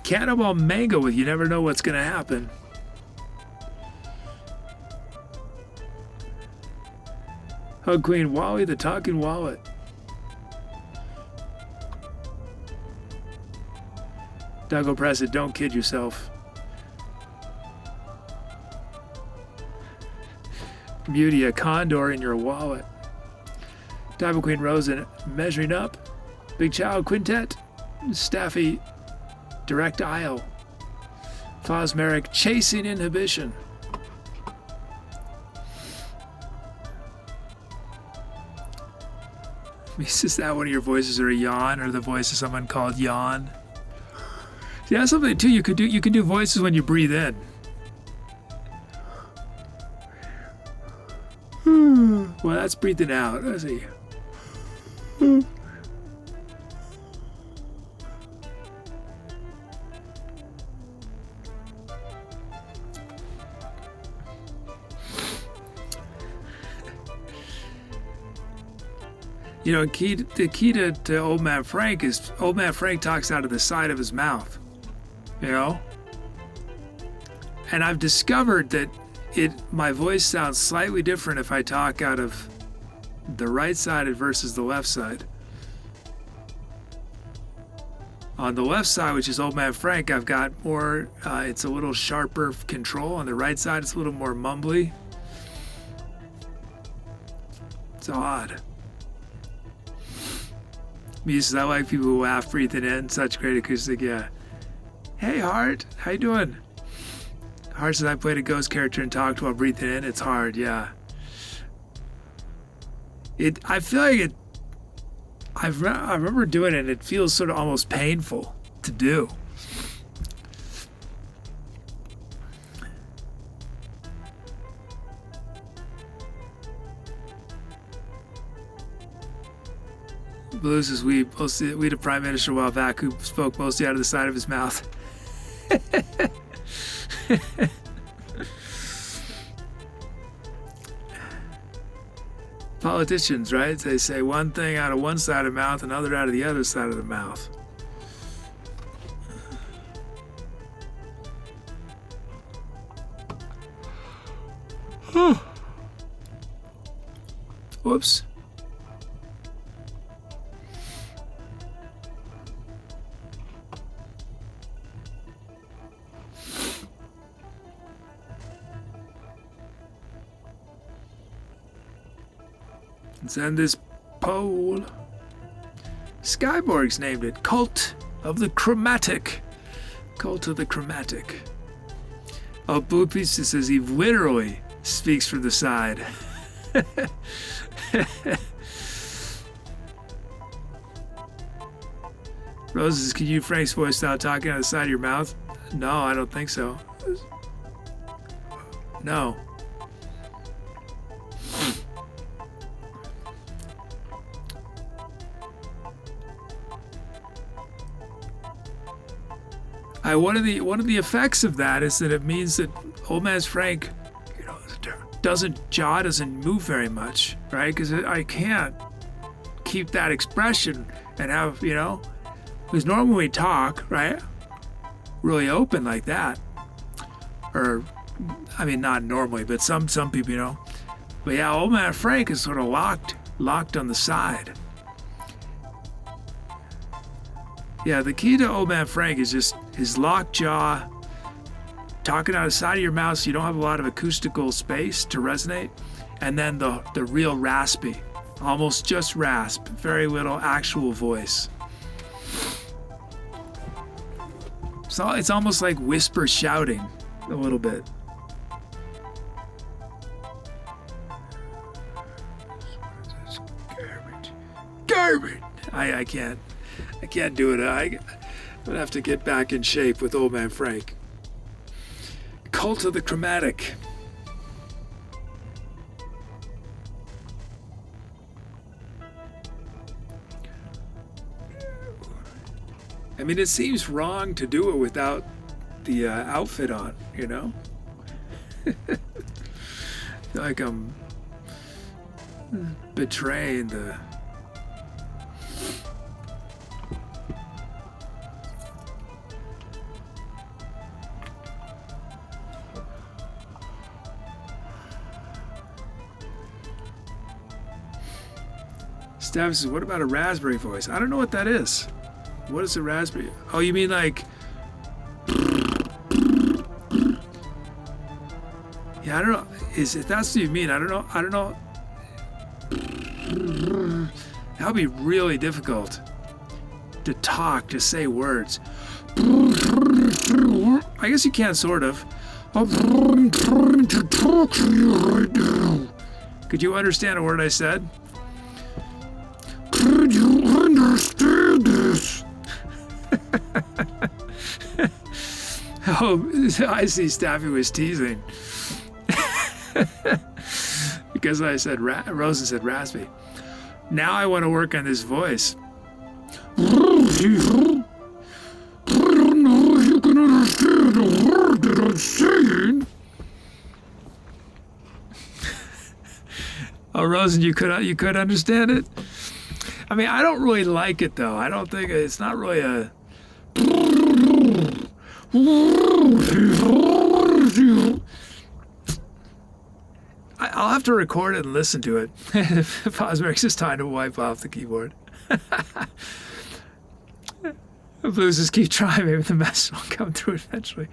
Cannibal Mango with You Never Know What's Gonna Happen. Hug Queen Wally, the Talking Wallet. Doug Press it, Don't Kid Yourself. Beauty, a condor in your wallet. Diamond Queen Rose and Measuring Up. Big Child Quintet. Staffy, Direct Aisle. Fosmeric, Chasing Inhibition. Is that one of your voices or a yawn, or the voice of someone called Yawn? See, that's something too you could do. You can do voices when you breathe in. Well, that's breathing out. Let's see. You know, the key to Old Man Frank is Old Man Frank talks out of the side of his mouth, you know? And I've discovered that my voice sounds slightly different if I talk out of the right side versus the left side. On the left side, which is Old Man Frank, I've got more, it's a little sharper control. On the right side, it's a little more mumbly. It's odd. Because I like people who laugh breathing in, such great acoustic, yeah. Hey, Hart, how you doing? Hart says I played a ghost character and talked while breathing in. It's hard, yeah. I feel like it. I remember doing it, and it feels sort of almost painful to do. Blues is we had a prime minister a while back who spoke mostly out of the side of his mouth. Politicians, right? They say one thing out of one side of the mouth, another out of the other side of the mouth. Whoops. Let's end this poll. Skyborg's named it Cult of the Chromatic. Cult of the Chromatic. Oh, Blue Pizza says he literally speaks from the side. Roses, can you Frank's voice without talking out the side of your mouth? No, I don't think so. No. One of the effects of that is that it means that Old Man Frank, jaw doesn't move very much, right? Because I can't keep that expression and have, because normally we talk, right? Really open like that. Or, I mean, not normally, but some people, But yeah, Old Man Frank is sort of locked on the side. Yeah, the key to Old Man Frank is just his locked jaw, talking out the side of your mouth so you don't have a lot of acoustical space to resonate, and then the real raspy, almost just rasp, very little actual voice. So it's almost like whisper shouting a little bit. Garbage. I can't do it. I'm gonna have to get back in shape with Old Man Frank. Cult of the Chromatic. I mean, it seems wrong to do it without the outfit on, Like I'm betraying the... Staff says, what about a raspberry voice? I don't know what that is. What is a raspberry? Oh, you mean like... Yeah, I don't know. If that's what you mean, I don't know. That would be really difficult to talk, to say words. I guess you can, sort of. Could you understand a word I said? Could you understand this? Oh, I see. Staffy was teasing because I said Rosen said raspy. Now I want to work on this voice. I don't know if you can understand the word that I'm saying. Oh, Rosen, you could understand it. I mean, I don't really like it though. I don't think it's not really a. I'll have to record it and listen to it. If Osmerix is time to wipe off the keyboard. Blues just keep trying. Maybe the message will come through eventually.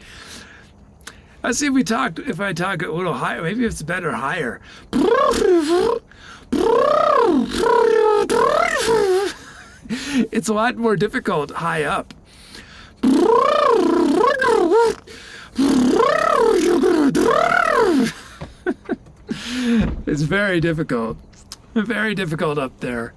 Let's see if I talk a little higher. Maybe it's better higher. It's a lot more difficult high up. It's very difficult. Very difficult up there.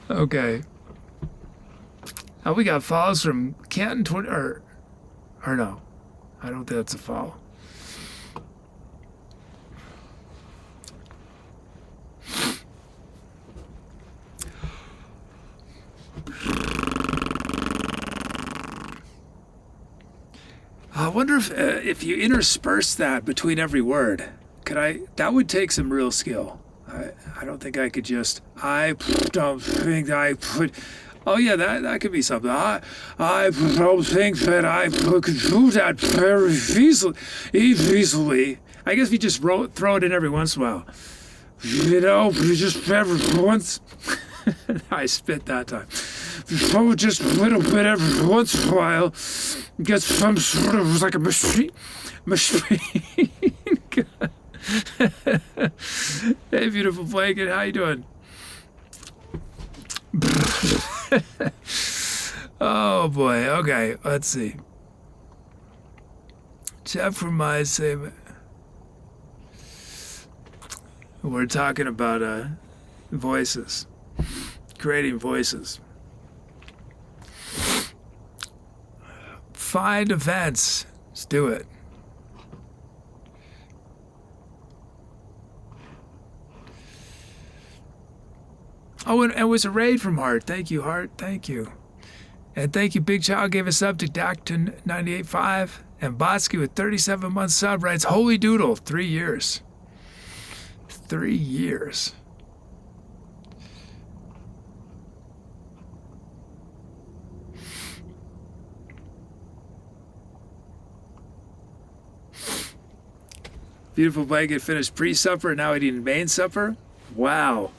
Okay. Oh, we got follows from Canton 20, or no, I don't think that's a follow. I wonder if you intersperse that between every word, could I? That would take some real skill. I don't think I could just. I don't think I put. Oh yeah, that could be something. I don't think that I could do that very easily. I guess if you just throw it in every once in a while. You know, just every once. I spit that time. Throw just a little bit every once in a while. Get some sort of like a machine. Hey, beautiful blanket, how you doing? Oh boy. Okay, let's see. Jeff from my same. We're talking about voices, creating voices. Find events. Let's do it. Oh, and it was a raid from Hart. Thank you, Hart. Thank you. And thank you, Big Child gave us up to Dacton 98.5. And Botsky with 37 months sub writes, Holy Doodle, 3 years. 3 years. Beautiful blanket finished pre-supper, now eating main supper. Wow.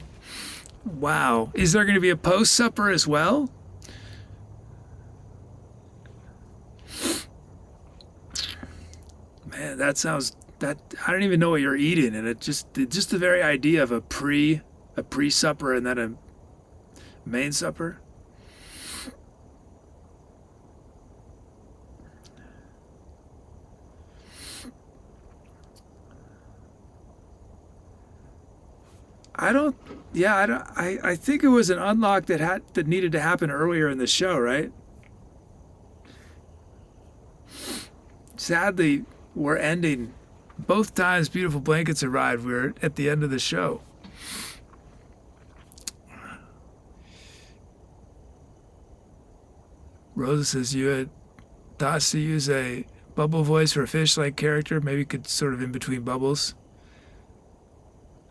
Wow. Is there going to be a post-supper as well? Man, that sounds, that I don't even know what you're eating, and it just the very idea of a pre-supper and then a main supper. I think it was an unlock that needed to happen earlier in the show, right? Sadly, we're ending. Both times Beautiful Blankets arrived, we were at the end of the show. Rosa says you had thoughts to use a bubble voice for a fish-like character, maybe could sort of in between bubbles.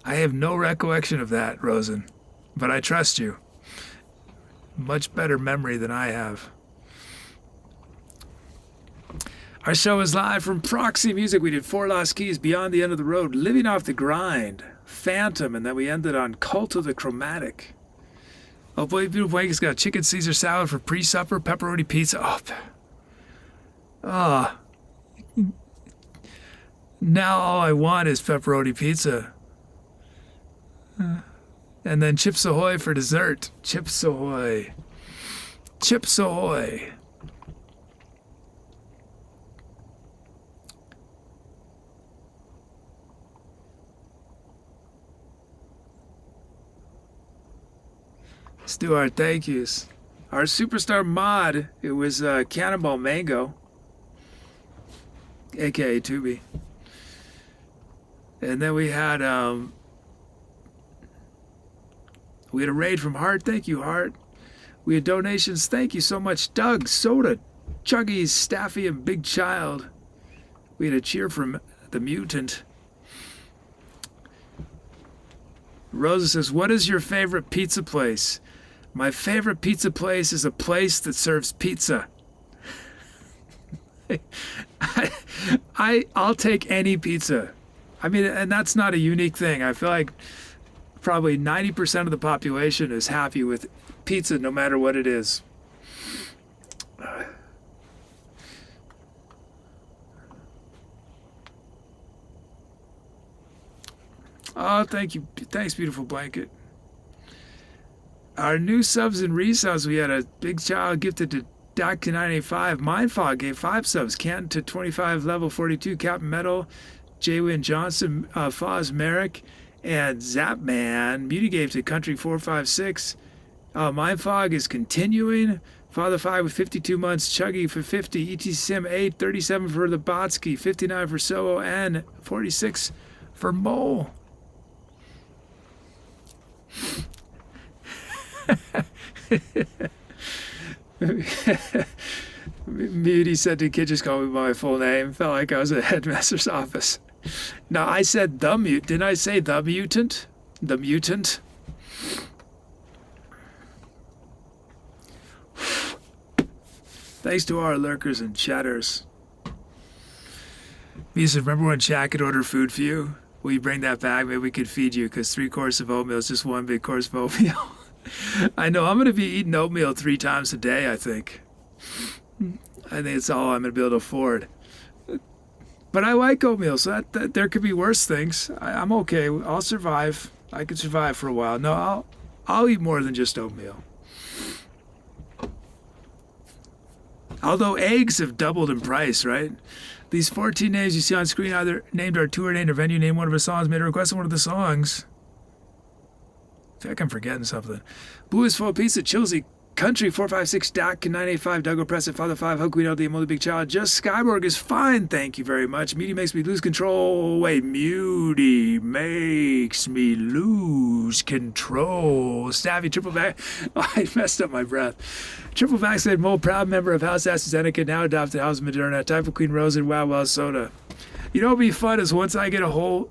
I have no recollection of that, Rosen, but I trust you. Much better memory than I have. Our show is live from Proxy Music. We did 4 Lost Keys, Beyond the End of the Road, Living Off the Grind, Phantom, and then we ended on Cult of the Chromatic. Oh boy, Beautiful Blanket's got chicken Caesar salad for pre-supper, pepperoni pizza. Now all I want is pepperoni pizza. And then Chips Ahoy for dessert. Chips Ahoy. Chips Ahoy. Let's do our thank yous. Our superstar mod, it was Cannonball Mango, aka Tubi. And then we had a raid from Hart. Thank you, Hart. We had donations. Thank you so much, Doug, Soda, Chuggies, Staffy, and Big Child. We had a cheer from the Mutant. Rosa says, what is your favorite pizza place? My favorite pizza place is a place that serves pizza. I'll take any pizza. I mean, and that's not a unique thing. I feel like probably 90% of the population is happy with pizza no matter what it is. Oh, thank you. Thanks, Beautiful Blanket. Our new subs and resubs, we had a Big Child gifted to Doc to 985. Mindfog gave 5 subs. Canton to 25, level 42. Captain Metal, Jaywin Johnson, Foz Merrick, and Zapman. Beauty gave to Country 456. Mindfog is continuing
Father 5 with 52 months. Chuggy for 50. ET Sim 8. 37 for the Botsky. 59 for Solo. And 46 for Mole. Muty said the kid just called me by my full name. Felt like I was at headmaster's office. No, I said the mutant. Didn't I say the mutant? The mutant? Thanks to our lurkers and chatters. Misa, remember when Chad could order food for you? Will you bring that back? Maybe we could feed you, because 3 courses of oatmeal is just 1 big course of oatmeal. I know, I'm going to be eating oatmeal 3 times a day, I think. I think it's all I'm going to be able to afford. But I like oatmeal, so that there could be worse things. I'm okay. I'll survive. I could survive for a while. No, I'll eat more than just oatmeal. Although eggs have doubled in price, right? These 14 names you see on screen either named our tour, named our venue, named one of our songs, made a request on one of the songs. I feel like I'm forgetting something. Blue is full of pizza, Chilsey, Country, 456, Dak, 985, Doug Oppressive, Father 5, Hook, We Know the Only Big Child, Just Skyborg is fine, thank you very much. Muty makes me lose control. Wait, Muty makes me lose control. Staffy, triple back. Oh, I messed up my breath. Triple vaccinated mole, proud member of House AstraZeneca, now adopted House Moderna, Typhoid Queen Rose, and Wow Wow Soda. You know what would be fun is once I get a whole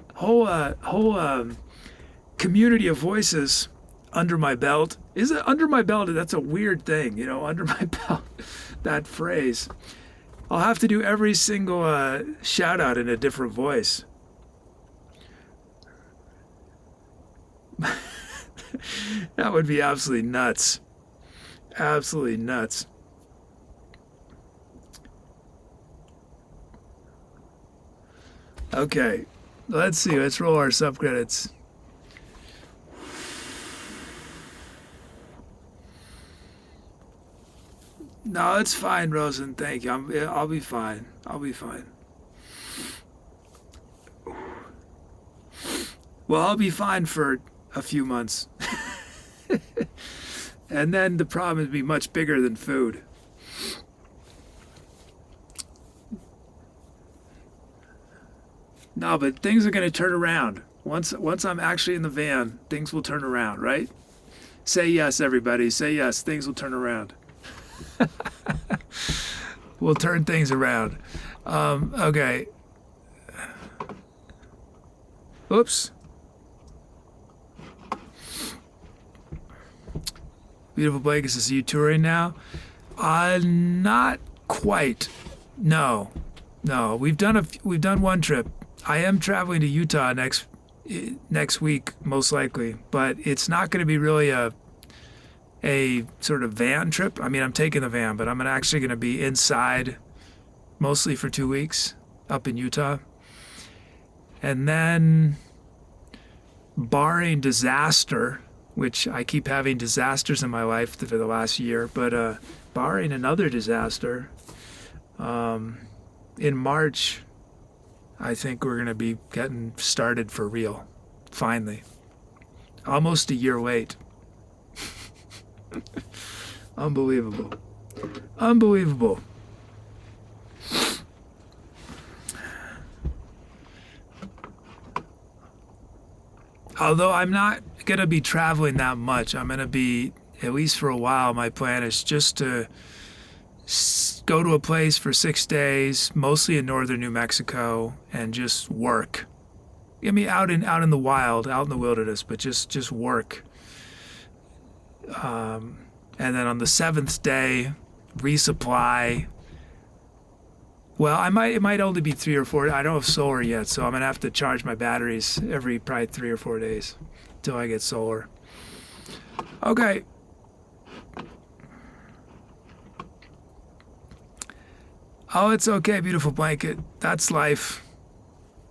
community of voices under my belt. Is it under my belt? That's a weird thing, you know, under my belt, that phrase. I'll have to do every single shout out in a different voice. That would be absolutely nuts. Absolutely nuts. Okay, let's see. Let's roll our subcredits. No, it's fine, Rosen. Thank you. I'll be fine. I'll be fine. Well, I'll be fine for a few months. And then the problem would be much bigger than food. No, but things are going to turn around. Once I'm actually in the van, things will turn around, right? Say yes, everybody. Say yes. Things will turn around. We'll turn things around. Okay. Oops. Beautiful Blake, is you touring now? Not quite. No. We've done one trip. I am traveling to Utah next week, most likely, but it's not going to be really a sort of van trip. I mean, I'm taking the van, but I'm actually going to be inside mostly for 2 weeks up in Utah. And then, barring disaster, which I keep having disasters in my life for the last year, but barring another disaster, in March, I think we're going to be getting started for real, finally. Almost a year late. Unbelievable. Unbelievable. Although I'm not going to be traveling that much. I'm going to be, at least for a while, my plan is just to go to a place for 6 days, mostly in northern New Mexico, and just work. I mean, out in the wild, out in the wilderness, but just work. And then on the 7th day, resupply. Well, it might only be 3 or 4. I don't have solar yet, so I'm gonna have to charge my batteries every probably 3 or 4 days until I get solar. Okay. Oh, it's okay, beautiful blanket. That's life.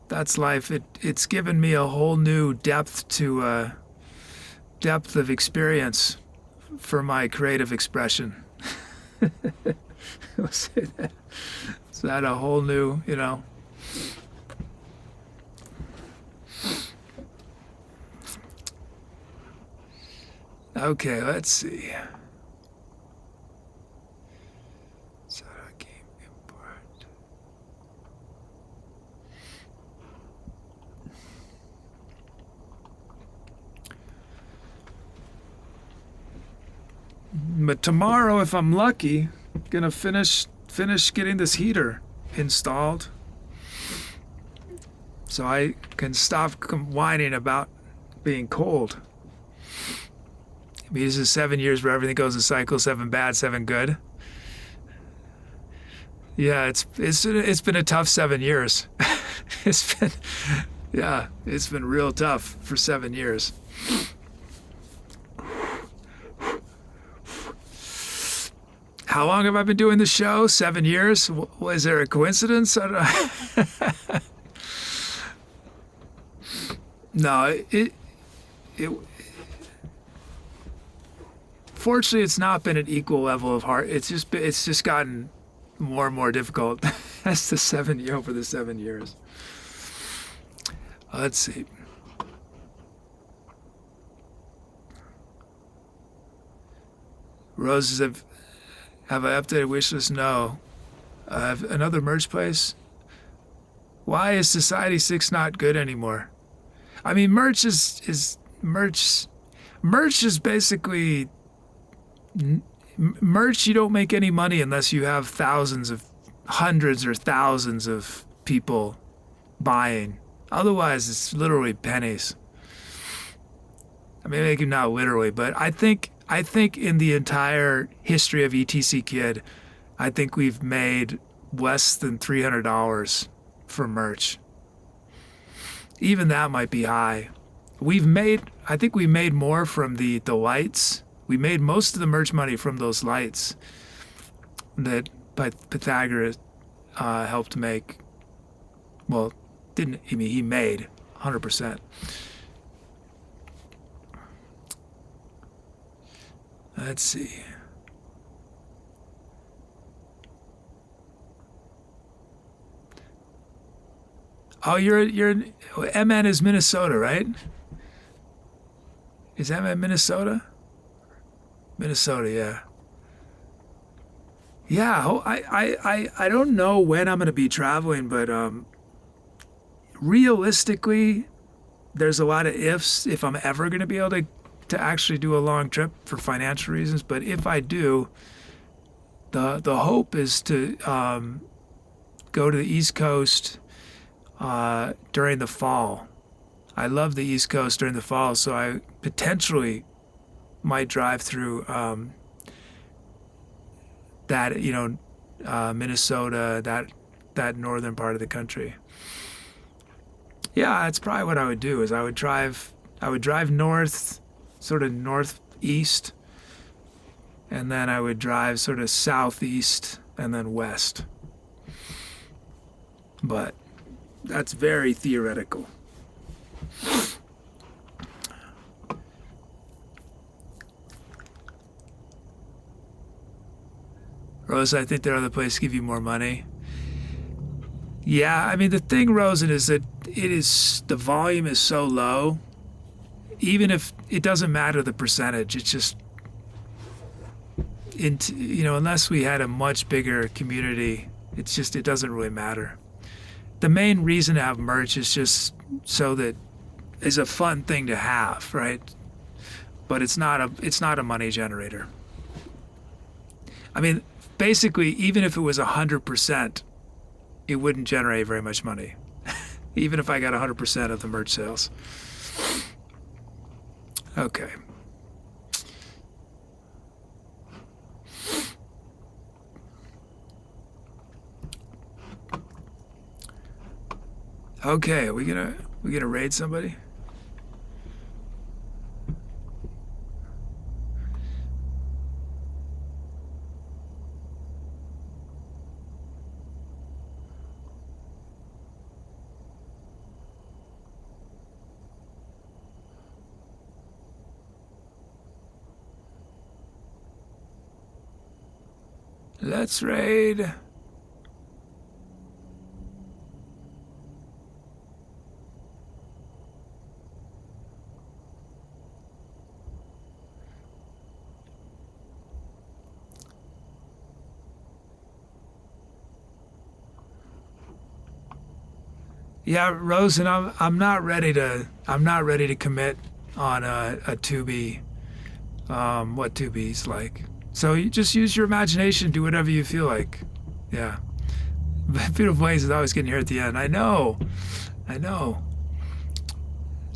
That's life. It's given me a whole new depth of experience for my creative expression. I'll say that. Is that a whole new, you know? Okay, let's see. But tomorrow, if I'm lucky, gonna finish getting this heater installed, so I can stop whining about being cold. I mean, this is 7 years where everything goes in cycles: 7 bad, 7 good. Yeah, it's been a tough 7 years. it's been real tough for 7 years. How long have I been doing the show? 7 years? Was there a coincidence? I don't know. No, it fortunately it's not been an equal level of hard. It's just gotten more and more difficult as over the 7 years. Let's see. Roses have I updated wish list? No. Have another merch place? Why is Society 6 not good anymore? I mean, merch is basically merch. You don't make any money unless you have hundreds or thousands of people buying. Otherwise, it's literally pennies. I mean, maybe not literally, but I think in the entire history of ETC Kid, I think we've made less than $300 for merch. Even that might be high. I think we made more from the lights. We made most of the merch money from those lights that Pythagoras helped make. Well, he made 100%. Let's see. Oh, you're MN is Minnesota, right? Is MN Minnesota? Minnesota, yeah. Yeah, I don't know when I'm going to be traveling, but realistically, there's a lot of ifs if I'm ever going to be able to actually do a long trip for financial reasons. But if I do, the hope is to go to the East Coast during the fall. I love the East Coast during the fall, so I potentially might drive through Minnesota, that northern part of the country. Yeah, that's probably what I would do. Is I would drive north, sort of northeast, and then I would drive sort of southeast and then west. But that's very theoretical. Rose, I think there are other places to give you more money. Yeah, I mean, the thing, Rosen, is that the volume is so low, even if it doesn't matter the percentage, it's just, unless we had a much bigger community, it doesn't really matter. The main reason to have merch is just so that it's a fun thing to have, right? But it's not a money generator. I mean, basically, even if it was 100%, it wouldn't generate very much money. Even if I got 100% of the merch sales. Okay. Okay, we gonna raid somebody? Let's raid. Yeah, Rosen, I'm not ready to commit on a Tubi. What Tubi's like.
So you just use your imagination, do whatever you feel like. Yeah. Beautiful Ways is always getting here at the end. I know.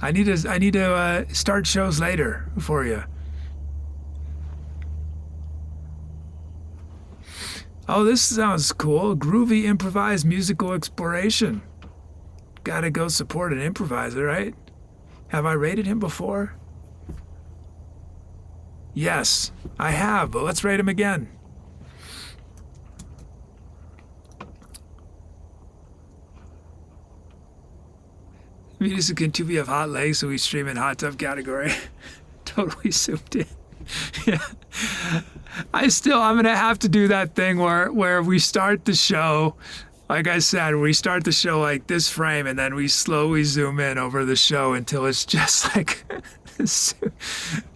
I need to start shows later for you. Oh, this sounds cool. Groovy improvised musical exploration. Gotta go support an improviser, right? Have I rated him before? Yes, I have, but let's rate him again. Music and Tubi have hot legs, so we stream in hot tub category. Totally zoomed in. Yeah. I'm gonna have to do that thing where we start the show, like I said, we start the show like this frame, and then we slowly zoom in over the show until it's just like,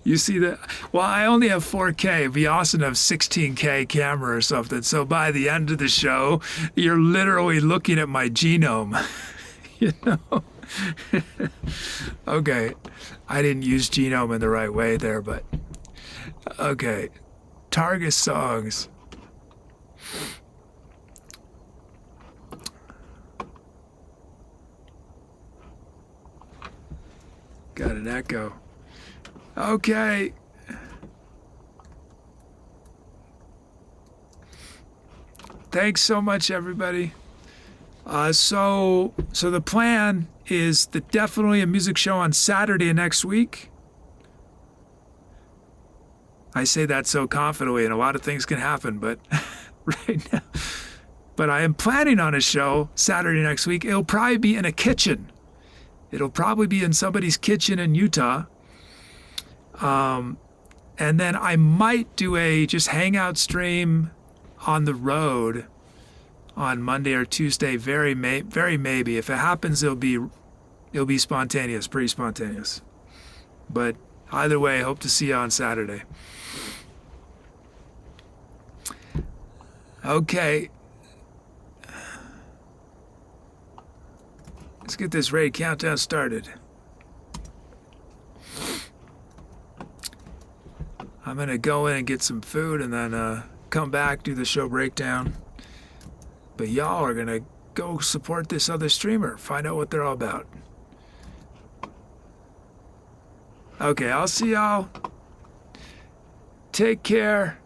you see the, well, I only have 4K. It'd be awesome to have 16K camera or something. So by the end of the show, you're literally looking at my genome, you know? Okay, I didn't use genome in the right way there, but okay. Target songs. Got an echo. Okay. Thanks so much, everybody. So the plan is definitely a music show on Saturday next week. I say that so confidently, and a lot of things can happen, but right now. But I am planning on a show Saturday next week. It'll probably be in a kitchen. It'll probably be in somebody's kitchen in Utah. And then I might do a just hangout stream on the road on Monday or Tuesday. Very maybe. If it happens, it'll be spontaneous, pretty spontaneous. But either way, hope to see you on Saturday. Okay. Let's get this raid countdown started. I'm gonna go in and get some food and then come back, do the show breakdown. But y'all are gonna go support this other streamer, find out what they're all about. Okay, I'll see y'all. Take care.